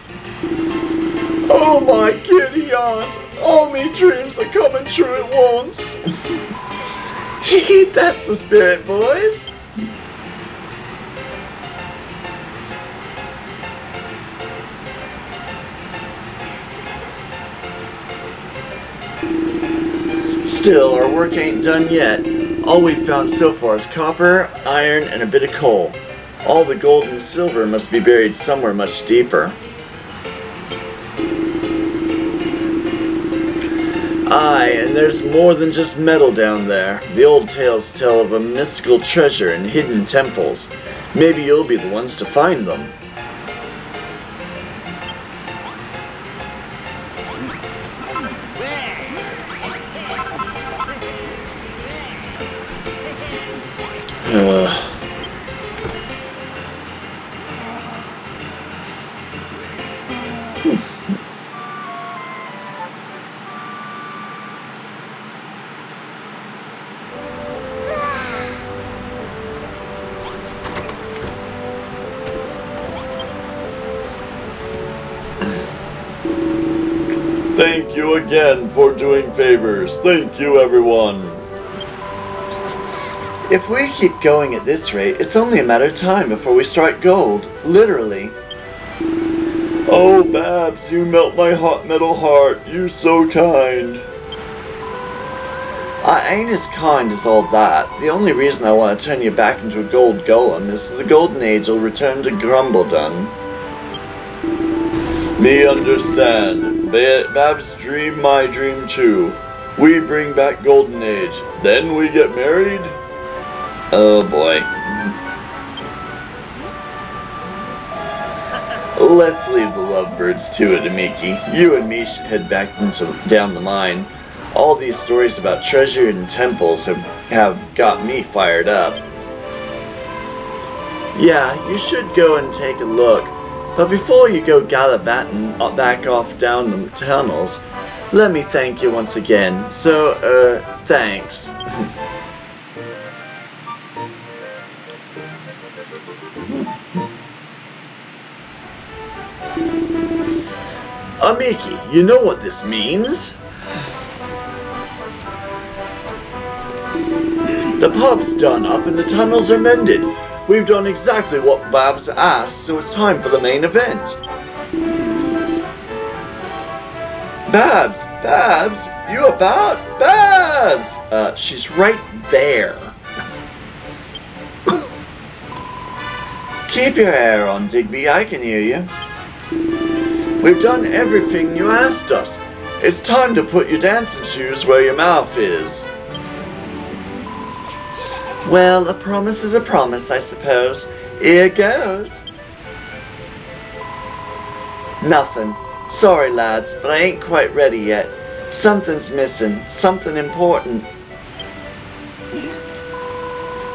Oh my giddy aunt! All me dreams are coming true at once. Hee, that's the spirit, boys. Still, our work ain't done yet. All we've found so far is copper, iron, and a bit of coal. All the gold and silver must be buried somewhere much deeper. Aye, and there's more than just metal down there. The old tales tell of a mystical treasure in hidden temples. Maybe you'll be the ones to find them. Thank you again for doing favors. Thank you, everyone. If we keep going at this rate, it's only a matter of time before we strike gold. Literally. Oh, Babs, you melt my hot metal heart. You're so kind. I ain't as kind as all that. The only reason I want to turn you back into a gold golem is so the golden age will return to Grumbledon. Me understand. Babs dream my dream too. We bring back golden age. Then we get married? Oh boy. Let's leave the lovebirds to it, Amiki. You and me should head back down the mine. All these stories about treasure and temples have got me fired up. Yeah, you should go and take a look. But before you go gallivanting back off down the tunnels, let me thank you once again. So, thanks. Amiki, you know what this means? The pub's done up and the tunnels are mended. We've done exactly what Babs asked, so it's time for the main event. Babs! Babs! You about? Babs! She's right there. Keep your hair on, Digby, I can hear you. We've done everything you asked us. It's time to put your dancing shoes where your mouth is. Well, a promise is a promise, I suppose. Here goes. Nothing. Sorry, lads, but I ain't quite ready yet. Something's missing. Something important.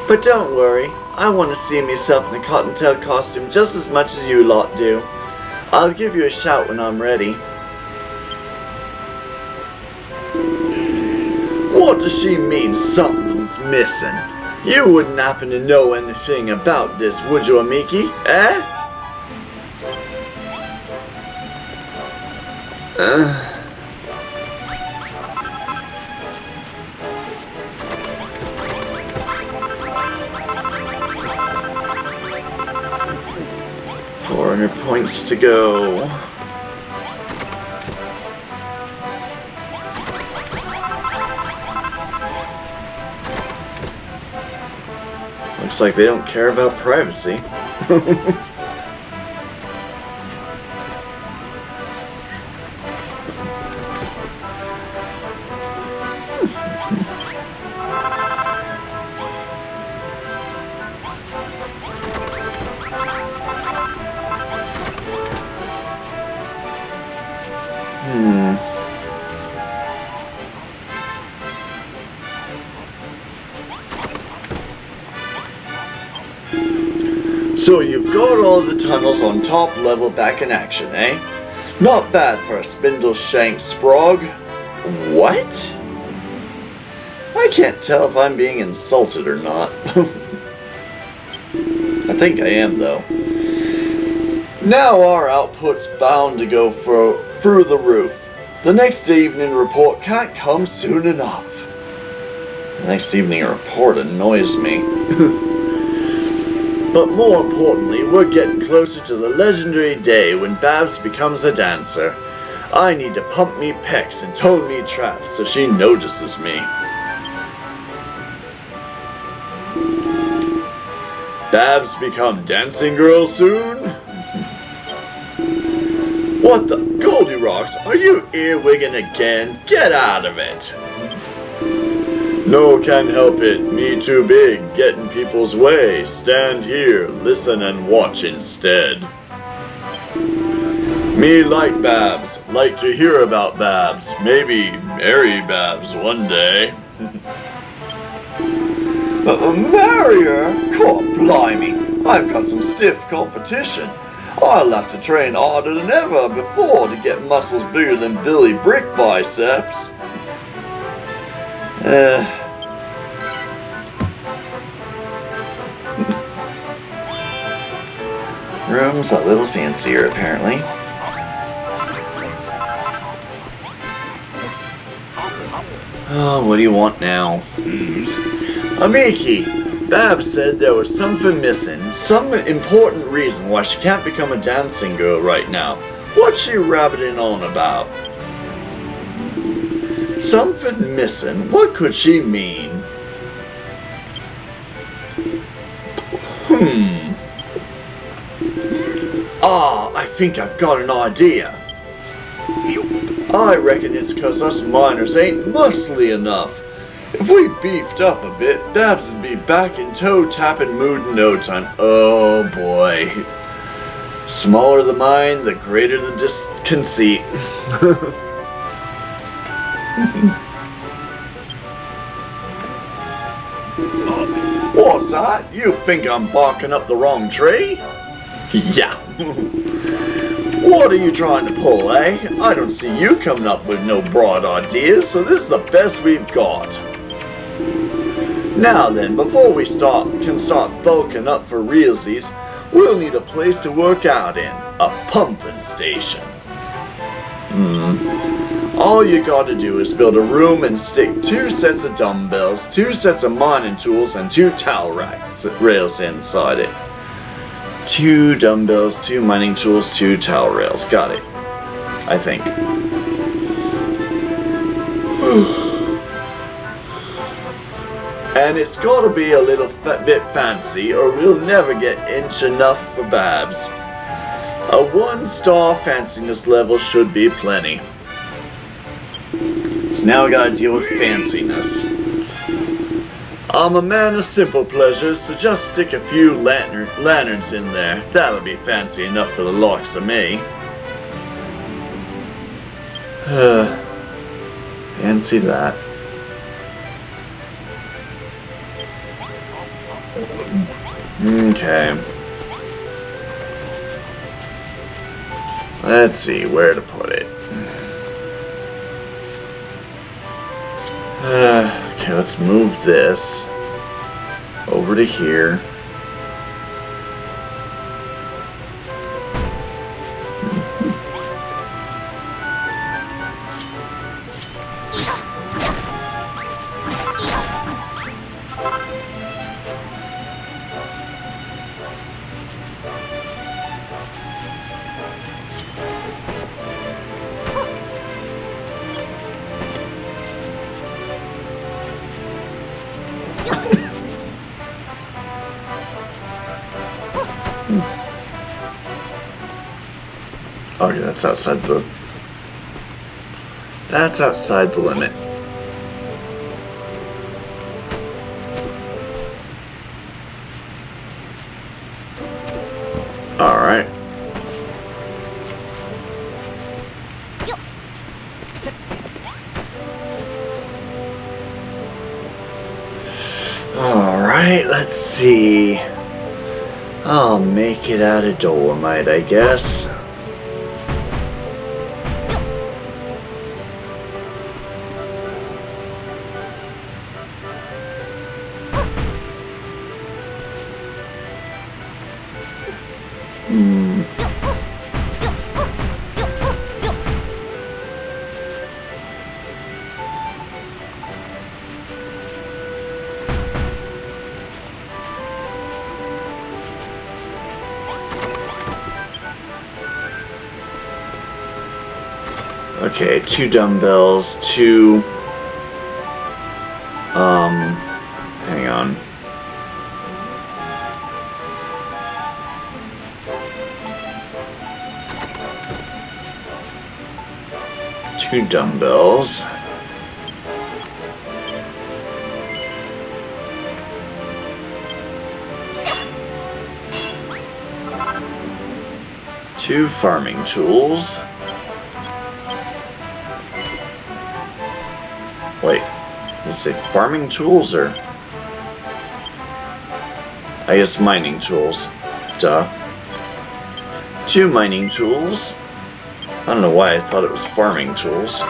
But don't worry. I want to see myself in a cottontail costume just as much as you lot do. I'll give you a shout when I'm ready. What does she mean something's missing? You wouldn't happen to know anything about this, would you, Amiki? Eh? $400 points to go. Looks like they don't care about privacy. So you've got all the tunnels on top level back in action, eh? Not bad for a spindle-shanked sprog. What? I can't tell if I'm being insulted or not. I think I am, though. Now our output's bound to go through the roof. The next evening report can't come soon enough. The next evening report annoys me. But more importantly, we're getting closer to the legendary day when Babs becomes a dancer. I need to pump me pecs and tone me traps so she notices me. Babs become dancing girl soon? What the? Goldilocks, are you earwigging again? Get out of it! No, can't help it. Me too big, get in people's way. Stand here, listen and watch instead. Me like Babs, like to hear about Babs. Maybe marry Babs one day. Marry her? God blimey, I've got some stiff competition. I'll have to train harder than ever before to get muscles bigger than Billy Brick biceps. Room's a little fancier, apparently. Oh, what do you want now? Amiki! Babs said there was something missing, some important reason why she can't become a dancing girl right now. What's she rabbiting on about? Something missing? What could she mean? I think I've got an idea. I reckon it's 'cause us miners ain't muscly enough. If we beefed up a bit, Babs would be back in toe-tapping mood in no time. Oh boy. Smaller the mind, the greater the conceit. What's that? You think I'm barking up the wrong tree? Yeah. What are you trying to pull, eh? I don't see you coming up with no broad ideas, so this is the best we've got. Now then, before we can start bulking up for realsies, we'll need a place to work out in. A pumping station. All you gotta do is build a room and stick 2 sets of dumbbells, 2 sets of mining tools, and 2 towel rails inside it. 2 dumbbells, 2 mining tools, 2 towel rails. Got it. I think. And it's gotta be a little bit fancy or we'll never get inch enough for Babs. A 1-star fanciness level should be plenty. So now we gotta deal with fanciness. I'm a man of simple pleasures, so just stick a few lanterns in there. That'll be fancy enough for the likes of me. Fancy that. Okay. Let's see where to put it. Okay, let's move this over to here. Okay, that's outside the limit. All right. All right, let's see. I'll make it out of dolomite, I guess. Okay, 2 dumbbells, 2, hang on. Two dumbbells. Two farming tools. Wait, you say farming tools or? I guess mining tools. Duh. 2 mining tools. I don't know why I thought it was farming tools.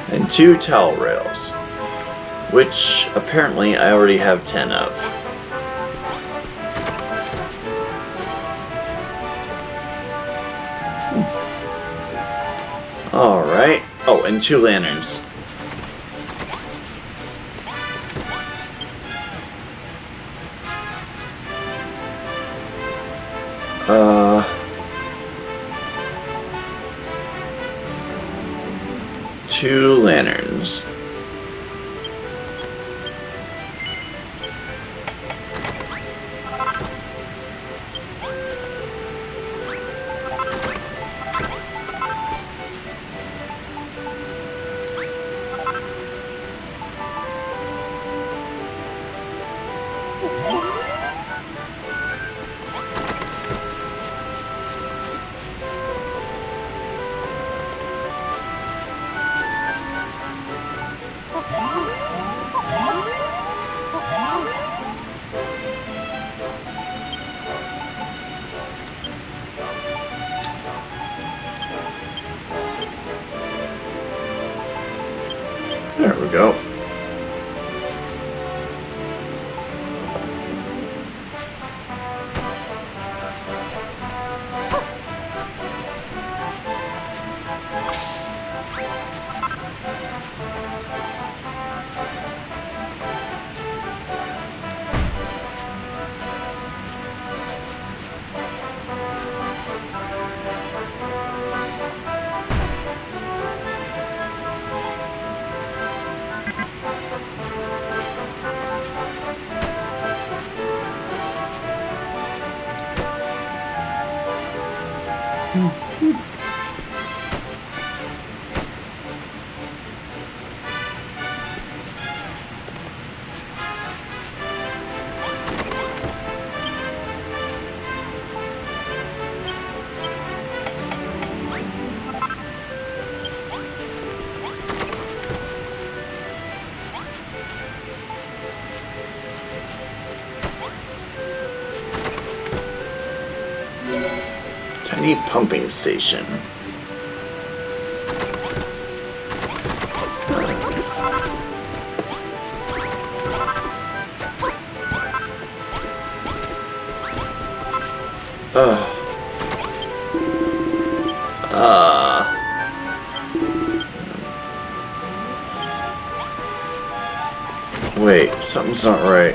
And 2 towel rails, which apparently I already have 10 of. Alright. Oh, and 2 lanterns. Two lanterns. There we go. Tiny pumping station. Wait, something's not right.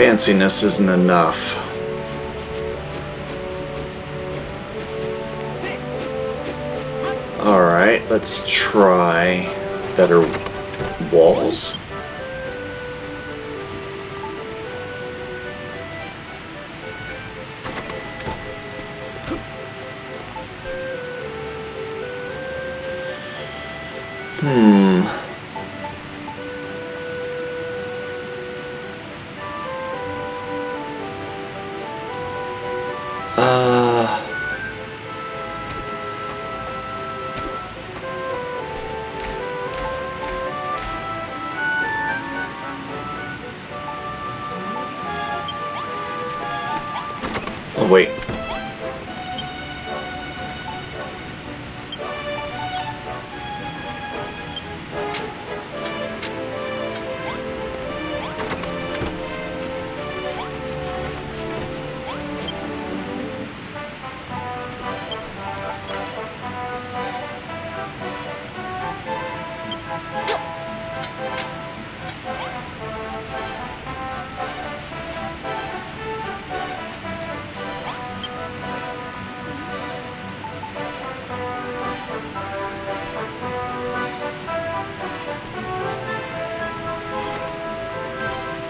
fanciness isn't enough. Alright, let's try better walls. Oh, wait.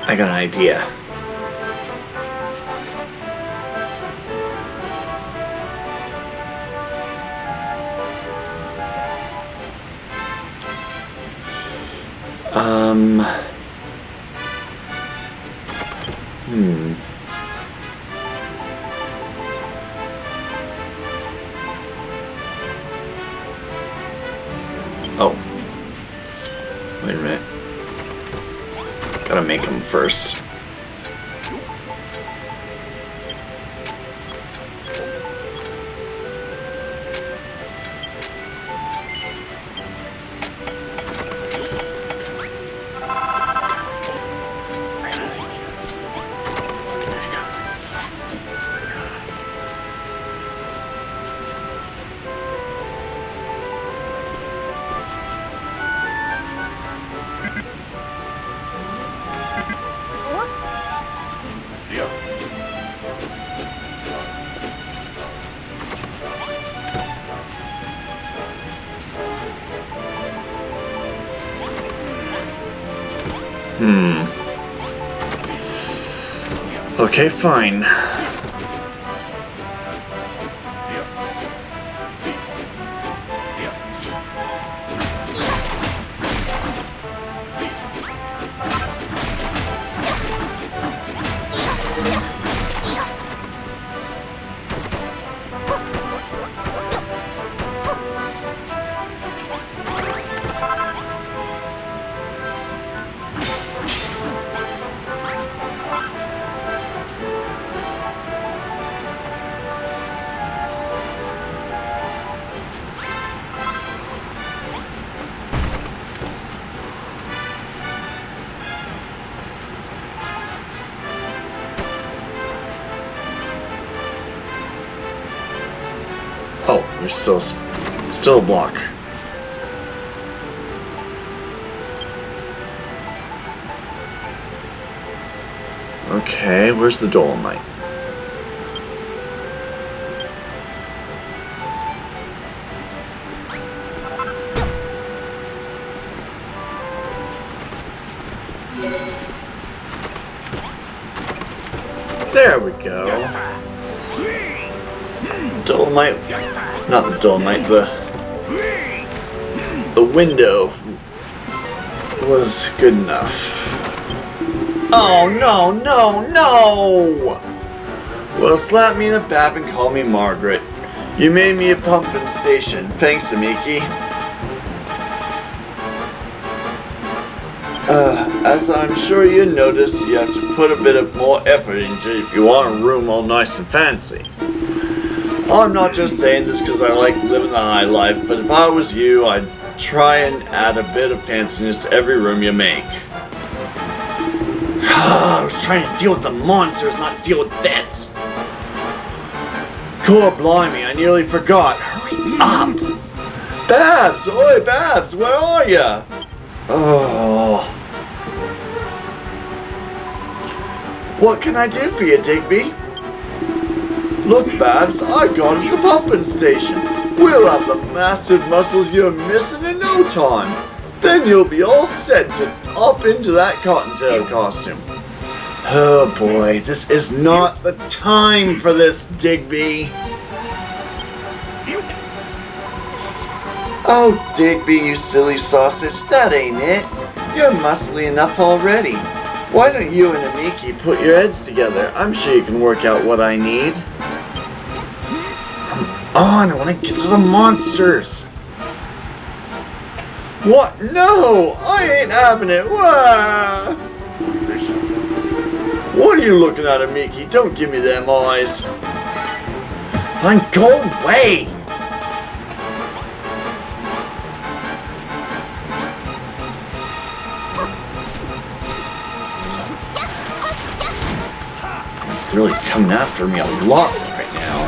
I got an idea. Oh. Wait a minute. Gotta make them first. Okay, fine. Oh, there's still a block. Okay, where's the dolomite? There we go. Dolomite, not the dolomite, the window was good enough. Oh no, no, no! Well, slap me in the back and call me Margaret. You made me a pumping station. Thanks, Amiki. As I'm sure you noticed, you have to put a bit of more effort into it if you want a room all nice and fancy. I'm not just saying this because I like living the high life, but if I was you, I'd try and add a bit of fanciness to every room you make. I was trying to deal with the monsters, not deal with this. Cool, blimey, I nearly forgot. Hurry up! Babs! Oi, Babs, where are ya? Oh. What can I do for you, Digby? Look, Babs, I got us a pumping station. We'll have the massive muscles you're missing in no time. Then you'll be all set to hop into that cottontail costume. Oh boy, this is not the time for this, Digby. Oh, Digby, you silly sausage, that ain't it. You're muscly enough already. Why don't you and Amiki put your heads together? I'm sure you can work out what I need. Come on, I want to get to the monsters. What? No, I ain't having it. Wah! What are you looking at, Amiki? Don't give me them eyes. Fine, go away. Really coming after me a lot right now.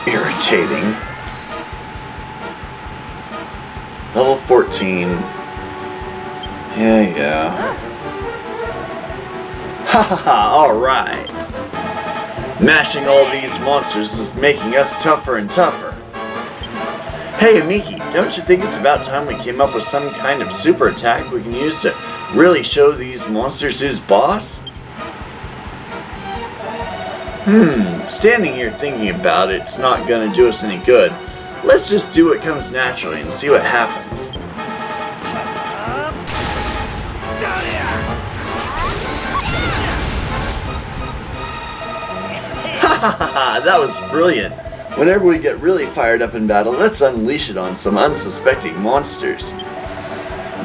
Irritating. Level 14. Yeah. Ha ha ha, alright. Mashing all these monsters is making us tougher and tougher. Hey Amiki, don't you think it's about time we came up with some kind of super attack we can use to really show these monsters who's boss? Standing here thinking about it's not gonna do us any good. Let's just do what comes naturally and see what happens. That was brilliant. Whenever we get really fired up in battle, let's unleash it on some unsuspecting monsters.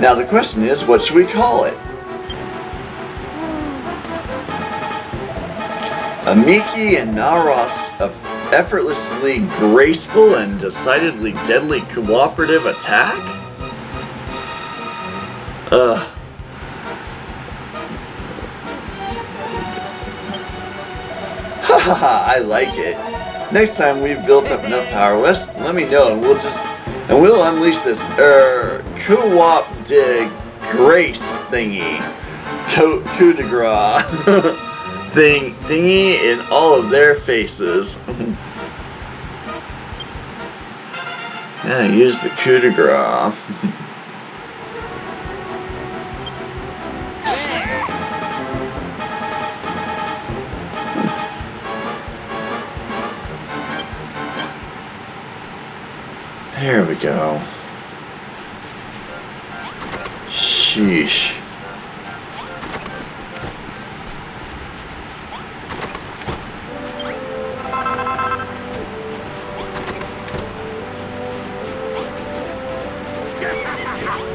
Now the question is, what should we call it? Amiki and Naros, a effortlessly graceful and decidedly deadly cooperative attack? I like it. Next time we've built up enough power, let me know and we'll unleash this co-op de grace thingy. Coup de grace thingy in all of their faces. Yeah, use the coup de grace. There we go. Sheesh.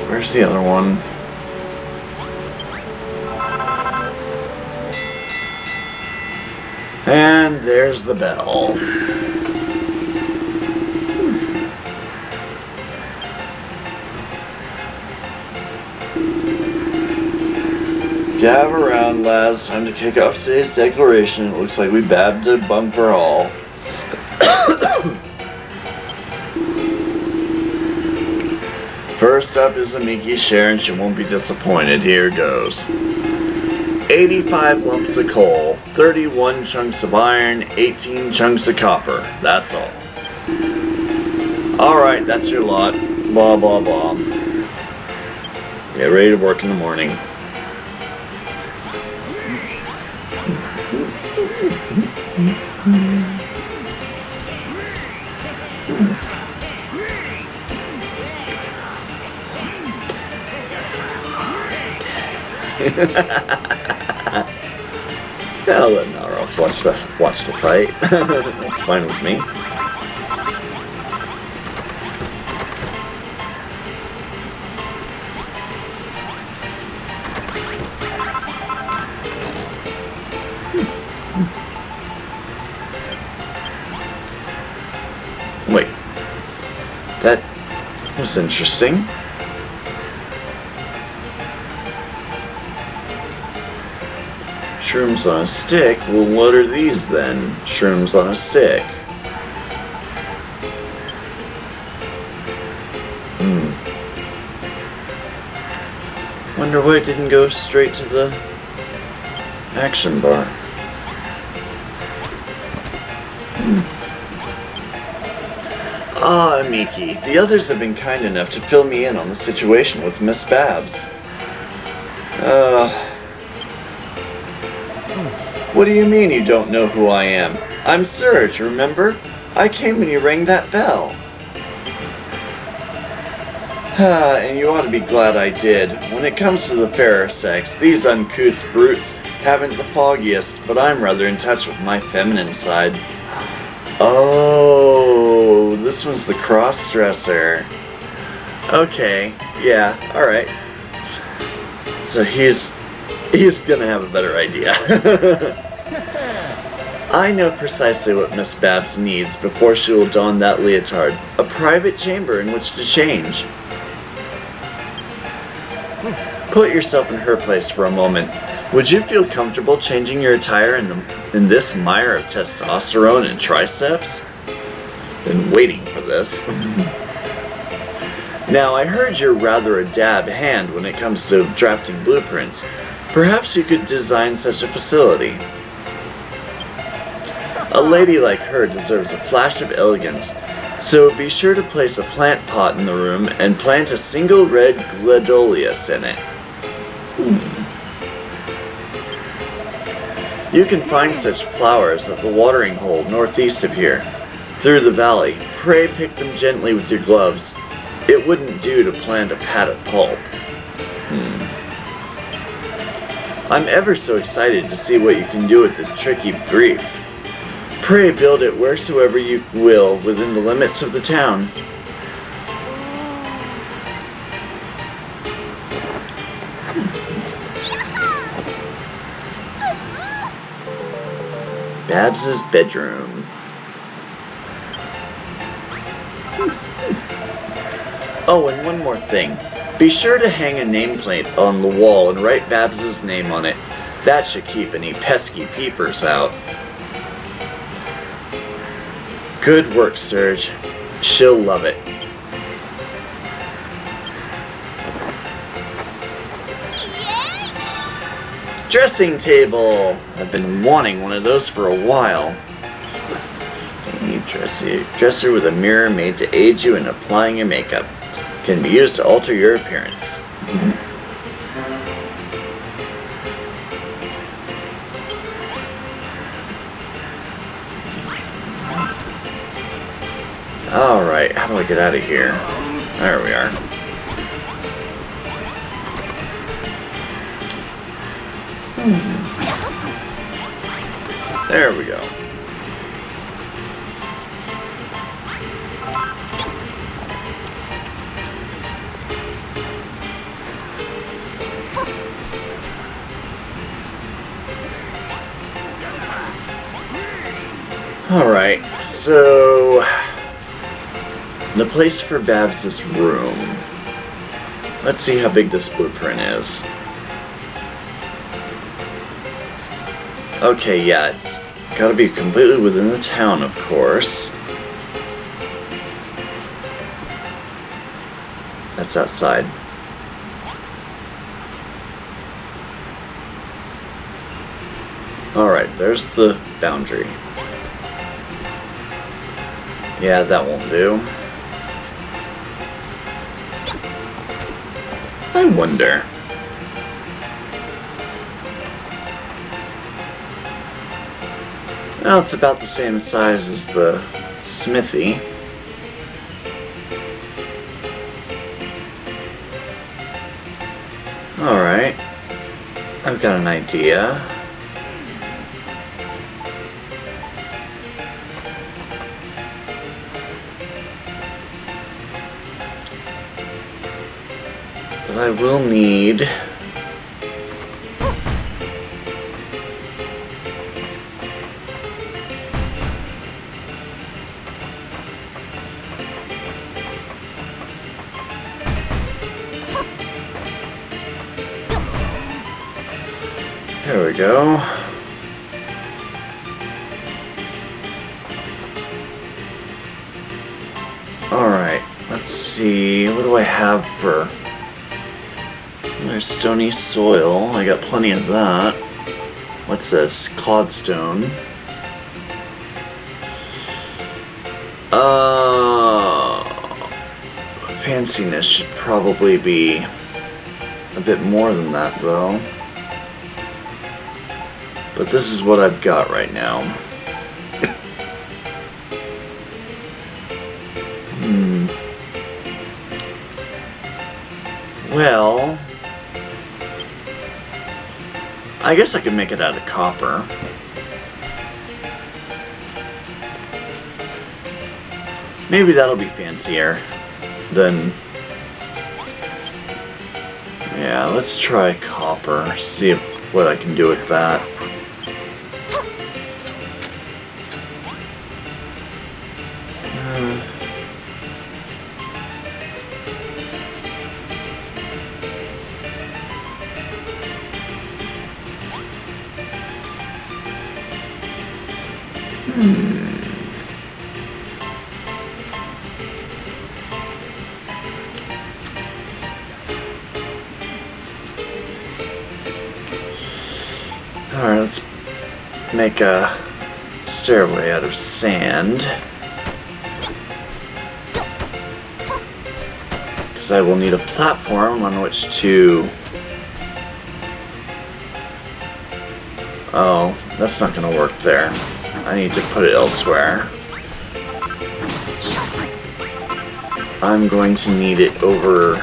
Where's the other one? And there's the bell. Gab around, lads. Time to kick off today's declaration. It looks like we babbed a bumper all. First up is Amiki's share, and she won't be disappointed. Here goes. 85 lumps of coal, 31 chunks of iron, 18 chunks of copper. That's all. Alright, that's your lot. Blah, blah, blah. Get ready to work in the morning. I'll let Naros watch the fight. That's fine with me. Wait. That was interesting. Shrooms on a stick? Well, what are these then? Shrooms on a stick. Wonder why it didn't go straight to the action bar. Ah, Amiki, the others have been kind enough to fill me in on the situation with Miss Babs. What do you mean you don't know who I am? I'm Serge, remember? I came when you rang that bell. And you ought to be glad I did. When it comes to the fairer sex, these uncouth brutes haven't the foggiest, but I'm rather in touch with my feminine side. Oh, this one's the cross-dresser. Okay, yeah, alright. So he's gonna have a better idea. I know precisely what Miss Babs needs before she will don that leotard. A private chamber in which to change. Put yourself in her place for a moment. Would you feel comfortable changing your attire in this mire of testosterone and triceps? Been waiting for this. Now, I heard you're rather a dab hand when it comes to drafting blueprints. Perhaps you could design such a facility. A lady like her deserves a flash of elegance, so be sure to place a plant pot in the room and plant a single red gladiolus in it. You can find such flowers at the watering hole northeast of here, through the valley. Pray pick them gently with your gloves. It wouldn't do to plant a pat of pulp. I'm ever so excited to see what you can do with this tricky brief. Pray build it wheresoever you will within the limits of the town. Babs's bedroom. Oh, and one more thing. Be sure to hang a nameplate on the wall and write Babs's name on it. That should keep any pesky peepers out. Good work, Serge. She'll love it. Dressing table! I've been wanting one of those for a while. A dresser with a mirror made to aid you in applying your makeup. Can be used to alter your appearance. Alright, how do I get out of here? There we are. There we go. Alright, so the place for Babs's room. Let's see how big this blueprint is. Okay, yeah, it's gotta be completely within the town, of course. That's outside. Alright, there's the boundary. Yeah, that won't do. I wonder. Well, it's about the same size as the smithy. Alright. I've got an idea. But I will need... There we go. Let's see, what do I have for... There's stony soil. I got plenty of that. What's this? Clodstone. Fanciness should probably be a bit more than that, though. But this is what I've got right now. Well, I guess I could make it out of copper. Maybe that'll be fancier than... Yeah, let's try copper. See what I can do with that. Alright, let's make a stairway out of sand. Because I will need a platform on which to... Oh, that's not going to work there. I need to put it elsewhere. I'm going to need it over...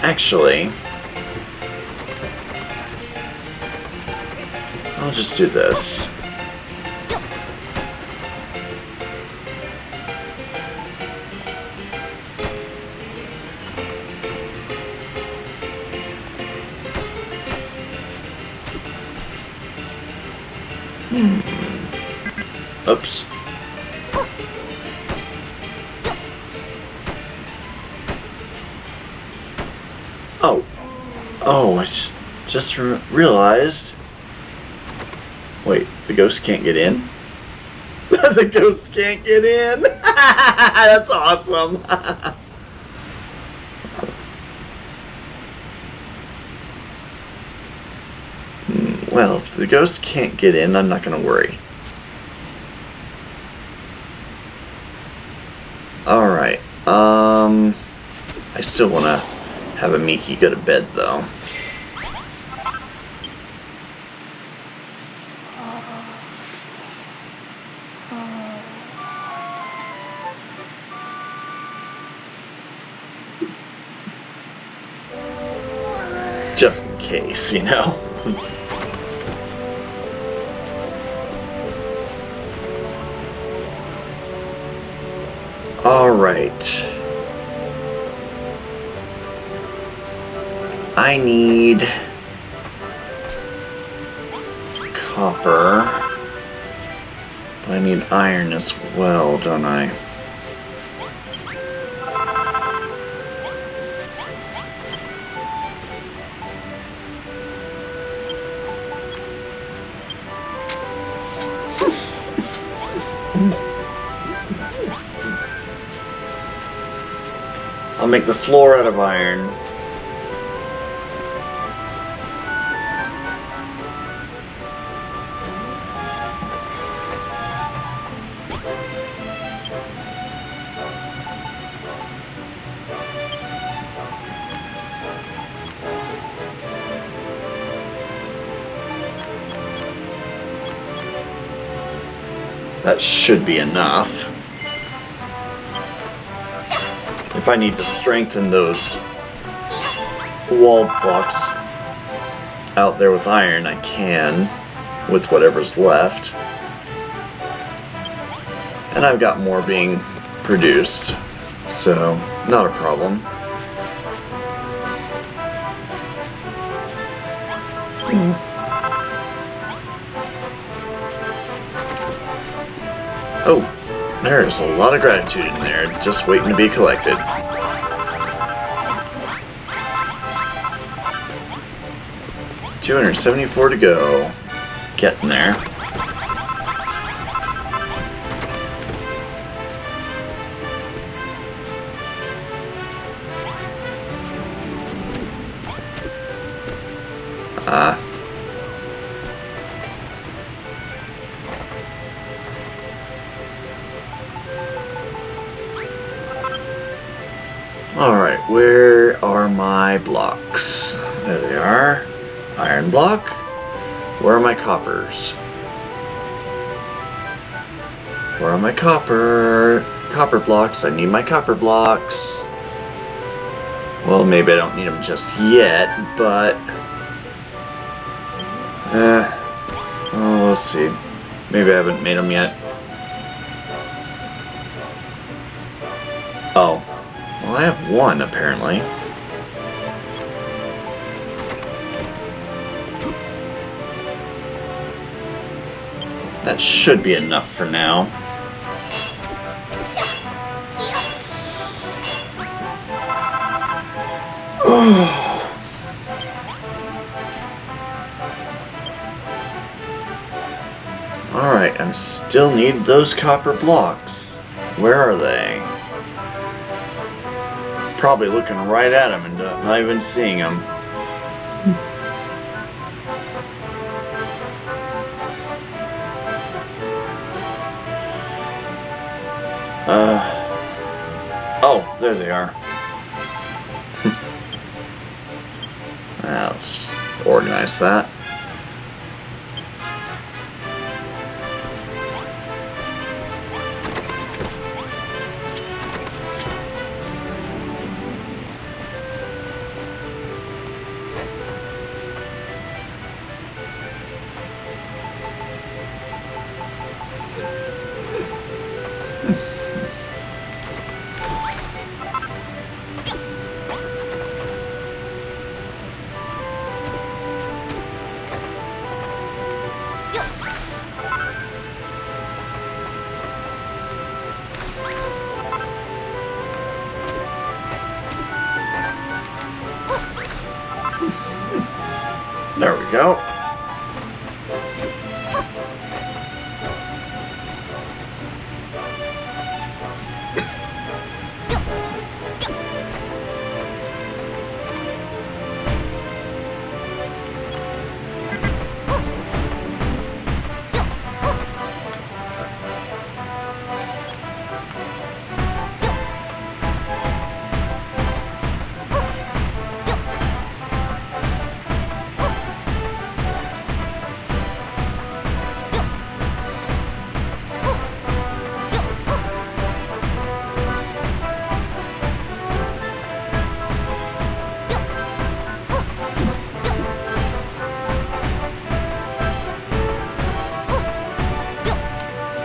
Actually... I'll just do this. Oops. Oh, I just realized. Wait, the ghost can't get in? The ghost can't get in? That's awesome. Well, if the ghost can't get in, I'm not going to worry. Alright, I still want to have Amiki go to bed, though. Just in case, you know? Alright. I need copper, but I need iron as well, don't I? I'll make the floor out of iron. That should be enough. If I need to strengthen those wall blocks out there with iron, I can, with whatever's left. And I've got more being produced, so not a problem. Oh, there's a lot of gratitude in there, just waiting to be collected. $274 to go. Getting there. Alright, where are my blocks? There they are. Iron block. Where are my coppers? Where are my copper blocks? I need my copper blocks. Well, maybe I don't need them just yet, but... well, we'll see. Maybe I haven't made them yet. Oh. Well, I have one, apparently. That should be enough for now. Alright, I still need those copper blocks. Where are they? Probably looking right at them and not even seeing them. Oh, there they are. Let's just organize that. There we go.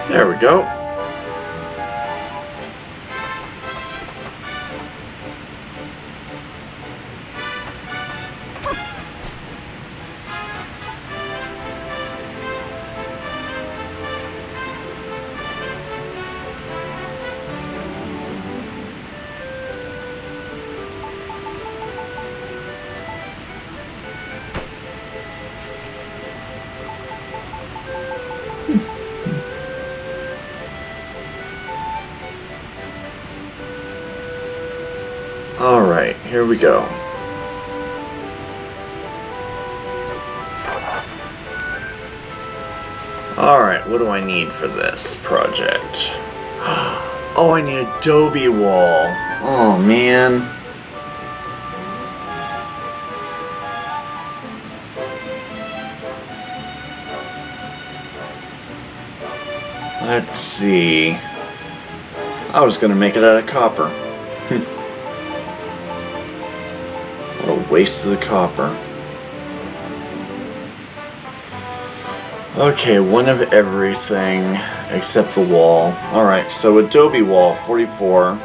There we go. Alright, here we go. Alright, what do I need for this project? Oh, I need a adobe wall. Oh, man. Let's see. I was gonna make it out of copper. What a waste of the copper. Okay, one of everything except the wall. Alright, so adobe wall, 44.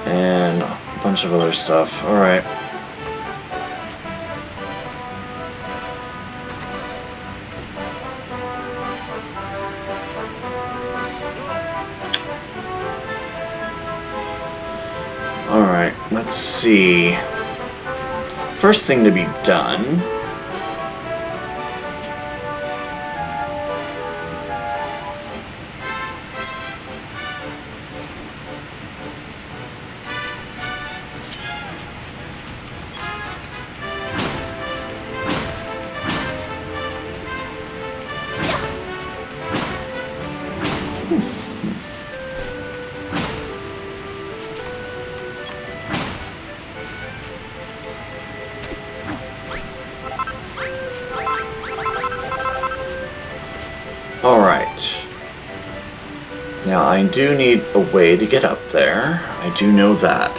And a bunch of other stuff. Alright. Alright, let's see. First thing to be done. Alright. Now I do need a way to get up there. I do know that.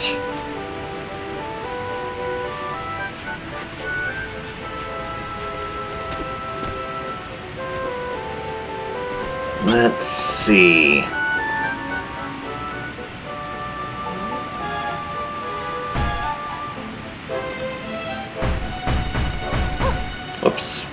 Let's see. Whoops.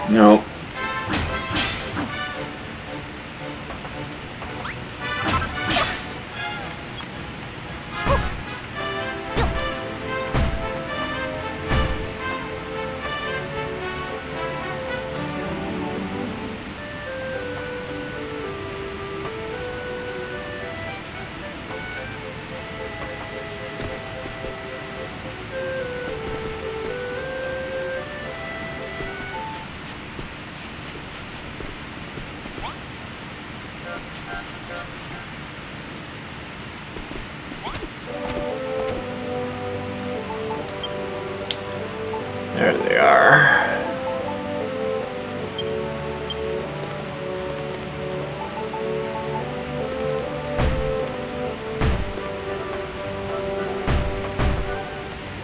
Nope. There they are.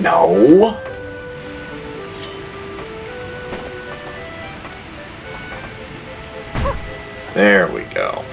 No. There we go.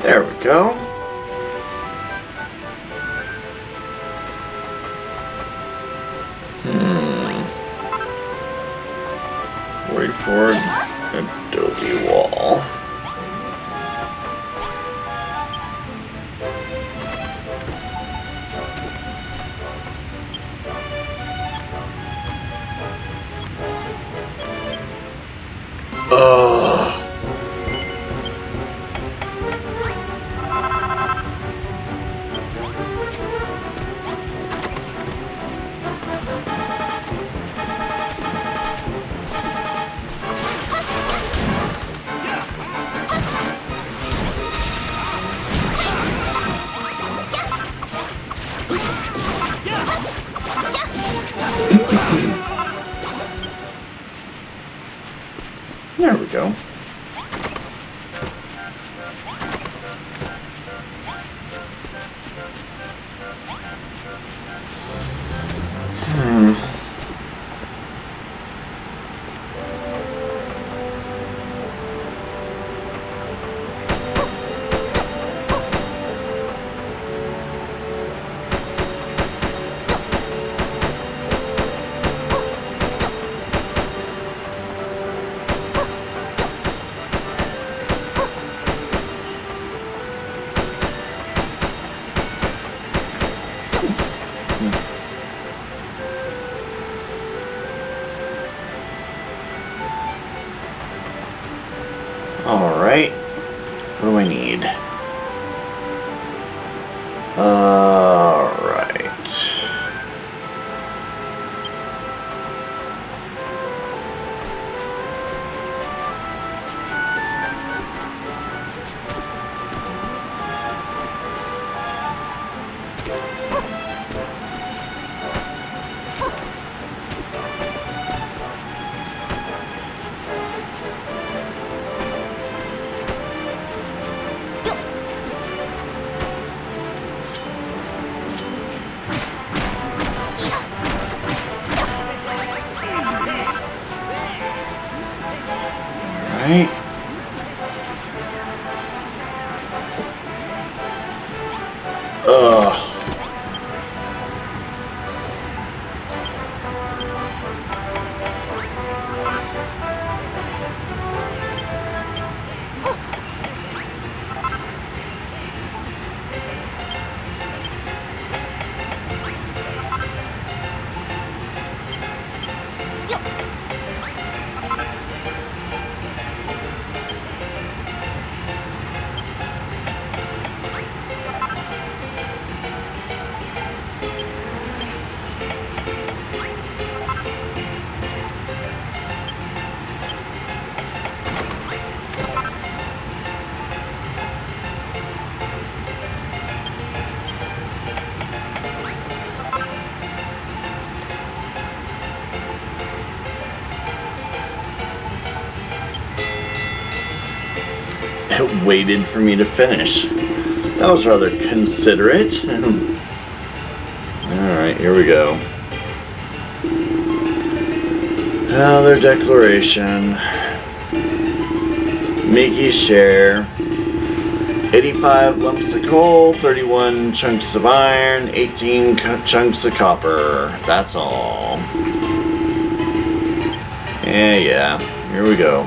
There we go. Wait for adobe wall. There we go. Right? Ugh. It waited for me to finish. That was rather considerate. Alright, here we go. Another declaration. Miki's share. 85 lumps of coal, 31 chunks of iron, 18 chunks of copper. That's all. Yeah. Here we go.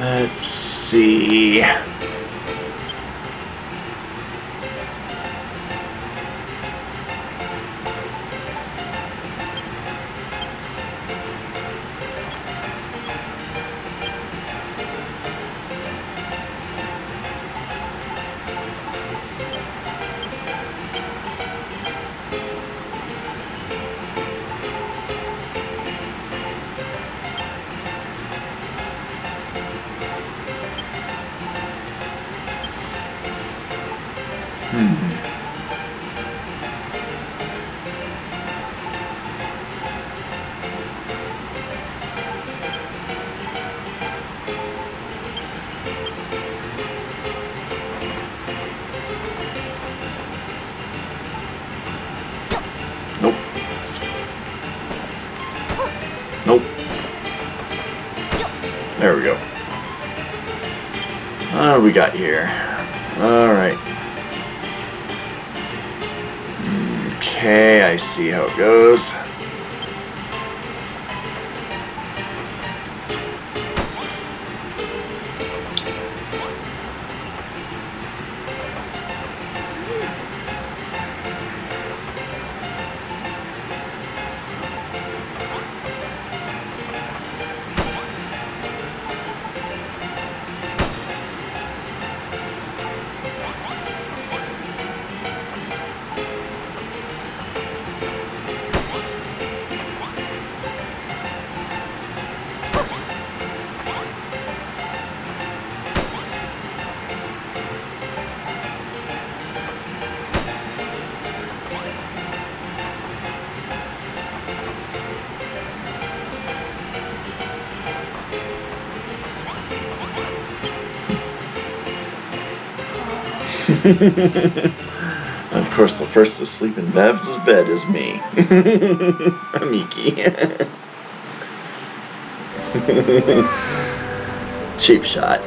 Let's see. Nope. Nope. There we go. What do we got here? Alright. Okay, I see how it goes. Of course, the first to sleep in Babs' bed is me. Amiki. Cheap shot.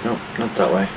Nope, not that way.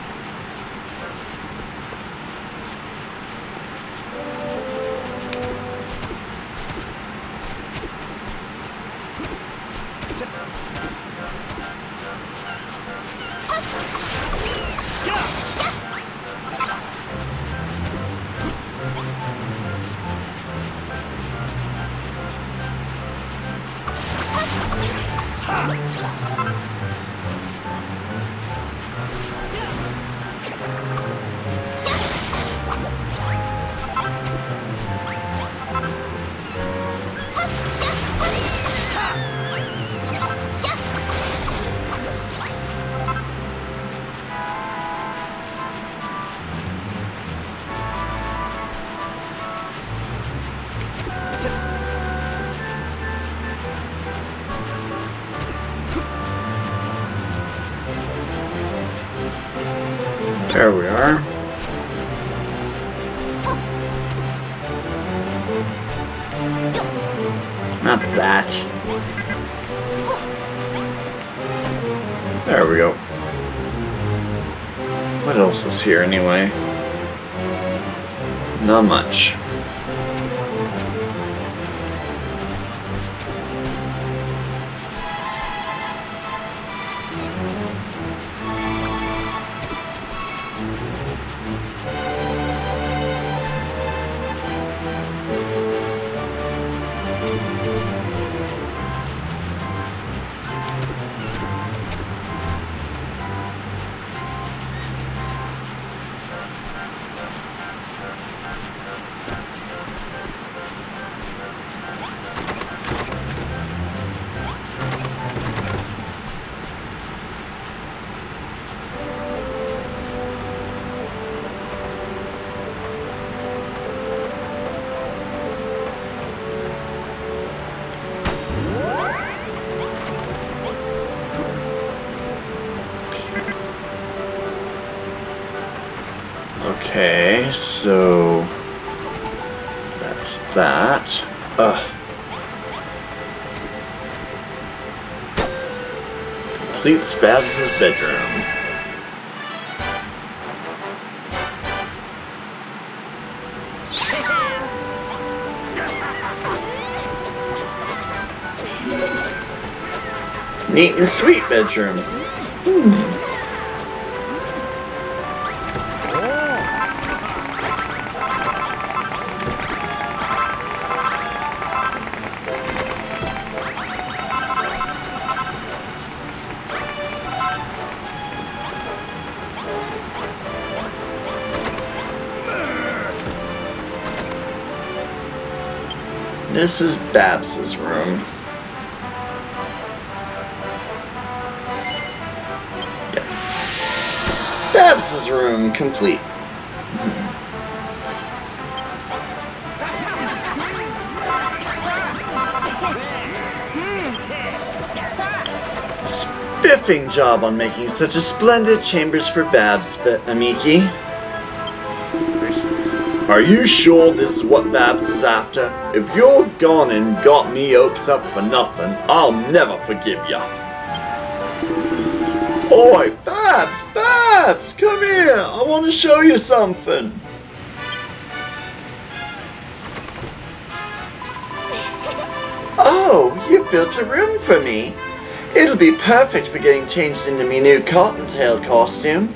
There we are. Not that. There we go. What else is here anyway? Not much. Okay, so that's that. Completes Babs' bedroom. Neat and sweet bedroom. This is Babs' room. Yes. Babs' room complete. Spiffing job on making such a splendid chambers for Babs, Amiki. Are you sure this is what Babs is after? If you're gone and got me hopes up for nothing, I'll never forgive ya. Oi, Babs! Babs! Come here! I want to show you something! Oh, you built a room for me. It'll be perfect for getting changed into me new cottontail costume.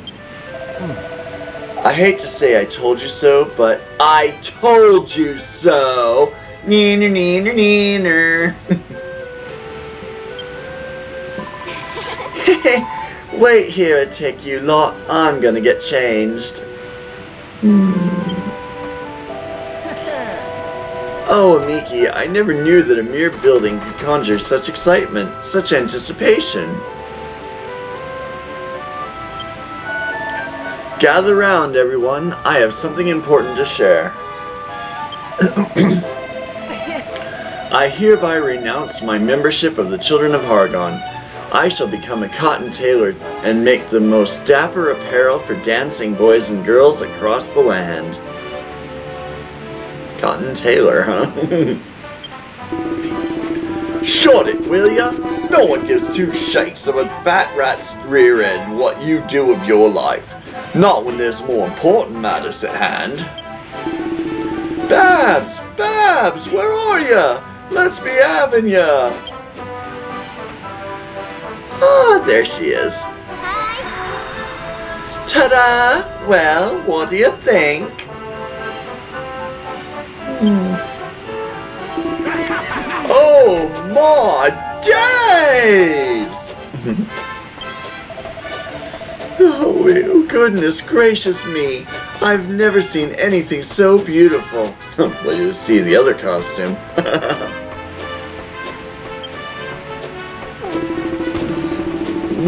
I hate to say I told you so, but I told you so. Neener, neener, neener. Wait here and take you lot. I'm gonna get changed. Oh, Amiki, I never knew that a mere building could conjure such excitement, such anticipation. Gather round, everyone. I have something important to share. I hereby renounce my membership of the Children of Hargon. I shall become a cotton tailor and make the most dapper apparel for dancing boys and girls across the land. Cotton tailor, huh? Shut it, will ya? No one gives two shakes of a fat rat's rear end what you do with your life. Not when there's more important matters at hand. Babs! Babs! Where are ya? Let's be having ya! Ah, there she is. Hi! Ta-da! Well, what do you think? Oh my days! Oh, goodness gracious me! I've never seen anything so beautiful. Well, you see the other costume.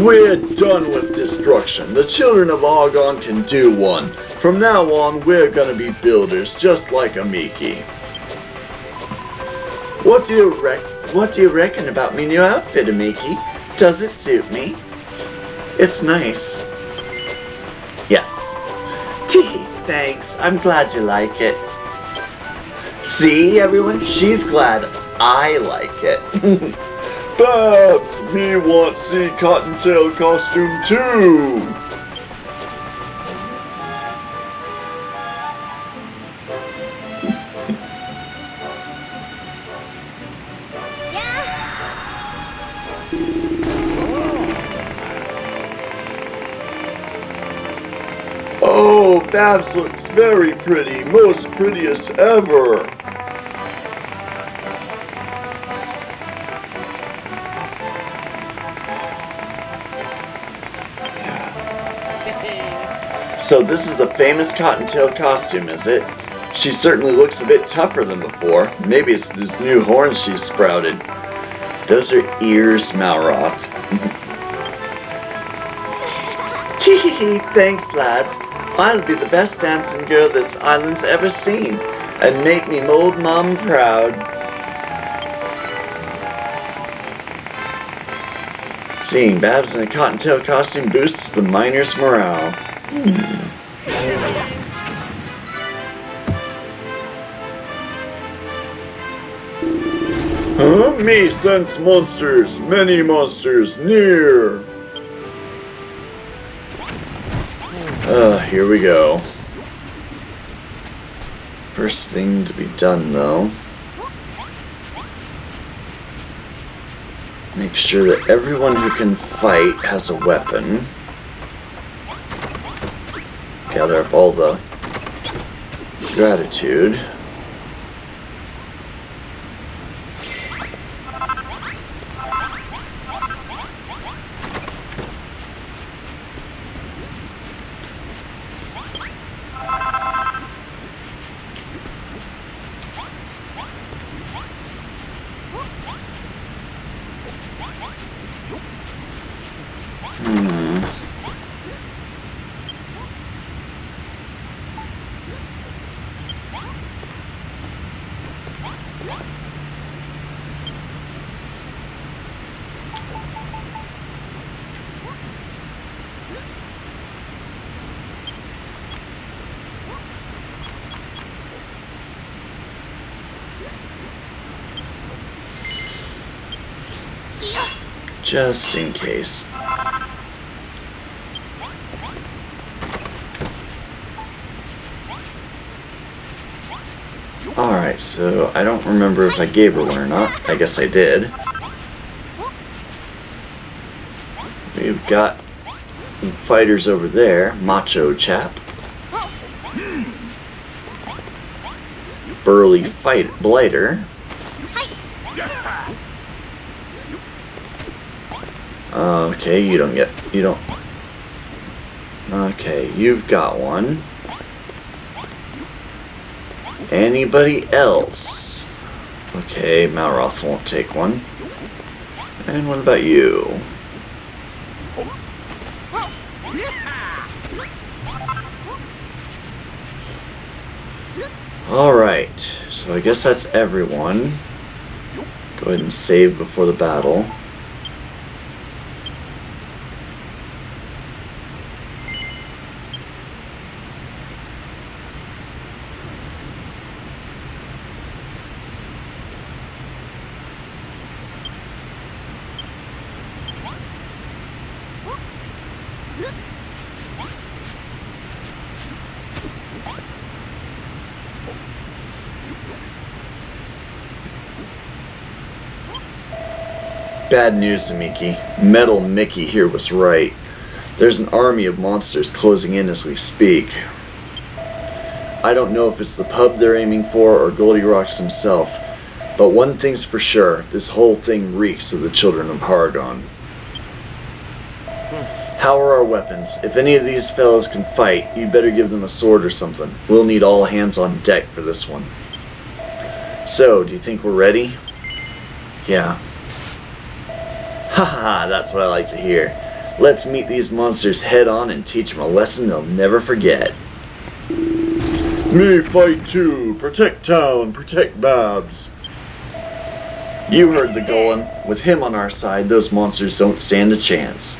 We're done with destruction. The children of Argon can do one. From now on, we're gonna be builders, just like Amiki. What do you reckon about me new outfit, Amiki? Does it suit me? It's nice. Yes. Tee, thanks. I'm glad you like it. See, everyone? She's glad I like it. Babs, me want see cottontail costume too. Oh, Babs looks very pretty, most prettiest ever. So this is the famous cottontail costume, is it? She certainly looks a bit tougher than before. Maybe it's those new horns she's sprouted. Those are ears, Malroth. Tee-hee-hee, thanks lads. I'll be the best dancing girl this island's ever seen, and make me old mom proud. Seeing Babs in a cottontail costume boosts the miners' morale. Huh? Me sense monsters, many monsters near. Here we go. First thing to be done, though. Make sure that everyone who can fight has a weapon. Gather up all the gratitude. Just in case. Alright, so I don't remember if I gave her one or not. I guess I did. We've got fighters over there. Macho chap. burly blighter. Okay, you don't. Okay, you've got one. Anybody else? Okay, Malroth won't take one. And what about you? Alright, so I guess that's everyone. Go ahead and save before the battle. Bad news, Amiki. Metal Mickey here was right. There's an army of monsters closing in as we speak. I don't know if it's the pub they're aiming for or Goldie Rocks himself, but one thing's for sure, this whole thing reeks of the children of Hargon. How are our weapons? If any of these fellas can fight, you'd better give them a sword or something. We'll need all hands on deck for this one. So, do you think we're ready? Yeah. Haha, that's what I like to hear. Let's meet these monsters head on and teach them a lesson they'll never forget. Me fight too. Protect town, protect Babs. You heard the golem. With him on our side, those monsters don't stand a chance.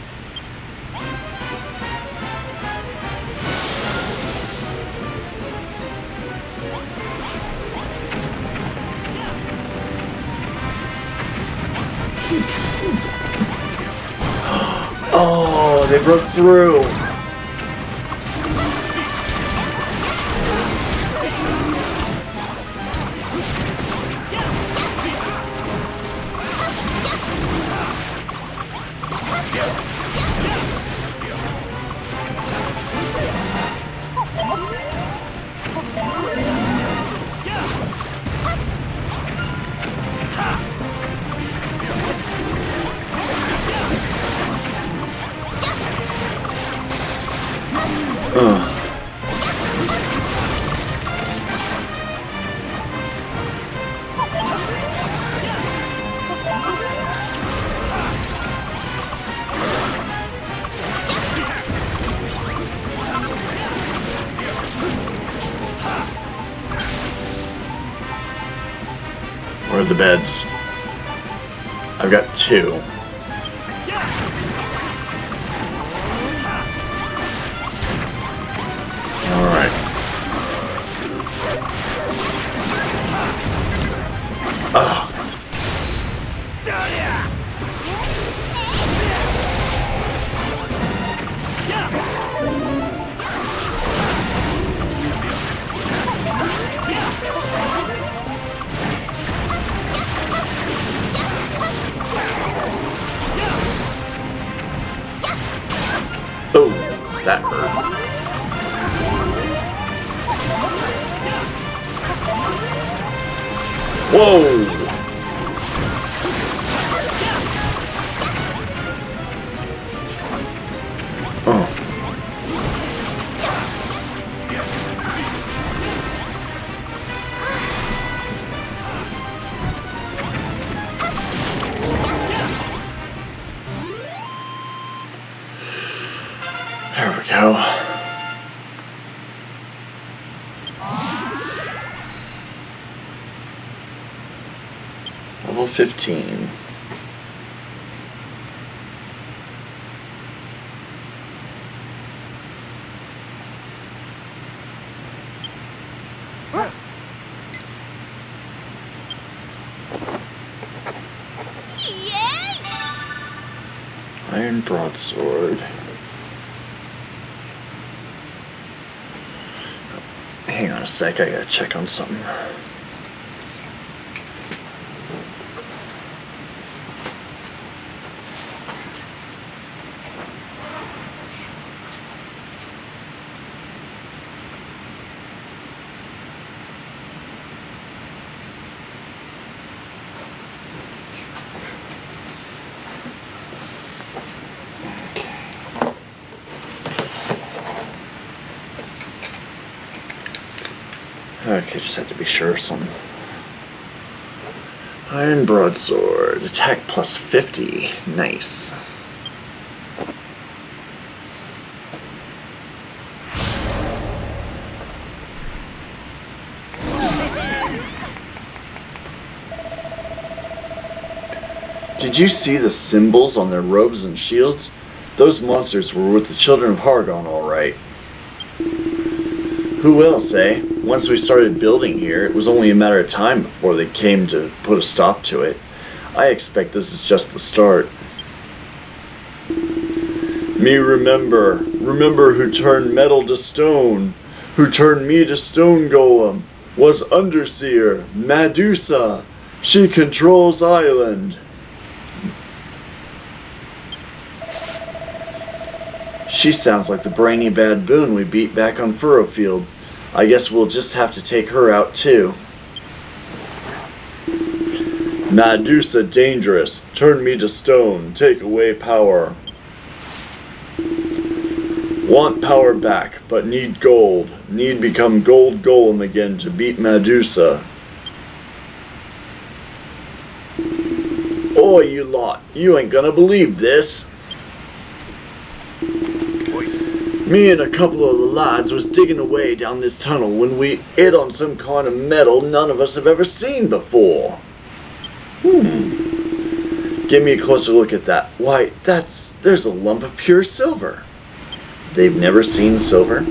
Oh, they broke through. Where are the beds? I've got two. Alright. Oh. Oh, that hurt. Whoa! Oh. There we go. Level 15. Iron broadsword. Hang on a sec, I gotta check on something. Okay, just had to be sure of something. Iron broadsword, attack plus 50. Nice. Did you see the symbols on their robes and shields? Those monsters were with the children of Hargon, all right. Who else, eh? Once we started building here, it was only a matter of time before they came to put a stop to it. I expect this is just the start. Me remember who turned metal to stone, who turned me to stone golem, was Underseer, Medusa. She controls island. She sounds like the brainy baboon we beat back on Furrowfield. I guess we'll just have to take her out too. Medusa dangerous. Turn me to stone. Take away power. Want power back, but need gold. Need become gold golem again to beat Medusa. Oi, you lot. You ain't gonna believe this. Me and a couple of the lads was digging away down this tunnel when we hit on some kind of metal none of us have ever seen before. Give me a closer look at that. Why, there's a lump of pure silver. They've never seen silver?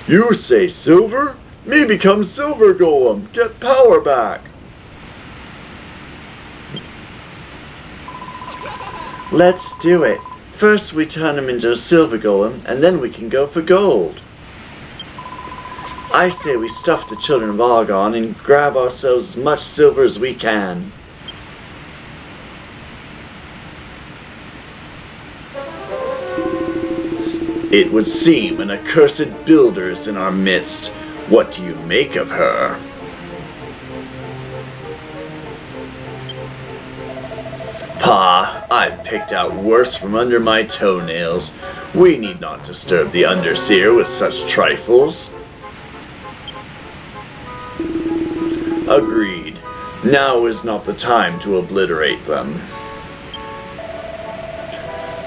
You say silver? Me become silver golem. Get power back. Let's do it. First we turn him into a silver golem, and then we can go for gold. I say we stuff the children of Argon and grab ourselves as much silver as we can. It would seem an accursed builder is in our midst. What do you make of her? Pa, I've picked out worse from under my toenails. We need not disturb the Underseer with such trifles. Agreed. Now is not the time to obliterate them.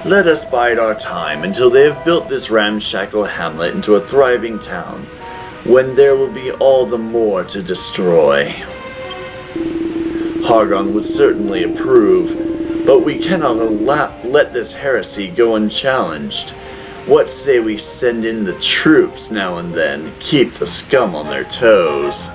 Let us bide our time until they have built this ramshackle hamlet into a thriving town, when there will be all the more to destroy. Hargon would certainly approve, but we cannot let this heresy go unchallenged. What say we send in the troops now and then, keep the scum on their toes?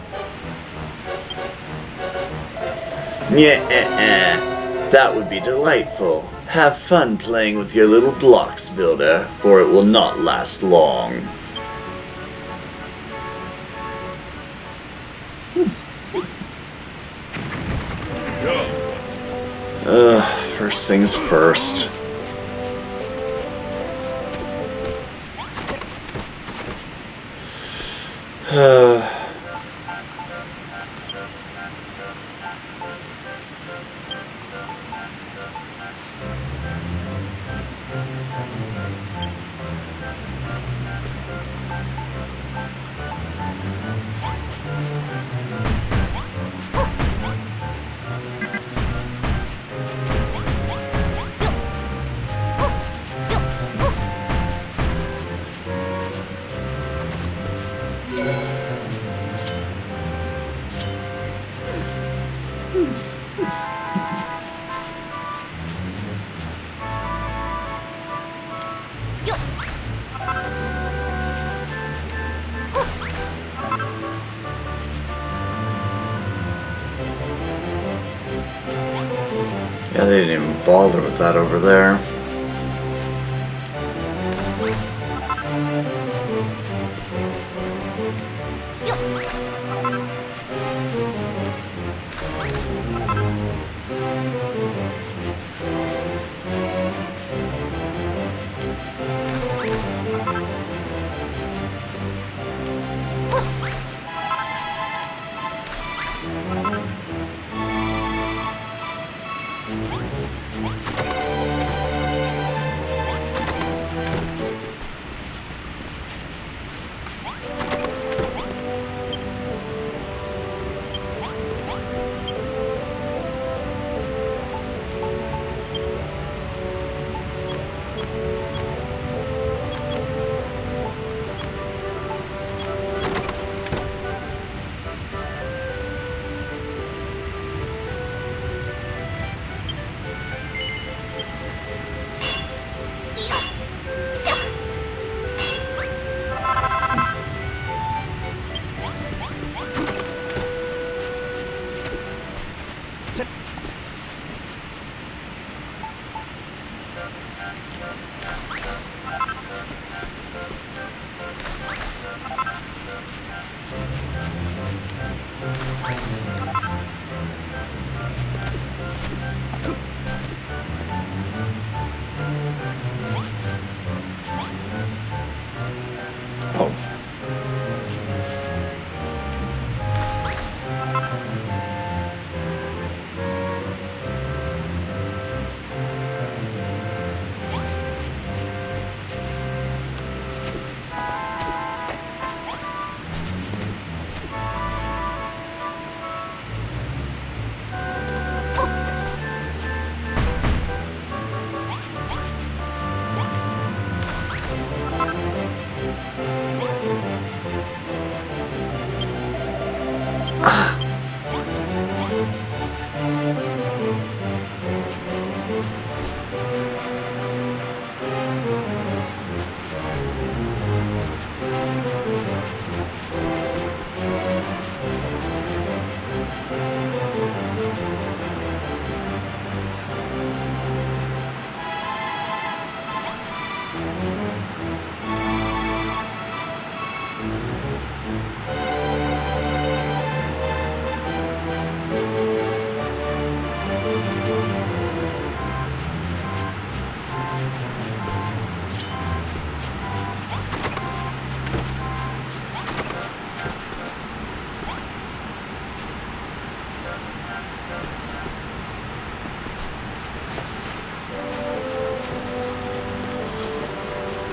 That would be delightful. Have fun playing with your little blocks, builder, for it will not last long. First things first. Yeah, they didn't even bother with that over there.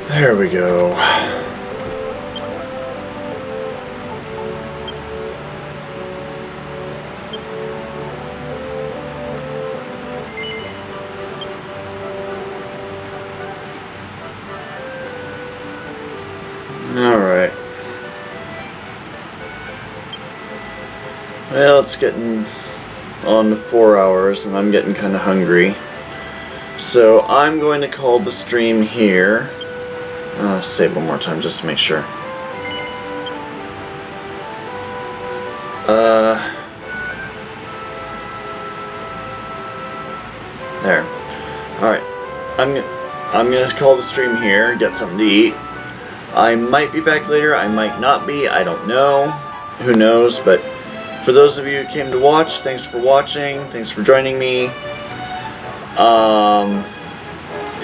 There we go. Alright. Well, it's getting on to 4 hours and I'm getting kind of hungry. So I'm going to call the stream here. Say it one more time just to make sure. There. Alright. I'm gonna call the stream here, get something to eat. I might be back later, I might not be, I don't know. Who knows, but for those of you who came to watch, thanks for watching, thanks for joining me.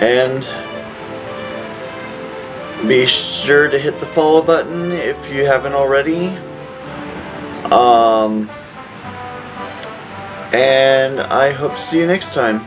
And be sure to hit the follow button if you haven't already. And I hope to see you next time.